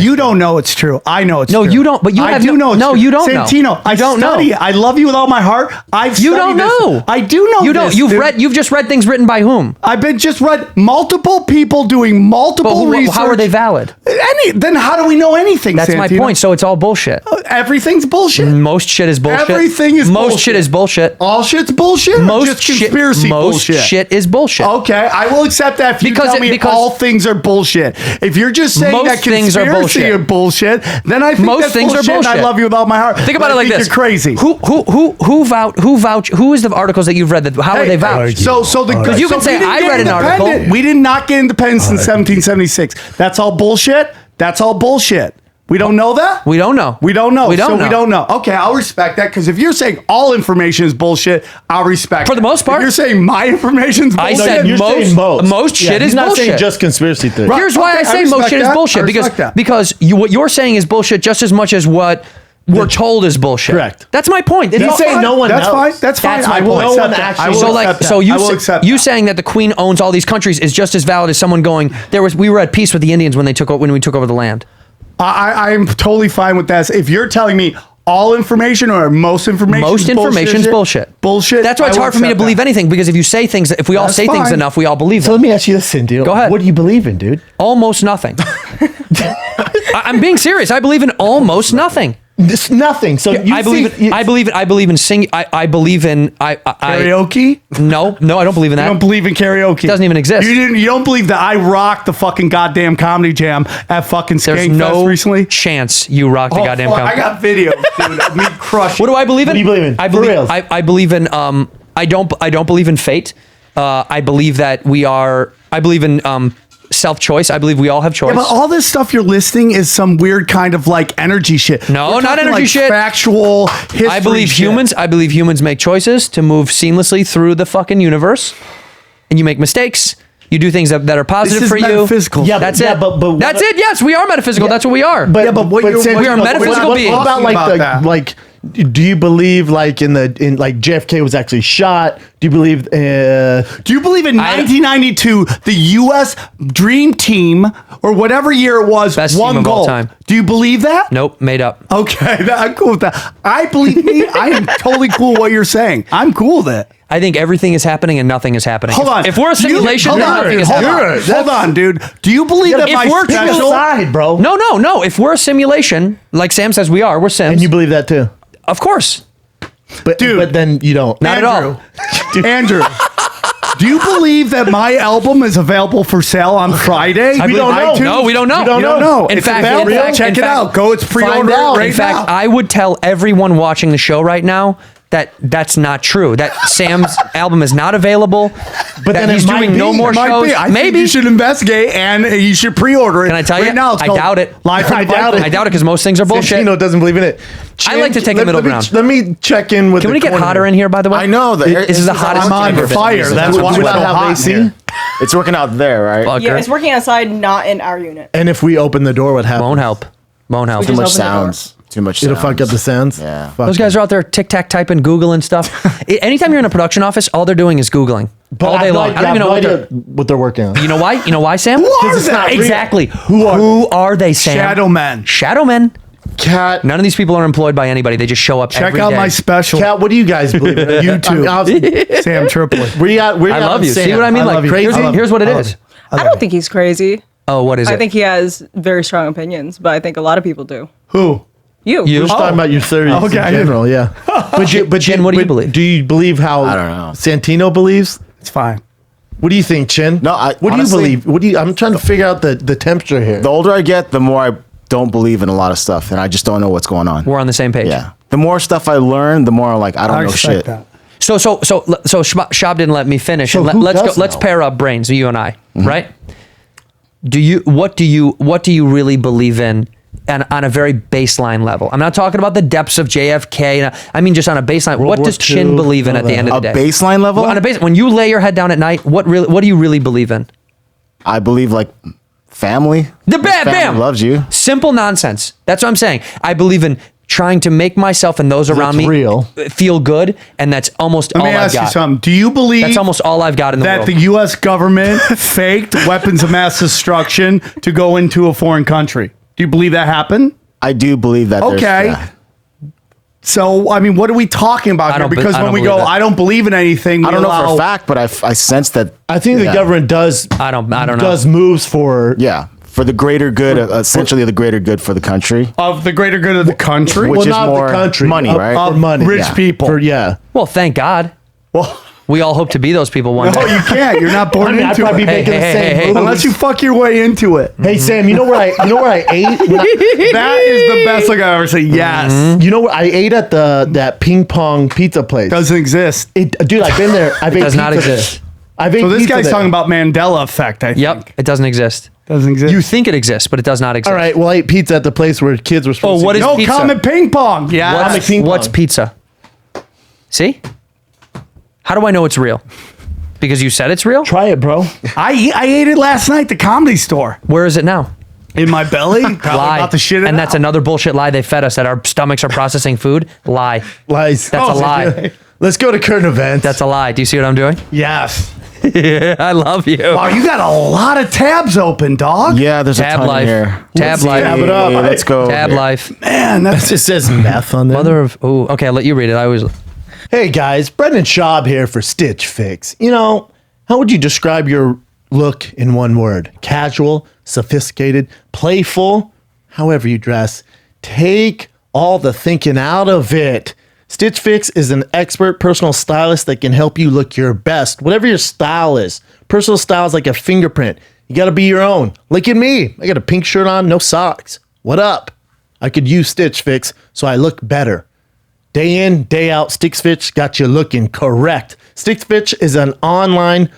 Speaker 3: you don't know it's true. I know it's
Speaker 1: No,
Speaker 3: true.
Speaker 1: you don't, but you
Speaker 3: I
Speaker 1: have
Speaker 3: do know. It's
Speaker 1: no,
Speaker 3: true.
Speaker 1: you don't know.
Speaker 3: Santino, I
Speaker 1: don't
Speaker 3: study.
Speaker 1: know.
Speaker 3: I love you with all my heart. I've
Speaker 1: You
Speaker 3: studied
Speaker 1: don't
Speaker 3: this.
Speaker 1: know.
Speaker 3: I do know.
Speaker 1: You don't.
Speaker 3: this,
Speaker 1: You've
Speaker 3: dude.
Speaker 1: You've just read things written by whom?
Speaker 3: I've been just read multiple people doing multiple research.
Speaker 1: How are they valid?
Speaker 3: Then how do we know anything?
Speaker 1: That's my
Speaker 3: Santino?
Speaker 1: point. So it's all bullshit.
Speaker 3: Everything's bullshit.
Speaker 1: Most shit is bullshit.
Speaker 3: Everything is
Speaker 1: most
Speaker 3: bullshit.
Speaker 1: shit is bullshit.
Speaker 3: All shit's bullshit. Or
Speaker 1: Most
Speaker 3: just
Speaker 1: shit.
Speaker 3: conspiracy
Speaker 1: Most
Speaker 3: bullshit.
Speaker 1: shit is bullshit.
Speaker 3: Okay, I will accept that if you
Speaker 1: Because
Speaker 3: tell
Speaker 1: it-
Speaker 3: me
Speaker 1: because-
Speaker 3: all things are bullshit. If you're just saying
Speaker 1: Most
Speaker 3: that
Speaker 1: things are
Speaker 3: conspiracy
Speaker 1: bullshit.
Speaker 3: are bullshit, then I think
Speaker 1: Most
Speaker 3: that's
Speaker 1: things are
Speaker 3: bullshit, and I
Speaker 1: bullshit.
Speaker 3: love you with all my heart.
Speaker 1: Think about
Speaker 3: But
Speaker 1: it
Speaker 3: I
Speaker 1: like
Speaker 3: think
Speaker 1: this.
Speaker 3: You're crazy.
Speaker 1: Who vouch? Who is the articles that you've read? That how are they vouched?
Speaker 3: So
Speaker 1: Because you can say,
Speaker 3: we didn't
Speaker 1: I
Speaker 3: get
Speaker 1: read an article.
Speaker 3: independent. We did not get independence in 1776. That's all bullshit. That's all bullshit. We don't know that?
Speaker 1: We don't know.
Speaker 3: We don't know.
Speaker 1: We don't
Speaker 3: so
Speaker 1: know.
Speaker 3: we don't know. Okay, I'll respect that because if you're saying all information is bullshit, I'll respect
Speaker 1: For the
Speaker 3: that.
Speaker 1: most part.
Speaker 3: If you're saying my information is
Speaker 1: I
Speaker 3: bullshit,
Speaker 1: said
Speaker 2: You're saying
Speaker 1: most shit
Speaker 2: he's
Speaker 1: is
Speaker 2: not saying
Speaker 1: bullshit.
Speaker 2: just conspiracy theories.
Speaker 3: Right.
Speaker 1: Here's why
Speaker 3: Okay,
Speaker 1: I say
Speaker 3: I
Speaker 1: most
Speaker 3: respect
Speaker 1: shit is
Speaker 3: that.
Speaker 1: bullshit
Speaker 3: I
Speaker 1: because
Speaker 3: respect that.
Speaker 1: what you're saying is bullshit just as much as what we're told is bullshit.
Speaker 2: Correct.
Speaker 1: That's my point. It's
Speaker 2: He's
Speaker 1: all
Speaker 2: saying
Speaker 1: fine.
Speaker 2: no one
Speaker 3: That's
Speaker 2: knows.
Speaker 3: fine. That's fine.
Speaker 1: That's my
Speaker 3: I will
Speaker 1: point.
Speaker 3: accept
Speaker 2: No one
Speaker 3: that.
Speaker 2: actually-
Speaker 3: I will
Speaker 1: So
Speaker 3: accept that.
Speaker 1: so
Speaker 3: I will accept
Speaker 1: you
Speaker 3: that.
Speaker 1: saying that the Queen owns all these countries is just as valid as someone going we were at peace with the Indians when we took over the land.
Speaker 3: I'm totally fine with that. If you're telling me all information or most information,
Speaker 1: Most information is bullshit.
Speaker 3: Bullshit.
Speaker 1: That's why it's
Speaker 3: I will
Speaker 1: hard for me to
Speaker 3: accept
Speaker 1: believe
Speaker 3: that.
Speaker 1: anything because if you say things, if we all
Speaker 3: That's
Speaker 1: say things
Speaker 3: fine.
Speaker 1: enough, we all believe
Speaker 2: So
Speaker 1: them.
Speaker 2: let me ask you this, Cynthia.
Speaker 1: Go ahead.
Speaker 2: What do you believe in, dude?
Speaker 1: Almost nothing. I'm being serious. I believe in almost nothing.
Speaker 2: It's nothing. So
Speaker 1: I believe in sing. I believe in
Speaker 3: Karaoke?
Speaker 1: No, I don't believe in that.
Speaker 3: You don't believe in karaoke?
Speaker 1: It doesn't even exist.
Speaker 3: You don't believe that I rocked the fucking goddamn comedy jam at fucking
Speaker 1: There's
Speaker 3: Skankfest
Speaker 1: no
Speaker 3: recently?
Speaker 1: chance you rock the goddamn
Speaker 3: fuck,
Speaker 1: comedy.
Speaker 3: I got video, dude. Of me crushing.
Speaker 1: What do I believe in?
Speaker 2: What do you believe in?
Speaker 1: I
Speaker 2: For
Speaker 1: believe.
Speaker 2: reals.
Speaker 1: I believe in. I don't believe in fate. I believe that we are. I believe in self-choice. I believe we all have choice.
Speaker 3: Yeah, but all this stuff you're listing is some weird kind of like energy shit.
Speaker 1: No,
Speaker 3: We're
Speaker 1: not
Speaker 3: talking,
Speaker 1: energy
Speaker 3: like,
Speaker 1: shit.
Speaker 3: Factual history.
Speaker 1: I believe
Speaker 3: shit.
Speaker 1: humans make choices to move seamlessly through the fucking universe, and you make mistakes. You do things that are positive
Speaker 3: This is
Speaker 1: for you.
Speaker 3: metaphysical.
Speaker 2: Yeah,
Speaker 1: That's
Speaker 2: but-
Speaker 1: it.
Speaker 2: yeah, but
Speaker 1: that's it. Yes, we are metaphysical. That's what we are.
Speaker 3: Yeah, but what you're-
Speaker 2: Sam,
Speaker 1: we are
Speaker 2: you know,
Speaker 1: metaphysical beings.
Speaker 2: What about like
Speaker 3: About that.
Speaker 2: like? Do you believe like in like JFK was actually shot? Do you believe?
Speaker 3: Do you believe in 1992 the U.S. Dream Team or whatever year it was
Speaker 1: Best
Speaker 3: won
Speaker 1: team of all
Speaker 3: gold?
Speaker 1: time.
Speaker 3: Do you believe that?
Speaker 1: Nope, made up.
Speaker 3: Okay, I'm cool with that. I believe me. I am totally cool with what you're saying. I'm cool with it.
Speaker 1: I think everything is happening and nothing is happening.
Speaker 3: Hold on.
Speaker 1: If we're a simulation,
Speaker 3: hold
Speaker 1: then
Speaker 3: on,
Speaker 1: nothing is
Speaker 3: hold
Speaker 1: happening.
Speaker 3: on. Hold on, dude. Do you believe that
Speaker 1: if
Speaker 3: my
Speaker 1: we're
Speaker 2: Pick a
Speaker 3: special?
Speaker 2: side, bro.
Speaker 1: No. If we're a simulation, like Sam says we are, we're Sims.
Speaker 2: And you believe that too?
Speaker 1: Of course.
Speaker 2: But
Speaker 3: Dude.
Speaker 2: but then you don't.
Speaker 1: Not at all.
Speaker 3: Andrew, do you believe that my album is available for sale on Friday?
Speaker 1: I believe-
Speaker 2: don't know.
Speaker 3: iTunes?
Speaker 1: No, we don't know.
Speaker 3: You don't know.
Speaker 1: In
Speaker 3: It's
Speaker 1: fact,
Speaker 3: available. Check
Speaker 1: in
Speaker 3: it
Speaker 1: fact-
Speaker 3: out. Go. It's pre-order
Speaker 2: out.
Speaker 3: right
Speaker 1: In fact,
Speaker 3: now.
Speaker 1: I would tell everyone watching the show right now that that's not true. That Sam's album is not available.
Speaker 2: But
Speaker 1: that
Speaker 2: then
Speaker 1: he's
Speaker 2: it might
Speaker 1: doing no
Speaker 2: be.
Speaker 1: more
Speaker 3: Might
Speaker 1: shows.
Speaker 3: be. I think
Speaker 1: Maybe.
Speaker 3: you should investigate and you should pre-order it.
Speaker 1: Can I tell you?
Speaker 3: Right now, it's
Speaker 1: I
Speaker 3: called
Speaker 1: doubt it.
Speaker 3: Live from
Speaker 2: I
Speaker 3: the
Speaker 2: doubt
Speaker 3: Bible.
Speaker 2: it.
Speaker 1: I doubt it because most things are bullshit.
Speaker 2: Santino doesn't believe in it.
Speaker 1: I like to take a middle ground.
Speaker 2: Let me check in with.
Speaker 1: Can we
Speaker 2: the
Speaker 1: get
Speaker 2: corner
Speaker 1: hotter
Speaker 2: here.
Speaker 1: in here, by the way?
Speaker 4: I know that
Speaker 1: This is the hottest
Speaker 3: I'm on
Speaker 1: I've ever been.
Speaker 3: fire. That's
Speaker 2: Do
Speaker 3: why
Speaker 2: we
Speaker 3: it's
Speaker 2: not
Speaker 3: so
Speaker 2: have
Speaker 3: hot
Speaker 2: AC?
Speaker 3: in here.
Speaker 4: It's working out there, right?
Speaker 1: Fucker.
Speaker 5: Yeah, it's working outside, not in our unit.
Speaker 2: And if we open the door, what happens?
Speaker 1: Won't help. Won't help.
Speaker 5: We
Speaker 4: Too
Speaker 5: just
Speaker 4: much
Speaker 5: opened the door.
Speaker 4: sounds. Too much
Speaker 2: It'll
Speaker 4: sounds.
Speaker 2: fuck up the sounds.
Speaker 4: Yeah.
Speaker 2: Fuck
Speaker 1: Those guys are out there tic-tac typing, Googling stuff. Anytime you're in a production office, all they're doing is Googling all day long. I don't even know
Speaker 2: what they're working on.
Speaker 1: You know why? You know why, Sam?
Speaker 3: Who are
Speaker 1: 'Cause it's
Speaker 3: they?
Speaker 1: not real. Exactly.
Speaker 2: Who are
Speaker 1: they, Sam?
Speaker 3: Shadow men.
Speaker 1: Shadow men.
Speaker 2: Cat,
Speaker 1: None of these people are employed by anybody. They just show up
Speaker 3: Check
Speaker 1: every
Speaker 3: out
Speaker 1: day.
Speaker 3: my special.
Speaker 2: Cat, what do you guys believe in?
Speaker 3: You too. Sam Tripoli.
Speaker 2: Where you at? Where you
Speaker 1: I
Speaker 2: at
Speaker 1: love
Speaker 2: on
Speaker 1: you. See
Speaker 2: Sam?
Speaker 1: what I mean? Like,
Speaker 2: love you.
Speaker 1: crazy.
Speaker 2: I love you.
Speaker 1: Here's what it
Speaker 2: I love
Speaker 1: is.
Speaker 2: you.
Speaker 5: I don't think he's crazy.
Speaker 1: Oh, what is
Speaker 5: I
Speaker 1: it?
Speaker 5: think he has very strong opinions, but I think a lot of people do.
Speaker 3: Who?
Speaker 5: You.
Speaker 1: You?
Speaker 2: We're just talking about your theories
Speaker 3: Okay.
Speaker 2: in general, yeah. But
Speaker 1: Chin, what do you believe?
Speaker 2: Do you believe how
Speaker 4: I don't know.
Speaker 2: Santino believes?
Speaker 3: It's fine.
Speaker 2: What do you think, Chin?
Speaker 4: No,
Speaker 2: what
Speaker 4: honestly-
Speaker 2: do you believe? What do you? I'm trying to figure out the temperature here.
Speaker 4: The older I get, the more I don't believe in a lot of stuff, and I just don't know what's going on.
Speaker 1: We're on the same page.
Speaker 4: Yeah. The more stuff I learn, the more I'm like, I don't
Speaker 3: I
Speaker 4: know
Speaker 3: respect
Speaker 4: shit.
Speaker 3: that.
Speaker 1: So Shab didn't let me finish.
Speaker 2: So
Speaker 1: And
Speaker 2: who
Speaker 1: let's go.
Speaker 2: does
Speaker 1: Let's
Speaker 2: know?
Speaker 1: pair up brains, you and I, right? What do you really believe in? And on a very baseline level, I'm not talking about the depths of JFK. I mean, just on a baseline. What
Speaker 2: War
Speaker 1: does Chin
Speaker 2: II,
Speaker 1: believe in
Speaker 2: all
Speaker 1: at the
Speaker 2: that.
Speaker 1: end of
Speaker 4: A
Speaker 1: the day?
Speaker 4: baseline level?
Speaker 1: Well, on a base, when you lay your head down at night, what do you really believe in?
Speaker 4: I believe like family.
Speaker 1: The
Speaker 4: Family
Speaker 1: bam
Speaker 4: loves you.
Speaker 1: Simple nonsense. That's what I'm saying. I believe in trying to make myself and those around
Speaker 2: That's
Speaker 1: me
Speaker 2: real.
Speaker 1: feel good, and that's almost
Speaker 3: Let
Speaker 1: all
Speaker 3: me
Speaker 1: I've
Speaker 3: ask you
Speaker 1: got.
Speaker 3: something. Do you believe
Speaker 1: That's almost all I've got in the
Speaker 3: that
Speaker 1: world.
Speaker 3: the U.S. government faked weapons of mass destruction to go into a foreign country? Do you believe that happened?
Speaker 4: I do believe that. there's-
Speaker 3: Okay.
Speaker 4: yeah.
Speaker 3: So, I mean, what are we talking about
Speaker 1: I
Speaker 3: here?
Speaker 1: don't be-
Speaker 3: Because
Speaker 1: I
Speaker 3: when
Speaker 1: don't
Speaker 3: we
Speaker 1: believe
Speaker 3: go,
Speaker 1: that.
Speaker 3: I don't believe in anything.
Speaker 4: I
Speaker 3: we
Speaker 4: don't know for
Speaker 3: allow-
Speaker 4: a fact, but I sense that.
Speaker 2: I think the
Speaker 4: yeah.
Speaker 2: government does.
Speaker 1: I don't know.
Speaker 2: Does moves for.
Speaker 4: Yeah. For the greater good, essentially the greater good for the country.
Speaker 3: of the greater good of the country.
Speaker 4: Which
Speaker 2: Well,
Speaker 4: is
Speaker 2: not
Speaker 4: more
Speaker 2: the country.
Speaker 4: money,
Speaker 2: of-
Speaker 4: right?
Speaker 2: For
Speaker 3: Of
Speaker 2: money.
Speaker 3: rich
Speaker 4: Yeah.
Speaker 3: people.
Speaker 2: Yeah.
Speaker 1: Well, thank God.
Speaker 3: Well,
Speaker 1: We all hope to be those people one
Speaker 3: no,
Speaker 1: day.
Speaker 3: you can't. You're not born
Speaker 2: I mean, I'd
Speaker 3: into
Speaker 2: probably
Speaker 3: it.
Speaker 2: be making the
Speaker 1: hey,
Speaker 2: same
Speaker 1: hey,
Speaker 2: moves.
Speaker 3: Unless you fuck your way into it.
Speaker 2: Hey Sam, you know where I ate? When I-
Speaker 3: That is the best look I've ever seen. Yes.
Speaker 2: you know where I ate at that ping pong pizza place?
Speaker 3: Doesn't exist.
Speaker 2: Dude, I've been there. I've ate
Speaker 1: does not
Speaker 2: pizza there.
Speaker 1: exist.
Speaker 2: I've ate
Speaker 3: So this
Speaker 2: pizza
Speaker 3: guy's
Speaker 2: there.
Speaker 3: talking about Mandela effect, I think.
Speaker 1: Yep, it doesn't exist.
Speaker 3: Doesn't exist.
Speaker 1: You think it exists, but it does not exist.
Speaker 2: All right, well, I ate pizza at the place where kids were supposed
Speaker 1: Oh, what
Speaker 2: to
Speaker 1: is
Speaker 3: no,
Speaker 1: pizza?
Speaker 3: common ping pong. Yeah.
Speaker 2: Comic ping pong.
Speaker 1: What's pizza? See? How do I know it's real? Because you said it's real?
Speaker 2: Try it, bro.
Speaker 3: I ate it last night at the Comedy Store.
Speaker 1: Where is it now?
Speaker 3: In my belly. Probably
Speaker 1: Lie.
Speaker 3: about to shit it
Speaker 1: And that's
Speaker 3: out.
Speaker 1: another bullshit lie they fed us that our stomachs are processing food. Lie.
Speaker 2: Lies.
Speaker 1: That's a lie.
Speaker 2: Let's go to current events.
Speaker 1: That's a lie. Do you see what I'm doing?
Speaker 3: Yes.
Speaker 1: I love you.
Speaker 3: Wow, you got a lot of tabs open, dog.
Speaker 4: Yeah, there's
Speaker 1: Tab
Speaker 4: a ton
Speaker 1: life.
Speaker 4: here.
Speaker 1: Tab
Speaker 4: Let's
Speaker 1: life.
Speaker 4: see.
Speaker 2: Tab it up.
Speaker 4: Let's go.
Speaker 1: Tab
Speaker 4: here.
Speaker 1: life.
Speaker 3: Man, that's
Speaker 2: It just says meth on there.
Speaker 1: Mother of. Oh, okay. I'll let you read it. I always.
Speaker 2: Hey guys, Brendan Schaub here for Stitch Fix. You know, how would you describe your look in one word? Casual, sophisticated, playful, however you dress. Take all the thinking out of it. Stitch Fix is an expert personal stylist that can help you look your best, whatever your style is. Personal style is like a fingerprint. You got to be your own. Look at me. I got a pink shirt on, no socks. What up? I could use Stitch Fix so I look better. Day in, day out, Stitch Fix got you looking correct. Stitch Fix is an online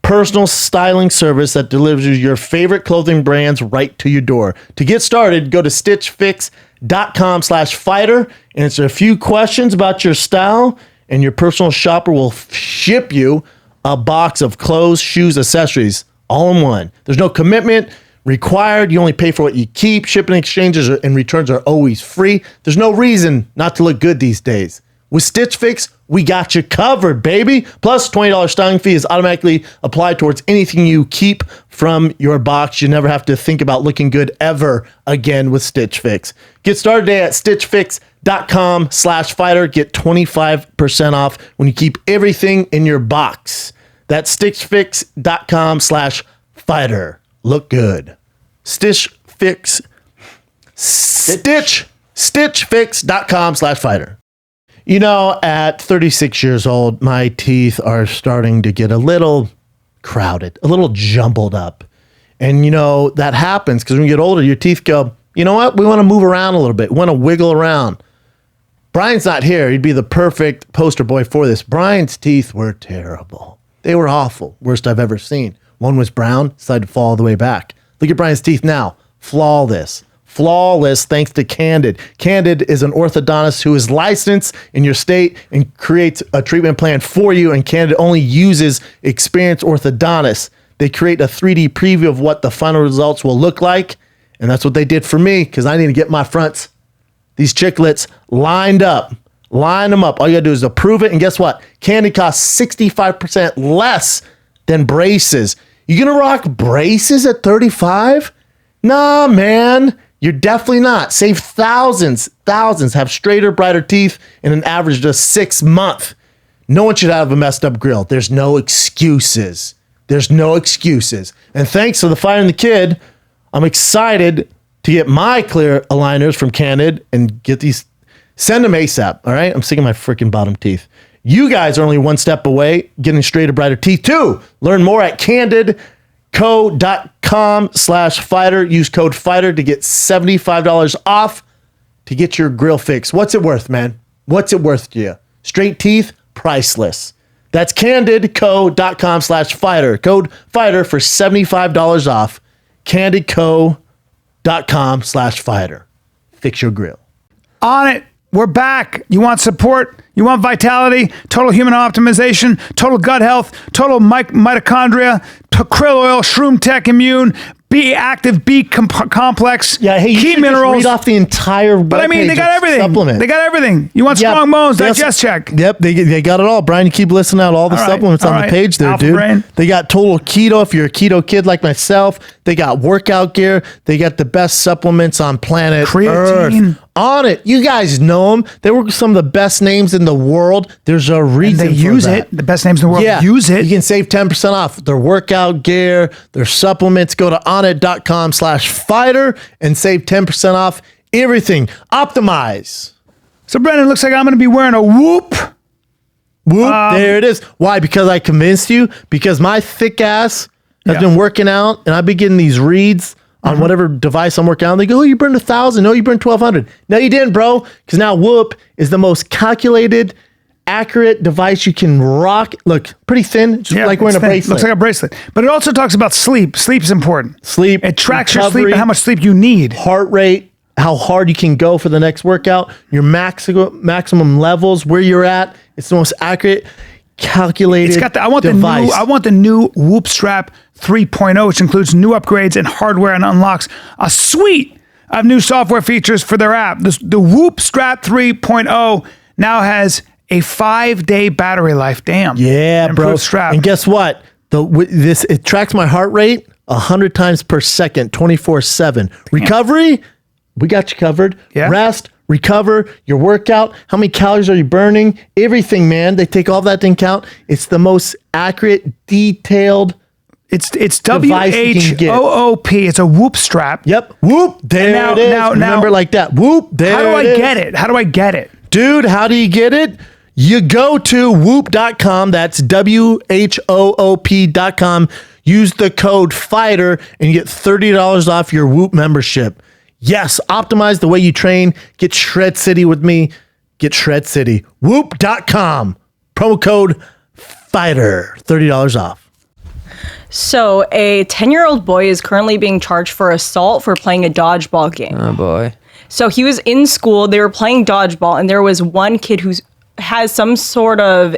Speaker 2: personal styling service that delivers you your favorite clothing brands right to your door. To get started, go to stitchfix.com/fighter, answer a few questions about your style, and your personal shopper will ship you a box of clothes, shoes, accessories, all in one. There's no commitment required. You only pay for what you keep. Shipping exchanges and returns are always free. There's no reason not to look good these days. With Stitch Fix, we got you covered, baby. Plus, $20 styling fee is automatically applied towards anything you keep from your box. You never have to think about looking good ever again with Stitch Fix. Get started today at stitchfix.com/fighter. Get 25% off when you keep everything in your box. That's stitchfix.com/fighter. Look good. Stitchfix.com/fighter. You know, at 36 years old, my teeth are starting to get a little crowded, a little jumbled up. And, you know, that happens because when you get older, your teeth go, you know what? We want to move around a little bit. We want to wiggle around. Brian's not here. He'd be the perfect poster boy for this. Brian's teeth were terrible. They were awful. Worst I've ever seen. One was brown, decided to fall all the way back. Look at Brian's teeth now. Flawless. Flawless thanks to Candid. Candid is an orthodontist who is licensed in your state and creates a treatment plan for you, and Candid only uses experienced orthodontists. They create a 3D preview of what the final results will look like, and that's what they did for me because I need to get my fronts, these chiclets, lined up. Line them up. All you gotta do is approve it, and guess what? Candid costs 65% less than braces. You gonna rock braces at 35? Nah, man. You're definitely not. Save thousands, have straighter, brighter teeth in an average of just 6 months. No one should have a messed up grill. There's no excuses. There's no excuses. And thanks to the Fire and the Kid, I'm excited to get my clear aligners from Candid and get these, send them ASAP, all right? I'm sick of my freaking bottom teeth. You guys are only one step away getting straighter, brighter teeth too. Learn more at candidco.com/fighter. Use code FIGHTER to get $75 off to get your grill fix. What's it worth, man? What's it worth to you? Straight teeth, priceless. That's candidco.com/fighter. Code FIGHTER for $75 off. candidco.com/fighter. Fix your grill.
Speaker 6: On it. We're back. You want support? You want vitality? Total human optimization, total gut health, total mitochondria, krill oil, shroom tech immune, B active, B complex,
Speaker 2: yeah, hey,
Speaker 6: key minerals.
Speaker 2: Just read off the entire webpage.
Speaker 6: But I mean, they got everything.
Speaker 2: Supplement.
Speaker 6: They got everything. You want strong bones, digest check.
Speaker 2: Yep, they got it all. Brian, you keep listing out all the supplements on the page there,
Speaker 6: Alpha
Speaker 2: dude.
Speaker 6: Brain.
Speaker 2: They got total keto if you're a keto kid like myself. They got workout gear. They got the best supplements on planet
Speaker 6: Creatine.
Speaker 2: Earth. On it. You guys know them. They were some of the best names in the world. There's a reason
Speaker 6: and they use it. The best names in the world use it.
Speaker 2: You can save 10% off their workout gear, their supplements. Go to onit.com/fighter and save 10% off everything. Optimize.
Speaker 6: So, Brendan, looks like I'm going to be wearing a Whoop.
Speaker 2: Whoop. There it is. Why? Because I convinced you? Because my thick ass has been working out and I've been getting these reads on whatever device I'm working on. They go, oh, you burned 1,000. No, you burned 1,200. No, you didn't, bro. Because now Whoop is the most calculated, accurate device you can rock. Look, pretty thin, just like wearing a bracelet.
Speaker 6: Looks like a bracelet. But it also talks about sleep. Sleep is important.
Speaker 2: Sleep.
Speaker 6: It tracks your sleep and how much sleep you need.
Speaker 2: Heart rate, how hard you can go for the next workout, your maximum levels, where you're at. It's the most accurate, calculated
Speaker 6: It's got I want
Speaker 2: device.
Speaker 6: the new Whoop Strap 3.0, which includes new upgrades and hardware and unlocks a suite of new software features for their app. The Whoop Strap 3.0 now has a 5-day battery life. Damn.
Speaker 2: Yeah, bro.
Speaker 6: Strap.
Speaker 2: And guess what? It tracks my heart rate 100 times per second, 24/7. Recovery, we got you covered.
Speaker 6: Yeah.
Speaker 2: Rest, recover, your workout, how many calories are you burning? Everything, man. They take all that into account. It's the most accurate, detailed
Speaker 6: It's
Speaker 2: device you can get.
Speaker 6: WHOOP. It's a Whoop strap.
Speaker 2: Yep. Whoop. There it is. Remember like that. Whoop. There
Speaker 6: How do I
Speaker 2: it is.
Speaker 6: get it? How do I get it?
Speaker 2: Dude, how do you get it? You go to whoop.com. That's WHOOP.com. Use the code FIGHTER and you get $30 off your Whoop membership. Yes, optimize the way you train. Get Shred City with me. Get Shred City. Whoop.com. Promo code FIGHTER. $30 off.
Speaker 5: So, a 10-year-old boy is currently being charged for assault for playing a dodgeball game.
Speaker 1: Oh boy.
Speaker 5: So he was in school, they were playing dodgeball, and there was one kid who has some sort of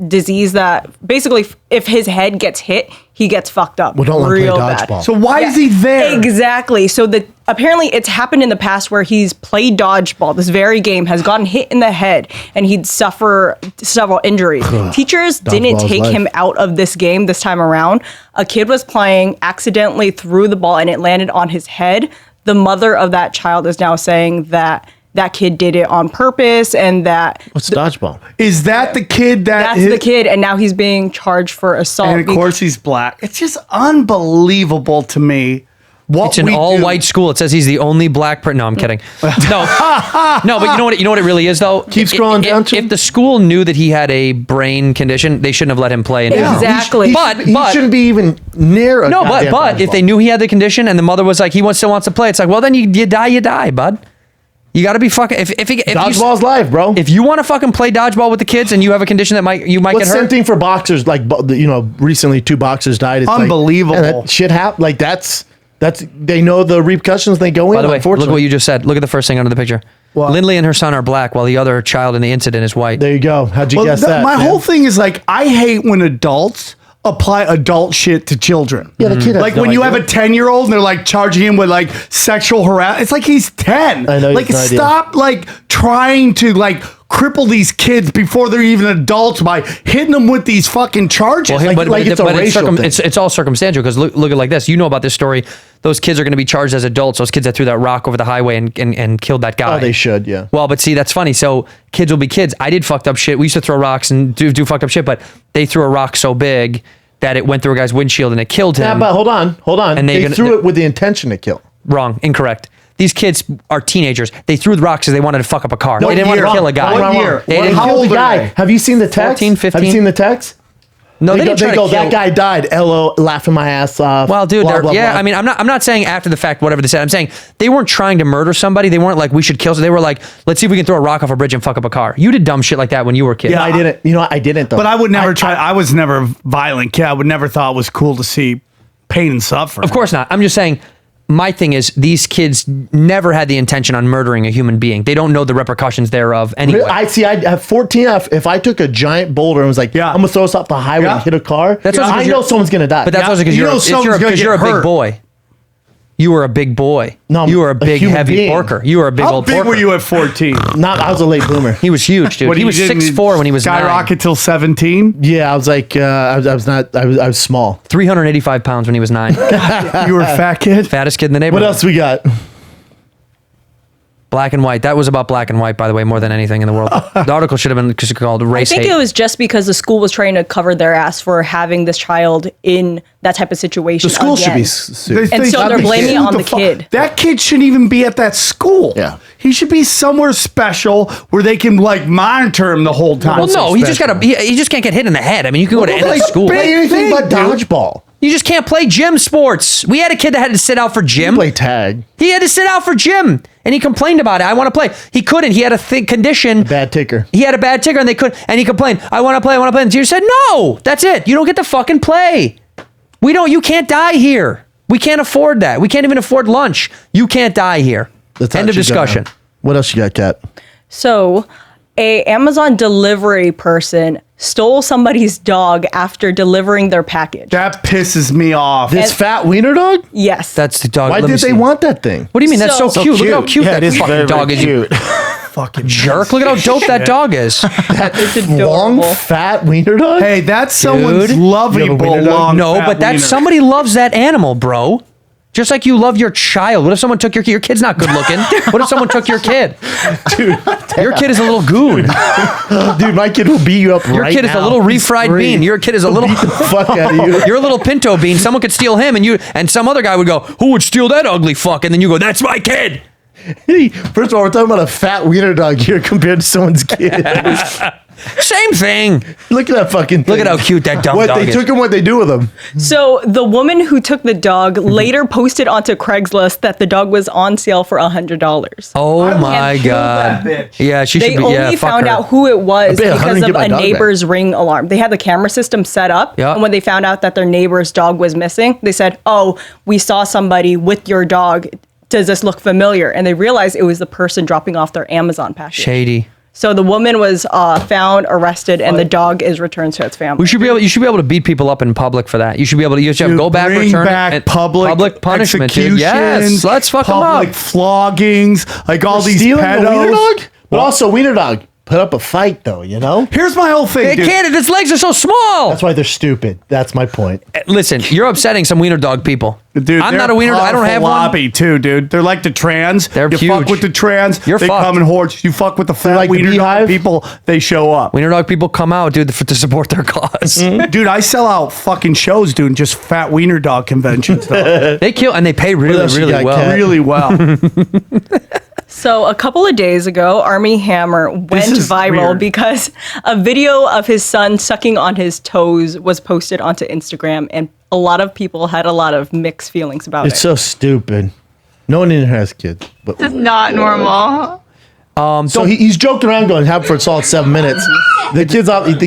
Speaker 5: disease that basically, if his head gets hit, he gets fucked up.
Speaker 2: Well, don't let him
Speaker 5: real
Speaker 2: play
Speaker 5: bad.
Speaker 2: dodgeball.
Speaker 3: So why is he there?
Speaker 5: Exactly. So apparently it's happened in the past where he's played dodgeball, this very game, has gotten hit in the head, and he'd suffer several injuries. Teachers didn't
Speaker 2: Dodgeball's
Speaker 5: take
Speaker 2: life.
Speaker 5: him out of this game this time around. A kid was playing, accidentally threw the ball, and it landed on his head. The mother of that child is now saying that that kid did it on purpose and that
Speaker 2: What's dodgeball?
Speaker 3: Is that the kid that
Speaker 5: that's the kid, and now he's being charged for assault.
Speaker 3: And of course he's black. It's just unbelievable to me.
Speaker 1: It's an all-white school. It says he's the only black person. No, I'm kidding. No, no, but you know what it really is though.
Speaker 2: Keep scrolling down to
Speaker 1: if the school knew that he had a brain condition, they shouldn't have let him play.
Speaker 5: Exactly.
Speaker 2: He shouldn't be even near a
Speaker 1: No,
Speaker 2: goddamn
Speaker 1: but if
Speaker 2: dodgeball.
Speaker 1: they knew he had the condition and the mother was like, still wants to play, it's like, well, then you die, bud. You got to be fucking. If
Speaker 2: Dodgeball's live, bro.
Speaker 1: If you want to fucking play dodgeball with the kids and you have a condition that might
Speaker 2: What's
Speaker 1: get
Speaker 2: the same
Speaker 1: hurt.
Speaker 2: thing for boxers? Like, recently 2 boxers died. It's
Speaker 3: Unbelievable.
Speaker 2: Like, that shit happened. Like that's they know the repercussions they go in.
Speaker 1: By the way, look
Speaker 2: unfortunately.
Speaker 1: what you just said. Look at the first thing under the picture.
Speaker 3: What?
Speaker 1: Lindley and her son are black, while the other child in the incident is white.
Speaker 2: There you go. How'd you guess that?
Speaker 3: My
Speaker 2: man?
Speaker 3: whole thing is like, I hate when adults apply adult shit to children.
Speaker 2: Yeah, the kid has
Speaker 3: like
Speaker 2: no
Speaker 3: when you
Speaker 2: idea.
Speaker 3: have a 10-year-old and they're like charging him with like sexual harassment. It's like he's 10.
Speaker 2: I know, he
Speaker 3: like
Speaker 2: has no idea.
Speaker 3: stop like trying to like cripple these kids before they're even adults by hitting them with these fucking charges.
Speaker 1: Well,
Speaker 2: like it's a racial thing.
Speaker 1: it's all circumstantial because look at it like this. You know about this story. Those kids are going to be charged as adults. Those kids that threw that rock over the highway and killed that guy.
Speaker 2: Oh, they should, yeah.
Speaker 1: Well, but see, that's funny. So kids will be kids. I did fucked up shit. We used to throw rocks and do fucked up shit, but they threw a rock so big that it went through a guy's windshield and it killed him.
Speaker 2: Yeah, but hold on.
Speaker 1: And
Speaker 2: they threw it with the intention to kill.
Speaker 1: Wrong, incorrect. These kids are teenagers. They threw the rocks because they wanted to fuck up a car.
Speaker 2: No,
Speaker 1: they didn't want to
Speaker 2: wrong,
Speaker 1: kill a guy.
Speaker 3: What year?
Speaker 1: They
Speaker 3: What-
Speaker 1: didn't
Speaker 3: how
Speaker 1: kill
Speaker 3: old
Speaker 1: the
Speaker 3: are
Speaker 1: guy.
Speaker 3: they?
Speaker 2: Have you seen the text?
Speaker 1: 14, 15?
Speaker 2: Have you seen the text?
Speaker 1: No, they
Speaker 2: They
Speaker 1: didn't try to
Speaker 2: go,
Speaker 1: kill.
Speaker 2: that guy died. LO, laughing my ass off.
Speaker 1: Well, dude,
Speaker 2: blah, blah,
Speaker 1: yeah.
Speaker 2: blah.
Speaker 1: I mean, I'm not saying after the fact whatever they said. I'm saying they weren't trying to murder somebody. They weren't like we should kill. So they were like, let's see if we can throw a rock off a bridge and fuck up a car. You did dumb shit like that when you were a kid.
Speaker 2: Yeah, I didn't. You know, I didn't though.
Speaker 3: But I would never try. I was never a violent kid. I would never thought it was cool to see pain and suffering.
Speaker 1: Of course not. I'm just saying. My thing is, these kids never had the intention on murdering a human being. They don't know the repercussions thereof anyway.
Speaker 2: I see. I at 14. If I took a giant boulder and was like,
Speaker 3: Yeah.
Speaker 2: I'm gonna throw this off the highway
Speaker 3: Yeah.
Speaker 2: and hit a car,
Speaker 1: That's also 'cause
Speaker 2: I
Speaker 1: you're-
Speaker 2: know someone's gonna die.
Speaker 1: But that's also because
Speaker 3: You know someone's gonna
Speaker 1: you're a
Speaker 3: get
Speaker 1: big
Speaker 3: hurt.
Speaker 1: boy. You were a big boy.
Speaker 2: No,
Speaker 1: you were a
Speaker 2: a
Speaker 1: big,
Speaker 2: human
Speaker 1: heavy
Speaker 2: being.
Speaker 1: porker. You were a big
Speaker 3: How
Speaker 1: old
Speaker 3: big
Speaker 1: porker.
Speaker 3: were you at 14?
Speaker 2: I was a late bloomer.
Speaker 1: He was huge, dude.
Speaker 3: What
Speaker 1: He
Speaker 3: you
Speaker 1: was
Speaker 3: did,
Speaker 1: 6'4" when he was 9.
Speaker 3: skyrocket till 17.
Speaker 2: Yeah, I was like, I was small.
Speaker 1: 385 pounds when he was 9.
Speaker 3: You were a fat kid.
Speaker 1: Fattest kid in the
Speaker 2: What
Speaker 1: neighborhood.
Speaker 2: else we got?
Speaker 1: Black and white. That was about black and white, by the way, more than anything in the world. The article should have been called
Speaker 5: I
Speaker 1: Race
Speaker 5: think
Speaker 1: Hate.
Speaker 5: it was just because the school was trying to cover their ass for having this child in that type of situation.
Speaker 2: The school should
Speaker 5: again.
Speaker 2: be sued.
Speaker 5: And so they're blaming it on the
Speaker 3: Who
Speaker 5: kid.
Speaker 3: That kid shouldn't even be at that school.
Speaker 4: Yeah.
Speaker 3: He should be somewhere special where they can like monitor him the whole time.
Speaker 1: Well, no, he just he just can't get hit in the head. I mean, you can go to any school.
Speaker 2: Play anything
Speaker 3: thing,
Speaker 2: but
Speaker 3: dude.
Speaker 2: dodgeball.
Speaker 1: You just can't play gym sports. We had a kid that had to sit out for gym.
Speaker 2: Play tag.
Speaker 1: He had to sit out for gym, and he complained about it. I want to play. He couldn't. He had a condition.
Speaker 2: Bad ticker.
Speaker 1: He had a bad ticker, and they couldn't. And he complained. I want to play. I want to play. And the teacher said, "No, that's it. You don't get to fucking play. We don't. You can't die here. We can't afford that. We can't even afford lunch. You can't die here."
Speaker 2: That's
Speaker 1: End of
Speaker 2: actually gonna-
Speaker 1: discussion.
Speaker 2: What else you got, Kat?
Speaker 5: So, a Amazon delivery person stole somebody's dog after delivering their package.
Speaker 3: That pisses me off.
Speaker 2: This fat wiener dog?
Speaker 5: Yes.
Speaker 1: That's the dog.
Speaker 2: Why
Speaker 1: Let me
Speaker 2: did they
Speaker 1: see.
Speaker 2: want that thing?
Speaker 1: What do you mean? That's so,
Speaker 5: So
Speaker 1: cute. Look at how cute
Speaker 4: Yeah,
Speaker 1: that
Speaker 4: it is
Speaker 1: fucking
Speaker 4: very,
Speaker 1: dog
Speaker 4: very
Speaker 1: is. You
Speaker 4: cute.
Speaker 3: fucking
Speaker 1: jerk. Look at how dope that dog is.
Speaker 5: it's
Speaker 2: Long,
Speaker 5: adorable.
Speaker 2: fat wiener dog?
Speaker 3: Hey, that's someone's
Speaker 1: Dude.
Speaker 2: You have a
Speaker 3: lovable
Speaker 2: wiener dog?
Speaker 3: long.
Speaker 1: No,
Speaker 3: fat
Speaker 1: but that's
Speaker 3: wiener.
Speaker 1: somebody loves that animal, bro. Just like you love your child. What if someone took your kid? Your kid's not good looking. What if someone took your kid?
Speaker 2: Dude,
Speaker 1: Your kid is a little goon.
Speaker 2: dude, my kid will beat you up
Speaker 1: Your
Speaker 2: right
Speaker 1: kid is a
Speaker 2: now.
Speaker 1: little
Speaker 2: He's
Speaker 1: refried
Speaker 2: 3.
Speaker 1: bean. Your kid is a little
Speaker 2: Beat the fuck out of you.
Speaker 1: You're a little pinto bean. Someone could steal him, and some other guy would go, "Who would steal that ugly fuck?" And then you go, "That's my kid."
Speaker 2: Hey, first of all, we're talking about a fat wiener dog here compared to someone's kid.
Speaker 1: Same thing.
Speaker 2: Look at that fucking thing.
Speaker 1: Look at how cute that dumb
Speaker 2: What
Speaker 1: dog
Speaker 2: they
Speaker 1: is.
Speaker 2: took him, what they do with him.
Speaker 5: So the woman who took the dog later posted onto Craigslist that the dog was on sale for $100.
Speaker 1: Oh my god. Yeah, she
Speaker 5: They
Speaker 1: should be.
Speaker 5: only
Speaker 1: Yeah, fuck
Speaker 5: found
Speaker 1: her.
Speaker 5: out who it was
Speaker 2: I bet 100
Speaker 5: because
Speaker 2: get
Speaker 5: of
Speaker 2: my
Speaker 5: a
Speaker 2: dog back.
Speaker 5: neighbor's Ring alarm. They had the camera system set up,
Speaker 1: Yeah.
Speaker 5: and when they found out that their neighbor's dog was missing, they said, "Oh, we saw somebody with your dog. Does this look familiar?" And they realized it was the person dropping off their Amazon package.
Speaker 1: Shady.
Speaker 5: So the woman was found, arrested, and the dog is returned to its family.
Speaker 1: You should be able to beat people up in public for that. You should be able to. You should have
Speaker 3: Dude,
Speaker 1: go back,
Speaker 3: bring
Speaker 1: return,
Speaker 3: back
Speaker 1: and
Speaker 3: public
Speaker 1: punishment, dude. Yes,
Speaker 3: executions,
Speaker 1: let's fuck them
Speaker 3: public
Speaker 1: up.
Speaker 3: floggings, like all these
Speaker 2: Stealing a wiener
Speaker 3: pedos.
Speaker 2: dog? But also, wiener dog put up a fight, though, you know?
Speaker 3: Here's my whole thing,
Speaker 1: It
Speaker 3: dude.
Speaker 1: can't. Its legs are so small.
Speaker 2: That's why they're stupid. That's my point.
Speaker 1: Listen, you're upsetting some wiener dog people.
Speaker 3: Dude,
Speaker 1: I'm
Speaker 3: they're
Speaker 1: not a wiener. I don't
Speaker 3: powerful
Speaker 1: have one.
Speaker 3: lobby too, dude. They're like the trans.
Speaker 1: They're
Speaker 3: you fuck
Speaker 1: huge.
Speaker 3: with the trans,
Speaker 1: You're
Speaker 3: they
Speaker 1: fucked.
Speaker 3: come in hordes. You fuck with the fat
Speaker 2: like the
Speaker 3: wiener dog
Speaker 2: Beehive?
Speaker 3: people, they show up.
Speaker 1: Wiener dog people come out, dude, to support their cause.
Speaker 3: Dude, I sell out fucking shows doing just fat wiener dog conventions, though.
Speaker 1: They kill and they pay really,
Speaker 2: else you
Speaker 1: really
Speaker 2: got,
Speaker 1: well.
Speaker 2: Kat?
Speaker 3: Really well.
Speaker 5: So a couple of days ago, Army Hammer went
Speaker 3: is
Speaker 5: viral
Speaker 3: weird.
Speaker 5: because a video of his son sucking on his toes was posted onto Instagram, and a lot of people had a lot of mixed feelings about
Speaker 2: It's
Speaker 5: it.
Speaker 2: so stupid. No one in here has kids. But
Speaker 7: Not normal.
Speaker 2: so he's joking around going, Haverford Salt 7 minutes. The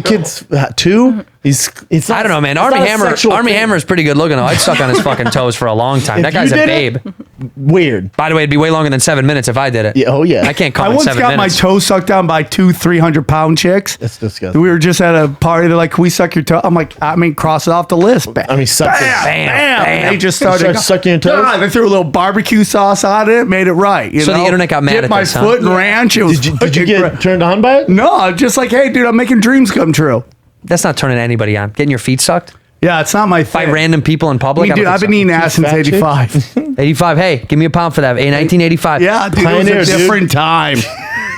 Speaker 2: kid's 2. It's not,
Speaker 1: I don't know, man.
Speaker 2: it's
Speaker 1: Army
Speaker 2: not a
Speaker 1: Hammer
Speaker 2: sexual thing.
Speaker 1: Hammer is pretty good looking though. I'd suck on his fucking toes for a long time. That
Speaker 2: If
Speaker 1: guy's
Speaker 2: you
Speaker 1: a
Speaker 2: did it,
Speaker 1: babe.
Speaker 2: Weird.
Speaker 1: By the way, it'd be way longer than 7 minutes if I did it.
Speaker 2: Yeah, oh yeah.
Speaker 1: I can't
Speaker 3: I
Speaker 1: come in
Speaker 3: once
Speaker 1: 7
Speaker 3: got
Speaker 1: minutes.
Speaker 3: my toe sucked down by 300-pound chicks.
Speaker 2: That's disgusting.
Speaker 3: We were just at a party. They're like, "Can we suck your toe?" I'm like, cross it off the list. Bam.
Speaker 2: I mean, suck it.
Speaker 3: Bam,
Speaker 1: Bam.
Speaker 3: And they just
Speaker 2: Start
Speaker 3: started
Speaker 2: sucking your toes?
Speaker 3: Nah, they threw a little barbecue sauce on it, made it right. You
Speaker 1: So the
Speaker 3: know?
Speaker 1: internet got mad
Speaker 3: Dipped
Speaker 1: at
Speaker 3: my
Speaker 1: this, huh?
Speaker 3: foot in ranch. It was
Speaker 2: Did you
Speaker 3: fucking
Speaker 2: get
Speaker 3: great.
Speaker 2: turned on by it?
Speaker 3: No, I'm just like, hey, dude, I'm making dreams come true.
Speaker 1: That's not turning anybody on. Getting your feet sucked
Speaker 3: Yeah, it's not my
Speaker 1: by
Speaker 3: thing.
Speaker 1: random people in
Speaker 3: I
Speaker 1: public.
Speaker 3: mean,
Speaker 1: I don't
Speaker 3: dude, I've
Speaker 1: think
Speaker 3: been
Speaker 1: so.
Speaker 3: eating ass since
Speaker 2: fat chicks?
Speaker 3: 85.
Speaker 1: 85. Hey, give me a pound for that. In 1985.
Speaker 3: Yeah, dude,
Speaker 2: Pioneer,
Speaker 3: it was a
Speaker 2: dude.
Speaker 3: different time.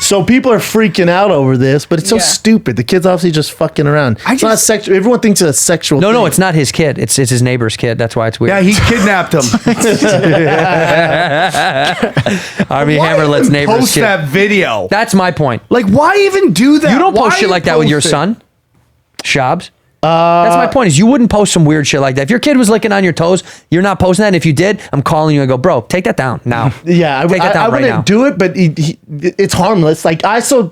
Speaker 2: So people are freaking out over this, but it's so
Speaker 5: Yeah.
Speaker 2: stupid. The kid's obviously just fucking around. It's not
Speaker 3: just-
Speaker 2: sexual. Everyone thinks it's a sexual
Speaker 1: No,
Speaker 2: thing.
Speaker 1: no, it's not his kid. It's his neighbor's kid. That's why it's weird.
Speaker 3: Yeah, he kidnapped him.
Speaker 1: Army
Speaker 3: Why
Speaker 1: Hammer lets
Speaker 3: even
Speaker 1: neighbors
Speaker 3: post
Speaker 1: kid.
Speaker 3: that video.
Speaker 1: That's my point.
Speaker 3: Like, why even do that?
Speaker 1: You don't
Speaker 3: Why
Speaker 1: post shit like that with your
Speaker 3: post it?
Speaker 1: son, Shabs. That's my point. Is you wouldn't post some weird shit like that. If your kid was licking on your toes, you're not posting that. And if you did, I'm calling you and go, bro, take that down now.
Speaker 2: Yeah,
Speaker 1: take that down
Speaker 2: I
Speaker 1: right
Speaker 2: wouldn't
Speaker 1: now.
Speaker 2: do it, but it's harmless. Like to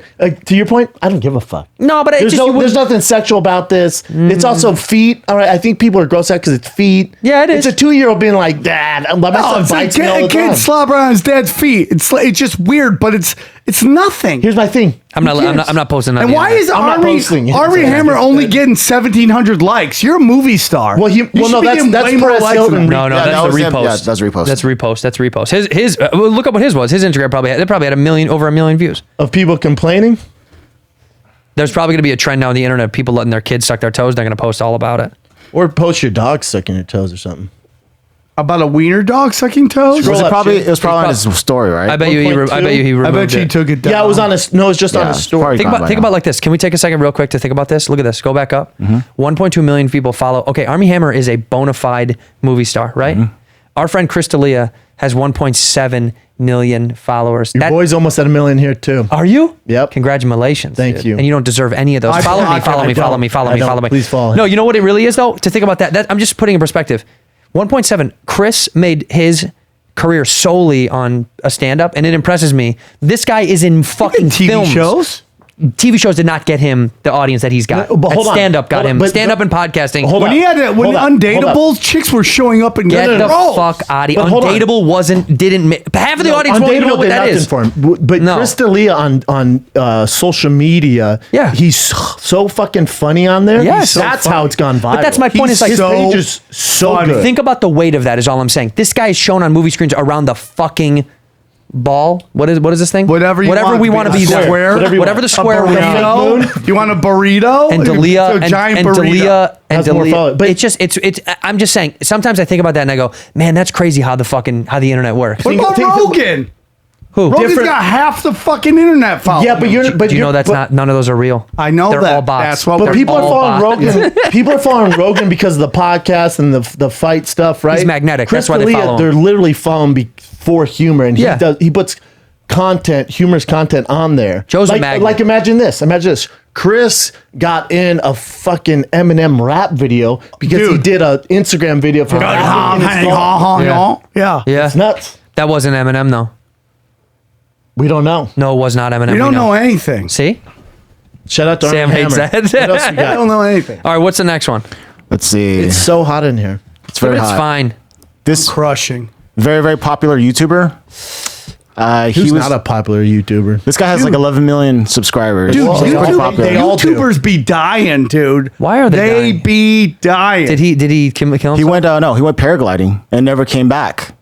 Speaker 2: your point, I don't give a fuck.
Speaker 1: No, but it
Speaker 2: There's
Speaker 1: just, you
Speaker 2: there's
Speaker 1: wouldn't-
Speaker 2: nothing sexual about this. It's also feet. All right, I think people are gross out because it's feet.
Speaker 1: Yeah, it is.
Speaker 2: It's a 2-year-old being like, Dad, my
Speaker 3: No,
Speaker 2: son
Speaker 3: it's like
Speaker 2: bites me all the
Speaker 3: a kid
Speaker 2: time.
Speaker 3: slobber on his dad's feet. It's just weird, but it's nothing.
Speaker 2: Here's my thing.
Speaker 1: I'm not posting on
Speaker 3: and
Speaker 1: the
Speaker 3: why
Speaker 1: internet.
Speaker 3: is
Speaker 2: I'm not posting it.
Speaker 3: Army Hammer
Speaker 2: It's
Speaker 3: only
Speaker 2: good.
Speaker 3: getting 1,700 likes? You're a movie star.
Speaker 2: Well,
Speaker 3: You
Speaker 2: no,
Speaker 3: should be getting
Speaker 2: that's
Speaker 3: way more
Speaker 2: Perez
Speaker 3: likes
Speaker 2: Hilton.
Speaker 3: than
Speaker 1: No,
Speaker 4: Yeah, that
Speaker 1: that's the
Speaker 4: was him.
Speaker 1: repost.
Speaker 4: Yeah, that's repost.
Speaker 1: That's repost. His well, look up what his was. His Instagram probably had over a million views.
Speaker 2: Of people complaining.
Speaker 1: There's probably going to be a trend now on the internet of people letting their kids suck their toes. They're going to post all about it.
Speaker 2: Or post your dog sucking your toes or something.
Speaker 3: About a wiener dog sucking toes?
Speaker 2: Scroll up,
Speaker 4: It
Speaker 2: shit.
Speaker 4: was probably on his story, right?
Speaker 1: I bet you he
Speaker 2: 1.2?
Speaker 1: removed
Speaker 3: I bet you
Speaker 1: it.
Speaker 3: took it down.
Speaker 2: Yeah, it was on his. No, it's just on
Speaker 4: Yeah,
Speaker 2: his
Speaker 4: it's
Speaker 2: story.
Speaker 4: probably
Speaker 1: Think
Speaker 4: gone
Speaker 1: about
Speaker 4: by now.
Speaker 1: it like this. Can we take a second real quick to think about this? Look at this. Go back up. 1.2 million people follow. Okay, Army Hammer is a bona fide movie star, right? Our friend Chris D'Elia has 1.7 million followers.
Speaker 2: Your boy's almost at 1 million here too.
Speaker 1: Are you?
Speaker 2: Yep.
Speaker 1: Congratulations.
Speaker 2: Thank
Speaker 1: dude.
Speaker 2: you.
Speaker 1: And you don't deserve any of those.
Speaker 3: I
Speaker 1: Follow me,
Speaker 3: block
Speaker 1: follow
Speaker 3: him.
Speaker 1: me,
Speaker 2: I
Speaker 1: follow
Speaker 2: don't.
Speaker 1: me, follow
Speaker 2: I
Speaker 1: me,
Speaker 2: don't.
Speaker 1: follow me.
Speaker 2: Please follow him.
Speaker 1: No, you know what it really is though? To think about that I'm just putting in perspective. 1.7. Chris made his career solely on a stand-up, and it impresses me. This guy is in fucking
Speaker 3: TV
Speaker 1: films.
Speaker 3: shows?
Speaker 1: TV shows did not get him the audience that he's got.
Speaker 2: No, but hold on.
Speaker 1: Stand-up got
Speaker 2: Hold on,
Speaker 1: him.
Speaker 2: but-
Speaker 1: Stand-up and podcasting.
Speaker 2: Hold
Speaker 3: When
Speaker 2: on.
Speaker 3: he had
Speaker 2: Hold on.
Speaker 3: Undateables, chicks were showing up and
Speaker 1: Get
Speaker 3: getting
Speaker 1: the
Speaker 3: roles.
Speaker 1: fuck out of here.
Speaker 2: But hold on.
Speaker 1: Undateable didn't half of the audience won't even know
Speaker 2: Undateable
Speaker 1: what
Speaker 2: did
Speaker 1: that
Speaker 2: nothing
Speaker 1: is.
Speaker 2: for him. But
Speaker 1: No.
Speaker 2: Chris D'Elia on social media,
Speaker 1: Yeah.
Speaker 2: he's so fucking funny on there.
Speaker 1: Yes. So
Speaker 2: That's how it's gone viral.
Speaker 1: But that's my point.
Speaker 2: He's
Speaker 1: It's like
Speaker 2: his
Speaker 3: so
Speaker 2: page is so
Speaker 3: funny.
Speaker 2: good.
Speaker 1: Think about the weight of that is all I'm saying. This guy is shown on movie screens around the fucking ball. What is this thing?
Speaker 3: Whatever
Speaker 1: we want to be.
Speaker 3: Square.
Speaker 1: Whatever the square.
Speaker 3: A burrito. You want a burrito?
Speaker 1: And Dalia,
Speaker 3: So a giant burrito.
Speaker 2: But
Speaker 1: it's. I'm just saying. Sometimes I think about that and I go, man, that's crazy how the internet works.
Speaker 3: What about Rogan?
Speaker 1: Who?
Speaker 3: Rogan's got half the fucking internet following.
Speaker 2: Yeah, but
Speaker 1: Do you know that's not? None of those are real.
Speaker 3: I know
Speaker 1: They're
Speaker 3: that.
Speaker 1: all bots.
Speaker 3: That's what
Speaker 2: But
Speaker 3: we're-
Speaker 2: people are
Speaker 1: all
Speaker 2: following
Speaker 1: bots.
Speaker 2: Rogan. People are following Rogan because of the podcast and the fight stuff, right?
Speaker 1: He's magnetic.
Speaker 2: Chris
Speaker 1: That's why they
Speaker 2: D'Elia,
Speaker 1: follow him.
Speaker 2: They're literally following for humor, and
Speaker 1: Yeah.
Speaker 2: he puts humorous content on there.
Speaker 1: Joe's a
Speaker 2: like,
Speaker 1: magnet.
Speaker 2: Like imagine this. Chris got in a fucking Eminem rap video because he did an Instagram video for
Speaker 3: Yeah.
Speaker 1: Yeah.
Speaker 2: It's nuts.
Speaker 1: That wasn't Eminem though.
Speaker 2: We don't know.
Speaker 1: No, it was not Eminem.
Speaker 3: We don't know anything.
Speaker 1: See?
Speaker 2: Shout out to
Speaker 1: Sam
Speaker 2: Arm
Speaker 1: hates
Speaker 2: Hammer.
Speaker 1: that.
Speaker 2: What else you
Speaker 3: I
Speaker 2: got?
Speaker 3: don't know anything.
Speaker 1: All right, what's the next one?
Speaker 4: Let's see.
Speaker 2: It's so hot in here.
Speaker 4: It's very
Speaker 1: It's
Speaker 4: hot.
Speaker 1: fine.
Speaker 4: This
Speaker 3: Crushing.
Speaker 4: very, very popular YouTuber.
Speaker 2: Who's not a popular YouTuber?
Speaker 4: This guy has like 11 million subscribers.
Speaker 3: Dude,
Speaker 4: So he's pretty popular.
Speaker 2: they all do.
Speaker 3: YouTubers be dying, dude.
Speaker 1: Why are they dying?
Speaker 3: be dying?
Speaker 1: Did he kill himself?
Speaker 4: He went he went paragliding and never came back.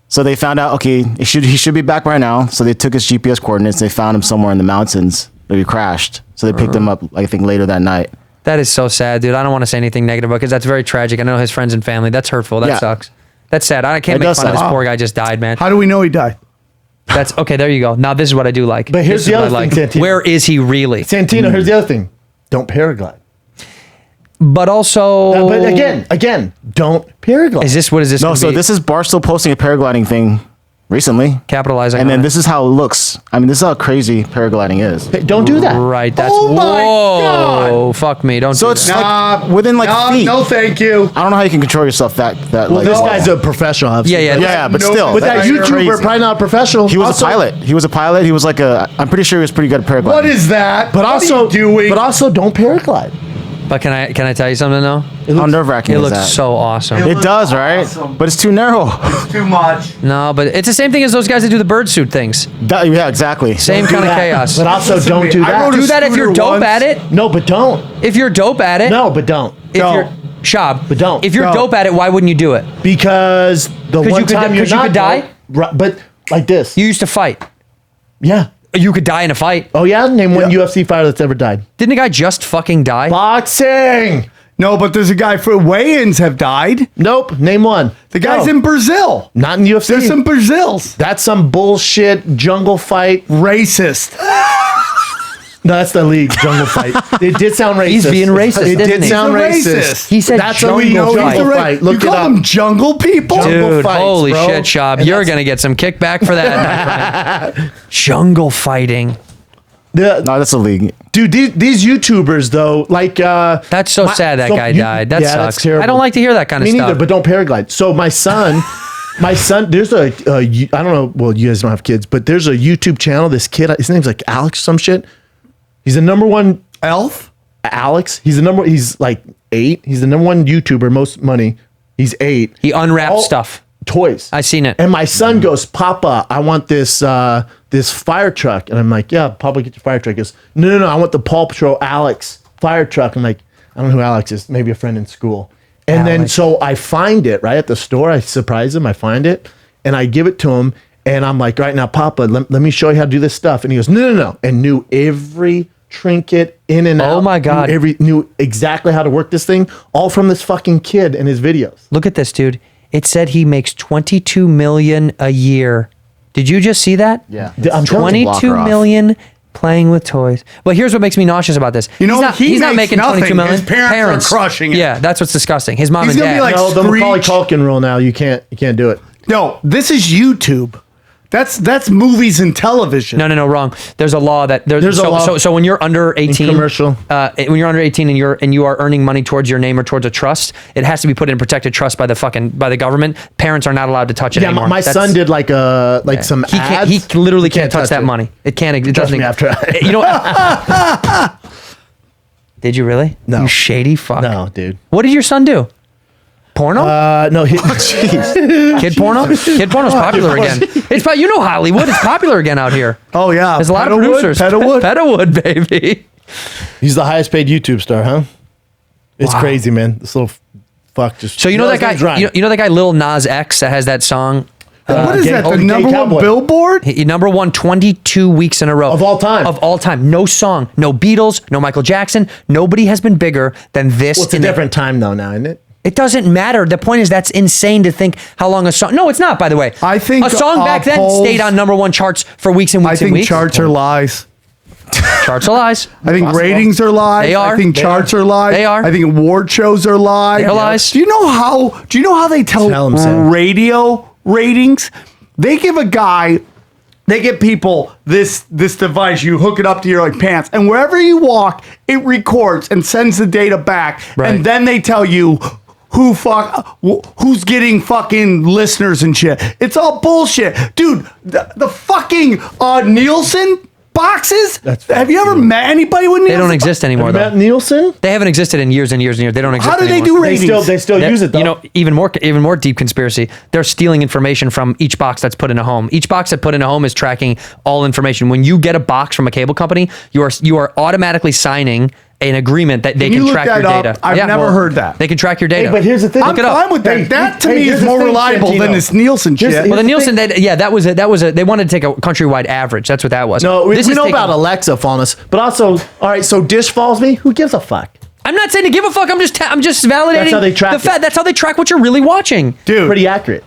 Speaker 4: So they found out, okay, he should be back right now. So they took his GPS coordinates. They found him somewhere in the mountains, but he crashed. So they picked him up, I think, later that night.
Speaker 1: That is so sad, dude. I don't want to say anything negative about because that's very tragic. I know his friends and family. That's hurtful. That
Speaker 4: Yeah.
Speaker 1: sucks. That's sad. I can't
Speaker 4: It
Speaker 1: make
Speaker 4: does
Speaker 1: fun of this
Speaker 4: suck.
Speaker 1: poor guy just died, man.
Speaker 3: How do we know he died?
Speaker 1: That's okay. There you go. Now this is what I do like.
Speaker 2: But here's
Speaker 1: This is
Speaker 2: the
Speaker 1: what
Speaker 2: other
Speaker 1: I
Speaker 2: thing,
Speaker 1: like.
Speaker 2: Santino.
Speaker 1: Where is he really?
Speaker 2: Santino, here's the other thing. Don't paraglide.
Speaker 1: But also,
Speaker 2: But again, don't paraglide.
Speaker 1: what is this?
Speaker 4: No,
Speaker 1: gonna
Speaker 4: so
Speaker 1: be?
Speaker 4: this is Barstool posting a paragliding thing recently.
Speaker 1: capitalizing.
Speaker 4: And
Speaker 1: on
Speaker 4: then
Speaker 1: it.
Speaker 4: this is how it looks. I mean, this is how crazy paragliding is.
Speaker 2: Hey, don't do that.
Speaker 1: Right. That's
Speaker 3: Oh my
Speaker 1: whoa. Fuck me. Don't.
Speaker 4: So
Speaker 1: do
Speaker 4: it's
Speaker 1: that.
Speaker 4: like within like feet.
Speaker 3: No, thank you.
Speaker 4: I don't know how you can control yourself that
Speaker 2: Well,
Speaker 4: like
Speaker 2: this
Speaker 4: that.
Speaker 2: guy's a professional, obviously.
Speaker 1: Yeah,
Speaker 4: Yeah, but
Speaker 3: No,
Speaker 4: still.
Speaker 2: But that
Speaker 3: That's
Speaker 2: YouTuber
Speaker 3: crazy.
Speaker 2: probably not a professional.
Speaker 4: He was
Speaker 2: Also-
Speaker 4: a pilot. He was a pilot. He was like I'm pretty sure he was pretty good at paragliding.
Speaker 3: What is that?
Speaker 2: But
Speaker 3: What
Speaker 2: also,
Speaker 3: are you doing?
Speaker 2: but also, don't paraglide.
Speaker 1: But can I tell you something though?
Speaker 4: How nerve-wracking
Speaker 1: It
Speaker 4: is
Speaker 1: looks
Speaker 4: that?
Speaker 1: so awesome.
Speaker 4: It does, right?
Speaker 3: awesome.
Speaker 4: But it's too narrow.
Speaker 3: Too much.
Speaker 1: No, but it's the same thing as those guys that do the bird suit things.
Speaker 4: Yeah, exactly.
Speaker 1: Same kind of chaos.
Speaker 2: But also,
Speaker 3: Listen to
Speaker 2: don't
Speaker 3: me.
Speaker 2: do
Speaker 3: I
Speaker 2: that.
Speaker 3: rode a
Speaker 1: Do that if you're
Speaker 3: scooter
Speaker 1: dope
Speaker 3: once.
Speaker 1: at it.
Speaker 2: No, but don't.
Speaker 1: If you're dope at it.
Speaker 2: No, but don't.
Speaker 1: If
Speaker 3: Don't.
Speaker 1: you're Shab.
Speaker 2: But don't.
Speaker 1: If you're
Speaker 3: Don't.
Speaker 1: dope at it, why wouldn't you do it?
Speaker 2: Because the
Speaker 1: you
Speaker 2: one
Speaker 1: could-
Speaker 2: time you're
Speaker 1: 'cause you
Speaker 2: not
Speaker 1: could die?
Speaker 2: dope- Right, but like this.
Speaker 1: You used to fight.
Speaker 2: Yeah.
Speaker 1: You could die in a fight.
Speaker 2: Oh yeah. Name one
Speaker 3: Yeah.
Speaker 2: UFC fighter that's ever died.
Speaker 1: Didn't the guy just fucking die?
Speaker 2: Boxing.
Speaker 3: No, but there's a guy for weigh-ins have died.
Speaker 2: Nope. Name one.
Speaker 3: The guy's
Speaker 2: Go.
Speaker 3: in Brazil.
Speaker 2: Not in UFC.
Speaker 3: There's some Brazils.
Speaker 2: That's some bullshit jungle fight.
Speaker 3: Racist.
Speaker 2: No, that's the league jungle fight. It did sound racist.
Speaker 1: He's being racist,
Speaker 2: It
Speaker 1: isn't
Speaker 2: did
Speaker 1: he?
Speaker 2: sound
Speaker 3: He's a
Speaker 2: racist.
Speaker 3: racist.
Speaker 1: He said
Speaker 2: that's
Speaker 1: jungle
Speaker 2: a legal
Speaker 1: fight.
Speaker 2: jungle
Speaker 3: Ra-
Speaker 2: fight. Look
Speaker 3: you
Speaker 2: it
Speaker 3: call
Speaker 2: up.
Speaker 3: them jungle people?
Speaker 2: Jungle
Speaker 1: Dude,
Speaker 2: fights,
Speaker 1: holy
Speaker 2: bro.
Speaker 1: shit, Shab.
Speaker 2: And
Speaker 1: You're
Speaker 2: that's-
Speaker 1: going to get some kickback for that. my friend. Jungle fighting.
Speaker 2: The-
Speaker 4: No, that's a league.
Speaker 2: dude, these YouTubers though, like
Speaker 1: That's so sad that guy died. That
Speaker 2: that's
Speaker 1: sucks.
Speaker 2: terrible.
Speaker 1: I don't like to hear that kind of
Speaker 2: Me
Speaker 1: stuff.
Speaker 2: neither, but don't paraglide. So my son, there's I don't know. Well, you guys don't have kids, but there's a YouTube channel. This kid, his name's like Alex, some shit. He's the number one
Speaker 3: Elf?
Speaker 2: Alex. He's like 8. He's the number one YouTuber, most money. He's 8.
Speaker 1: He unwrapped
Speaker 2: All-
Speaker 1: stuff.
Speaker 2: Toys.
Speaker 1: I seen it.
Speaker 2: And my son goes, Papa, I want this this fire truck. And I'm like, yeah, Papa, get your fire truck. He goes, no, I want the Paw Patrol Alex fire truck. I'm like, I don't know who Alex is. Maybe a friend in school. And then
Speaker 1: Alex.
Speaker 2: so I find it right at the store. I surprise him. I find it and I give it to him. And I'm like, right now, Papa, let me show you how to do this stuff. And he goes, no. And knew every trinket in and out.
Speaker 1: Oh my God.
Speaker 2: Knew exactly how to work this thing, all from this fucking kid and his videos.
Speaker 1: Look at this, dude. It said he makes $22 million a year. Did you just see that?
Speaker 4: Yeah.
Speaker 2: I'm telling you.
Speaker 1: 22 million playing with toys. But here's what makes me nauseous about this.
Speaker 3: You know,
Speaker 1: he's not
Speaker 3: makes
Speaker 1: making 22
Speaker 3: nothing.
Speaker 1: million.
Speaker 3: His parents are crushing it.
Speaker 1: Yeah, that's what's disgusting. His mom
Speaker 3: He's
Speaker 1: and
Speaker 3: gonna
Speaker 1: dad.
Speaker 3: be like-
Speaker 2: No, the Macaulay
Speaker 3: Screech.
Speaker 2: Culkin rule now. You can't do it.
Speaker 3: No, this is YouTube. That's movies and television.
Speaker 1: No, wrong. There's a law that
Speaker 2: There's a law.
Speaker 1: So when you're under 18,
Speaker 2: commercial.
Speaker 1: when you're under 18 and you are earning money towards your name or towards a trust, it has to be put in protected trust by the government. Parents are not allowed to touch it
Speaker 2: Yeah,
Speaker 1: anymore.
Speaker 2: my son did like some
Speaker 1: He can't.
Speaker 2: ads.
Speaker 1: He literally can't touch that
Speaker 2: it.
Speaker 1: money. It can't. It
Speaker 2: Trust
Speaker 1: doesn't.
Speaker 2: me after.
Speaker 1: You know. Did you really?
Speaker 2: No.
Speaker 1: You shady fuck.
Speaker 2: No, dude.
Speaker 1: What did your son do? Porno?
Speaker 2: No,
Speaker 1: Kid porno? Kid porno's popular again. It's you know Hollywood. It's popular again out here.
Speaker 3: Oh yeah,
Speaker 1: There's a lot of producers.
Speaker 3: Petalwood.
Speaker 1: Petalwood, baby.
Speaker 2: he's the highest paid YouTube star, huh? It's
Speaker 1: Wow.
Speaker 2: crazy, man. This little fuck just.
Speaker 1: So you know that
Speaker 2: his name's
Speaker 1: guy?
Speaker 2: Ryan.
Speaker 1: You know that guy, Lil Nas X, that has that song.
Speaker 3: What is that? The
Speaker 2: gay
Speaker 3: number one
Speaker 2: cowboy.
Speaker 3: Billboard?
Speaker 1: Number one 22 weeks in a row.
Speaker 2: Of all time.
Speaker 1: Of all time. No song, no Beatles, no Michael Jackson. Nobody has been bigger than this.
Speaker 2: Well, it's a different time though now, isn't it?
Speaker 1: It doesn't matter. The point is that's insane to think how long a song. No, it's not, by the way.
Speaker 3: I think
Speaker 1: a song back then
Speaker 3: polls-
Speaker 1: stayed on number one charts for weeks and
Speaker 3: I
Speaker 1: weeks and
Speaker 3: think
Speaker 1: weeks.
Speaker 3: charts are lies.
Speaker 1: Charts are lies.
Speaker 3: I think ratings are lies.
Speaker 1: They are.
Speaker 3: I think
Speaker 1: They
Speaker 3: charts
Speaker 1: are.
Speaker 3: are lies.
Speaker 1: They are.
Speaker 3: I think award shows are lies.
Speaker 1: They're lies.
Speaker 3: Do you know how they tell
Speaker 2: 'em, Sam.
Speaker 3: radio ratings? They give people this device. You hook it up to your pants, and wherever you walk, it records and sends the data back,
Speaker 1: Right.
Speaker 3: and then they tell you who's getting fucking listeners and shit. It's all bullshit, dude. The fucking Nielsen boxes. Have you ever met anybody with Nielsen?
Speaker 1: They don't exist anymore, though.
Speaker 2: Matt Nielsen?
Speaker 1: They haven't existed in years and years and years. They don't exist
Speaker 3: How do they
Speaker 1: anymore.
Speaker 3: do ratings?
Speaker 2: They still use it though.
Speaker 1: You know, even more deep conspiracy. They're stealing information from each box that's put in a home. Each box that's put in a home is tracking all information. When you get a box from a cable company, you are automatically signing an agreement that they
Speaker 3: Can
Speaker 1: can
Speaker 3: you
Speaker 1: track
Speaker 3: look
Speaker 1: your
Speaker 3: that up?
Speaker 1: data.
Speaker 3: I've never heard that.
Speaker 1: They can track your data.
Speaker 2: Hey, but here's the thing.
Speaker 3: I'm fine with that. That to me
Speaker 2: here's
Speaker 3: is
Speaker 2: the
Speaker 3: more
Speaker 2: thing,
Speaker 3: reliable than
Speaker 2: Santino.
Speaker 3: this Nielsen shit.
Speaker 2: Here's-
Speaker 1: Well, the
Speaker 2: here's
Speaker 1: Nielsen, that was they wanted to take a countrywide average. That's what that was.
Speaker 2: No, we
Speaker 1: This is
Speaker 2: know
Speaker 1: taking-
Speaker 2: about Alexa following us, but also, all right, so Dish follows me? Who gives a fuck?
Speaker 1: I'm not saying to give a fuck. I'm just validating.
Speaker 2: That's how they track
Speaker 1: the fact.
Speaker 2: it.
Speaker 1: That's how they track what you're really watching.
Speaker 3: Dude.
Speaker 2: Pretty accurate.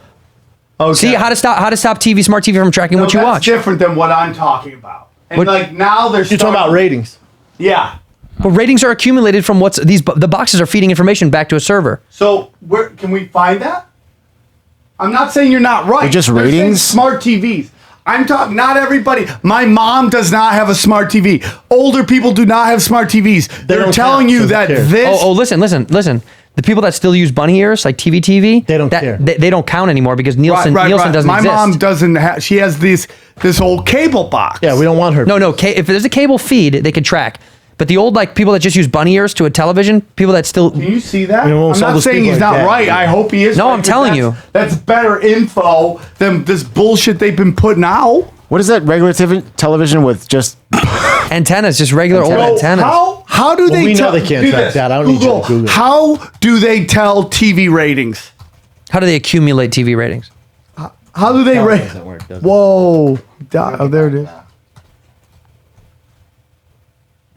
Speaker 3: Okay.
Speaker 1: See how to stop TV, smart TV from tracking what you
Speaker 3: that's
Speaker 1: watch.
Speaker 3: different than what I'm talking about. And
Speaker 1: What-
Speaker 3: like now they're
Speaker 2: You're talking about ratings.
Speaker 3: Yeah.
Speaker 1: But ratings are accumulated from the boxes are feeding information back to a server.
Speaker 3: So where can we find that? I'm not saying you're not right.
Speaker 4: They're just
Speaker 3: saying
Speaker 4: ratings?
Speaker 3: smart TVs. I'm talking. Not everybody. My mom does not have a smart TV. Older people do not have smart TVs. They're
Speaker 2: don't
Speaker 3: telling
Speaker 2: count,
Speaker 3: you
Speaker 2: so
Speaker 3: that
Speaker 2: who cares?
Speaker 3: this.
Speaker 1: Oh, listen. The people that still use bunny ears, like TV,
Speaker 2: They don't care.
Speaker 1: They don't count anymore because Nielsen doesn't
Speaker 3: My
Speaker 1: exist.
Speaker 3: mom doesn't have. She has this whole cable box.
Speaker 2: Yeah, we don't want her.
Speaker 1: No. If there's a cable feed, they can track. But the old people that just use bunny ears to a television, people that still
Speaker 3: Can you see that?
Speaker 2: We won't
Speaker 3: I'm
Speaker 2: sell
Speaker 3: not
Speaker 2: those
Speaker 3: saying
Speaker 2: people
Speaker 3: he's
Speaker 2: like
Speaker 3: not
Speaker 2: that.
Speaker 3: right. I hope he is.
Speaker 1: No,
Speaker 3: right,
Speaker 1: I'm
Speaker 3: but
Speaker 1: telling
Speaker 3: that's better info than this bullshit they've been putting out.
Speaker 4: What is that regular television with just
Speaker 1: antennas, just regular old
Speaker 3: So
Speaker 1: antennas.
Speaker 3: how do they
Speaker 2: we know
Speaker 3: tell?
Speaker 2: they can't
Speaker 3: do
Speaker 2: track
Speaker 3: this.
Speaker 2: that. I don't need you to Google it.
Speaker 3: How do they tell TV ratings?
Speaker 1: How do they accumulate TV ratings?
Speaker 3: How do they rate?
Speaker 2: doesn't work, does it?
Speaker 3: Whoa! Oh, there it is.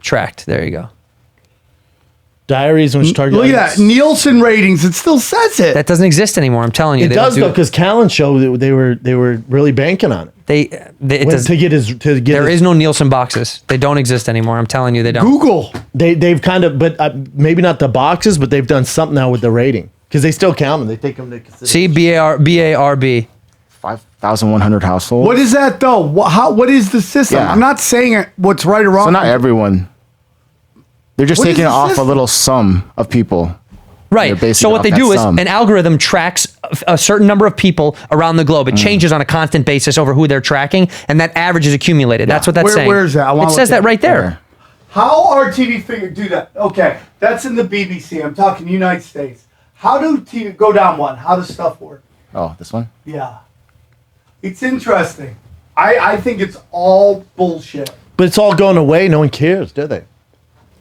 Speaker 1: Tracked. There you go.
Speaker 2: Diaries, which target.
Speaker 3: Look at that Nielsen ratings. It still says it.
Speaker 1: That doesn't exist anymore. I'm telling you.
Speaker 2: It
Speaker 1: They don't
Speaker 2: does
Speaker 1: do
Speaker 2: though, because Callan showed they were really banking on it.
Speaker 1: it does.
Speaker 2: To get his
Speaker 1: There is no Nielsen boxes. They don't exist anymore. I'm telling you, they don't.
Speaker 3: Google.
Speaker 2: They've kind of, but maybe not the boxes, but they've done something now with the rating because they still count them. They take them to consideration.
Speaker 1: See, BARB.
Speaker 4: 5,100 households.
Speaker 3: What is that though? What is the system?
Speaker 4: Yeah.
Speaker 3: I'm not saying what's right or wrong.
Speaker 4: So not everyone. They're just
Speaker 3: What is
Speaker 4: taking it
Speaker 3: the
Speaker 4: off
Speaker 3: system?
Speaker 4: a little sum of people. They're
Speaker 1: Right.
Speaker 4: basing
Speaker 1: So
Speaker 4: it
Speaker 1: what
Speaker 4: off
Speaker 1: they
Speaker 4: that
Speaker 1: do is
Speaker 4: sum.
Speaker 1: an algorithm tracks a certain number of people around the globe. It changes on a constant basis over who they're tracking, and that average is accumulated. That's what that's saying.
Speaker 3: Where is that? I wanna
Speaker 1: It says
Speaker 3: look at
Speaker 1: that right there.
Speaker 3: How are TV figures do that? Okay, that's in the BBC. I'm talking United States. How do TV go down one? How does stuff work?
Speaker 4: Oh, this one?
Speaker 3: Yeah, it's interesting. I think it's all bullshit.
Speaker 2: But it's all going away. No one cares, do they?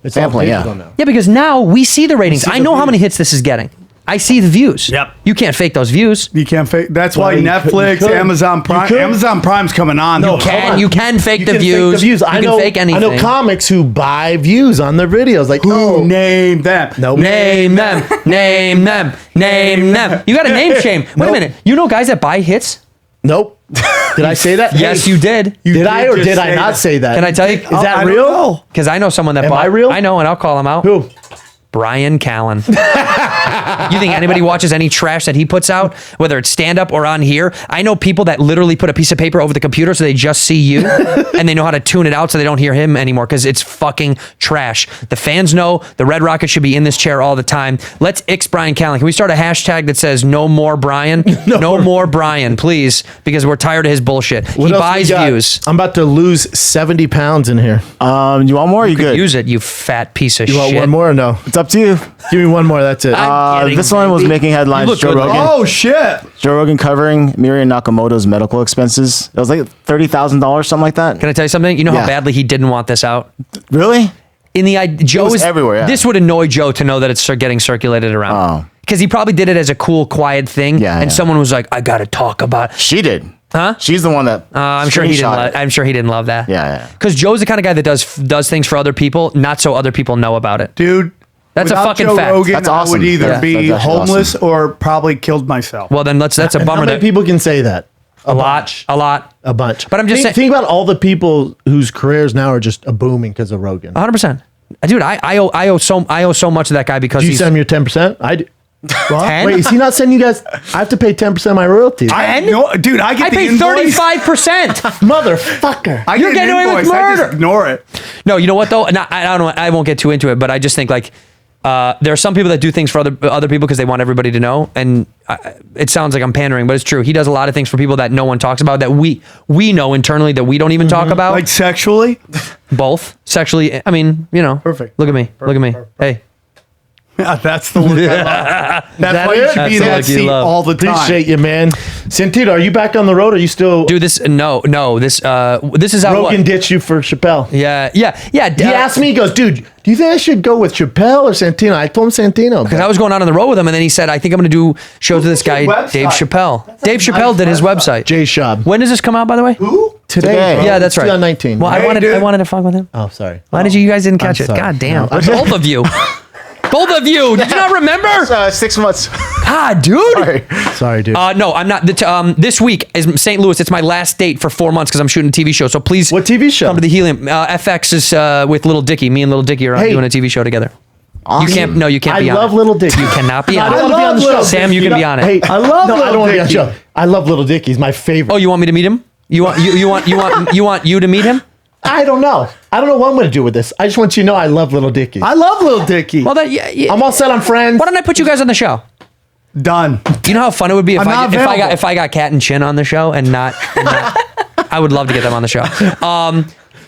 Speaker 2: It's
Speaker 4: Sampling, yeah.
Speaker 2: digital now.
Speaker 1: Yeah, because now we see the ratings.
Speaker 2: see
Speaker 1: I
Speaker 2: the
Speaker 1: know how many
Speaker 2: views.
Speaker 1: hits this is getting. I see the views.
Speaker 3: Yep.
Speaker 1: You can't fake those views.
Speaker 3: You can't fake. That's
Speaker 2: Well,
Speaker 3: why
Speaker 2: you
Speaker 3: Netflix,
Speaker 2: could.
Speaker 3: Amazon
Speaker 2: You
Speaker 3: Prime,
Speaker 2: could.
Speaker 3: Amazon Prime's coming on.
Speaker 2: No,
Speaker 3: You can't-
Speaker 2: hold on.
Speaker 1: You can fake the views.
Speaker 2: I
Speaker 1: You can
Speaker 2: know.
Speaker 1: fake anything.
Speaker 2: I know comics who buy views on their videos. Like,
Speaker 3: Who name them?
Speaker 2: Nope.
Speaker 1: Name them. Name them. Name them. You got a name shame. Wait a
Speaker 2: Nope.
Speaker 1: minute. You know guys that buy hits?
Speaker 2: Nope. Did I say that?
Speaker 1: Yes,
Speaker 2: Hey,
Speaker 1: you did.
Speaker 2: Did I or
Speaker 3: just
Speaker 2: did I
Speaker 3: say
Speaker 2: not
Speaker 3: that.
Speaker 2: say that?
Speaker 1: Can I tell you?
Speaker 2: Is that
Speaker 3: I don't
Speaker 2: real?
Speaker 3: know.
Speaker 1: Because I know someone that
Speaker 2: Am
Speaker 1: bought.
Speaker 2: I real?
Speaker 1: I know, and I'll call him out.
Speaker 2: Who?
Speaker 1: Brian Callen. You think anybody watches any trash that he puts out, whether it's stand up or on here? I know people that literally put a piece of paper over the computer so they just see you and they know how to tune it out so they don't hear him anymore because it's fucking trash. The fans know the Red Rocket should be in this chair all the time. Let's ix Brian Callen. Can we start a hashtag that says no more Brian? No more Brian, please, because we're tired of his bullshit.
Speaker 2: What
Speaker 1: He
Speaker 2: else we
Speaker 1: buys
Speaker 2: got?
Speaker 1: views.
Speaker 2: I'm about to lose 70 pounds in here.
Speaker 4: You want more? Or you good?
Speaker 1: Use it, you fat piece of
Speaker 2: You
Speaker 1: shit.
Speaker 2: want one more or no?
Speaker 4: It's up to you.
Speaker 2: Give me one more. That's it.
Speaker 1: I'm kidding,
Speaker 4: This one was
Speaker 1: baby.
Speaker 4: making headlines.
Speaker 1: You look
Speaker 4: Joe
Speaker 1: good
Speaker 4: Rogan.
Speaker 1: looking.
Speaker 3: Oh shit!
Speaker 4: Joe Rogan covering Miriam Nakamoto's medical expenses. It was like $30,000, something like that.
Speaker 1: Can I tell you something? You know how
Speaker 4: Yeah.
Speaker 1: badly he didn't want this out?
Speaker 4: Really?
Speaker 1: Joe
Speaker 4: was
Speaker 1: is
Speaker 4: everywhere, yeah.
Speaker 1: This would annoy Joe to know that it's getting circulated around.
Speaker 4: Oh.
Speaker 1: because he probably did it as a cool, quiet thing.
Speaker 4: Yeah,
Speaker 1: and
Speaker 4: yeah.
Speaker 1: someone was like, I got to talk about it.
Speaker 4: She did.
Speaker 1: Huh?
Speaker 4: She's the one that.
Speaker 1: I'm sure he didn't. I'm sure he didn't love that.
Speaker 4: Yeah.
Speaker 1: Because Joe's the kind of guy that does things for other people, not so other people know about it.
Speaker 3: Dude.
Speaker 1: That's a
Speaker 3: without
Speaker 1: fucking
Speaker 3: Joe
Speaker 1: fact.
Speaker 3: Rogan,
Speaker 4: That's awesome.
Speaker 3: I would either
Speaker 1: Yeah.
Speaker 3: be
Speaker 4: That's actually
Speaker 3: homeless
Speaker 4: awesome.
Speaker 3: or probably killed myself.
Speaker 1: Well, then that's a
Speaker 2: How
Speaker 1: bummer.
Speaker 2: many
Speaker 1: That
Speaker 2: people can say that?
Speaker 1: a lot.
Speaker 2: A bunch.
Speaker 1: But I'm just saying-
Speaker 2: think about all the people whose careers now are just booming because of Rogan.
Speaker 1: 100%. Dude, I owe so much to that guy because
Speaker 2: Do you
Speaker 1: he's
Speaker 2: send him your 10%? I do.
Speaker 1: 10?
Speaker 2: Wait, is he not sending you guys? I have to pay 10% of my royalties.
Speaker 3: Dude, I get
Speaker 1: I
Speaker 3: the
Speaker 1: pay
Speaker 3: invoice.
Speaker 1: 35%.
Speaker 2: Motherfucker.
Speaker 3: I
Speaker 1: You're
Speaker 3: get an
Speaker 1: getting away with
Speaker 3: invoice. I
Speaker 1: murder.
Speaker 3: just ignore it.
Speaker 1: No, you know what though? No, I don't know. I won't get too into it, but I just think like there are some people that do things for other people because they want everybody to know, and it sounds like I'm pandering, but it's true. He does a lot of things for people that no one talks about, that we know internally that we don't even talk about.
Speaker 3: Like sexually?
Speaker 1: Both sexually. I mean,
Speaker 2: Perfect.
Speaker 1: Look at me. Look at me. Hey.
Speaker 3: Yeah, that's the look I love. That's why you
Speaker 2: it?
Speaker 3: should be in
Speaker 1: That's
Speaker 3: that
Speaker 1: the look you
Speaker 3: seat
Speaker 1: love.
Speaker 3: all the time.
Speaker 2: Appreciate you, man. Santino, are you back on the road? Or are you still?
Speaker 1: Dude, this is how
Speaker 2: Rogan ditched you for Chappelle.
Speaker 1: Yeah.
Speaker 2: He asked me, he goes, dude, do you think I should go with Chappelle or Santino? I told him Santino.
Speaker 1: Because I was going out on the road with him, and then he said, I think I'm going to do shows with this guy,
Speaker 3: website?
Speaker 1: Dave Chappelle. Dave Chappelle did his website.
Speaker 2: Jay Shab.
Speaker 1: When does this come out, by the way?
Speaker 2: Today. bro.
Speaker 1: Yeah, that's right.
Speaker 2: 2019.
Speaker 1: Well,
Speaker 3: Hey,
Speaker 1: I
Speaker 3: dude.
Speaker 1: wanted to fuck with him.
Speaker 2: Oh, sorry.
Speaker 1: Why did you guys didn't catch
Speaker 2: I'm
Speaker 1: it?
Speaker 2: sorry.
Speaker 1: God damn.
Speaker 2: No.
Speaker 1: Both of you. Both of you. Did you not remember?
Speaker 4: 6 months.
Speaker 1: God, dude.
Speaker 4: Sorry.
Speaker 2: Sorry, dude.
Speaker 1: No, I'm not. This week is St. Louis. It's my last date for 4 months because I'm shooting a TV show. So please,
Speaker 2: What TV show?
Speaker 1: come to the Helium. FX is with Little Dicky. Me and Little Dicky are
Speaker 2: Hey.
Speaker 1: doing a TV show together.
Speaker 4: Awesome.
Speaker 1: You can't. No, you can't
Speaker 2: I
Speaker 1: be on
Speaker 2: love
Speaker 1: it.
Speaker 2: Little Dicky.
Speaker 1: You cannot be
Speaker 2: I
Speaker 1: on
Speaker 2: don't
Speaker 1: it.
Speaker 2: want to be on the show.
Speaker 1: Sam, you can be on it.
Speaker 2: Hey,
Speaker 3: I love
Speaker 2: No, I
Speaker 3: Little
Speaker 2: don't want to be on the
Speaker 3: Dicky.
Speaker 2: show. I love Little Dicky. He's my favorite.
Speaker 1: Oh, you want me to meet him? You want you to meet him?
Speaker 2: I don't know. I don't know what I'm going to do with this. I just want you to know I love Little Dicky.
Speaker 3: I love Lil Dicky.
Speaker 1: Well, yeah.
Speaker 2: I'm all set on Friends.
Speaker 1: Why don't I put you guys on the show?
Speaker 3: Done.
Speaker 1: Do you know how fun it would be if
Speaker 3: I'm not available.
Speaker 1: if I got Cat and Chin on the show and not I would love to get them on the show.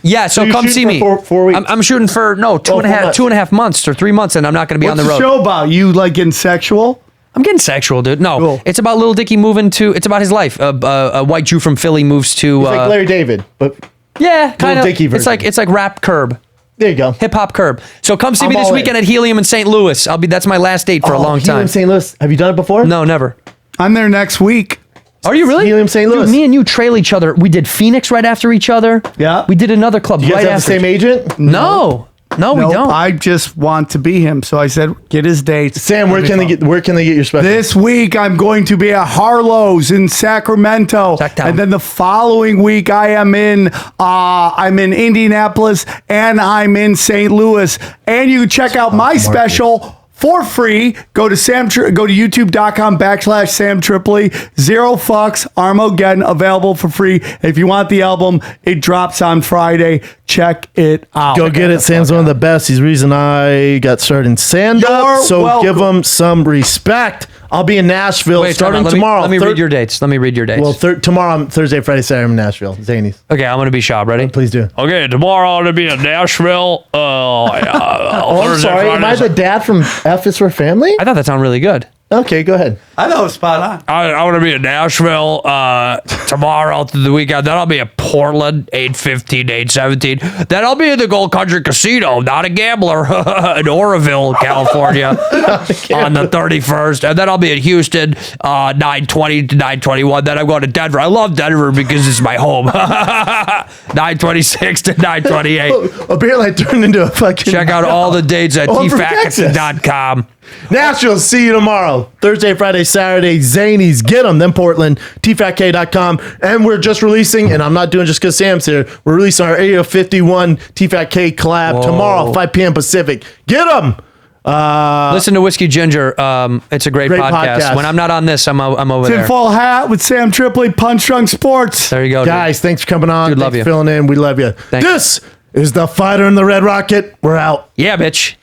Speaker 1: Yeah, so
Speaker 2: you're
Speaker 1: come
Speaker 2: shooting
Speaker 1: see
Speaker 2: for
Speaker 1: me.
Speaker 2: 4 weeks?
Speaker 1: I'm shooting for
Speaker 2: 4 months.
Speaker 1: 2.5 months or 3 months, and I'm not going to be
Speaker 3: What's
Speaker 1: on the road.
Speaker 3: show about? You like getting sexual?
Speaker 1: I'm getting sexual, dude. No,
Speaker 3: Cool.
Speaker 1: it's about Little Dicky moving to. It's about his life. A white Jew from Philly moves to.
Speaker 2: It's like Larry David, but
Speaker 1: Yeah, kind of.
Speaker 2: Dicky version.
Speaker 1: It's like rap curb,
Speaker 2: there you go.
Speaker 1: hip hop curb. So come see
Speaker 2: I'm
Speaker 1: me this
Speaker 2: all
Speaker 1: weekend
Speaker 2: in.
Speaker 1: at Helium in St. Louis. That's my last date for a long
Speaker 2: Helium
Speaker 1: time.
Speaker 2: St. Louis. Have you done it before?
Speaker 1: No, never.
Speaker 3: I'm there next week.
Speaker 1: Are you really?
Speaker 2: Helium St. Louis.
Speaker 1: Dude, me and you trail each other. We did Phoenix right after each other.
Speaker 3: Yeah.
Speaker 1: We did another club
Speaker 2: You guys
Speaker 1: right
Speaker 2: have the
Speaker 1: after.
Speaker 2: same agent?
Speaker 1: No, we don't.
Speaker 3: I just want to be him. So I said, get his dates.
Speaker 2: Sam, where can they get your special?
Speaker 3: This week I'm going to be at Harlow's in Sacramento,
Speaker 1: Sacktown.
Speaker 3: and then the following week I am in Indianapolis and I'm in St. Louis. And you can check out my special for free. Go to youtube.com/Sam Tripoli. 0 fucks Armageddon available for free. If you want the album, it drops on Friday. Check it out.
Speaker 2: Go get it. Sam's one of the best. He's the reason I got started in stand-up.
Speaker 3: You're
Speaker 2: So
Speaker 3: welcome.
Speaker 2: give him some respect. I'll be in Nashville
Speaker 1: Wait,
Speaker 2: starting
Speaker 1: time out.
Speaker 2: tomorrow.
Speaker 1: Let me read your dates.
Speaker 2: Well, tomorrow, I'm Thursday, Friday, Saturday, I'm in Nashville. Zanies.
Speaker 1: Okay, I'm gonna be sharp. Ready?
Speaker 2: Please do.
Speaker 1: Okay, tomorrow I'm gonna be in Nashville.
Speaker 2: Oh, I'm sorry. Am I the dad from F is for Family?
Speaker 1: I thought that sounded really good.
Speaker 2: Okay, go ahead.
Speaker 3: I know it's spot on.
Speaker 1: I want to be in Nashville tomorrow through the weekend. Then I'll be in Portland, 8/15, 8/17. Then I'll be in the Gold Country Casino, not a gambler, in Oroville, California, on the 31st. And then I'll be in Houston, 9/20 to 9/21. Then I'm going to Denver. I love Denver because it's my home. 9/26 to 9/28.
Speaker 2: Apparently, I turned into a fucking.
Speaker 1: Check out all the dates at
Speaker 2: Oh, for Texas.
Speaker 1: tfacts.com.
Speaker 2: Nashville, see you tomorrow. Thursday, Friday, Saturday, Zanies, get them. Then Portland, tfatk.com. And we're just releasing, and I'm not doing just because Sam's here, we're releasing our Area 51 TFATK collab tomorrow, 5 p.m. Pacific. Get them.
Speaker 1: Listen to Whiskey Ginger. It's a great podcast. When I'm not on this, I'm over there.
Speaker 3: Tinfoil Hat with Sam Tripoli, Punch Drunk Sports.
Speaker 1: There you go,
Speaker 2: Guys, thanks for coming on.
Speaker 1: Dude, love
Speaker 2: Thanks
Speaker 1: you.
Speaker 2: for filling in. We love you.
Speaker 1: Thanks.
Speaker 2: This is the Fighter in the Red Rocket. We're out.
Speaker 1: Yeah, bitch.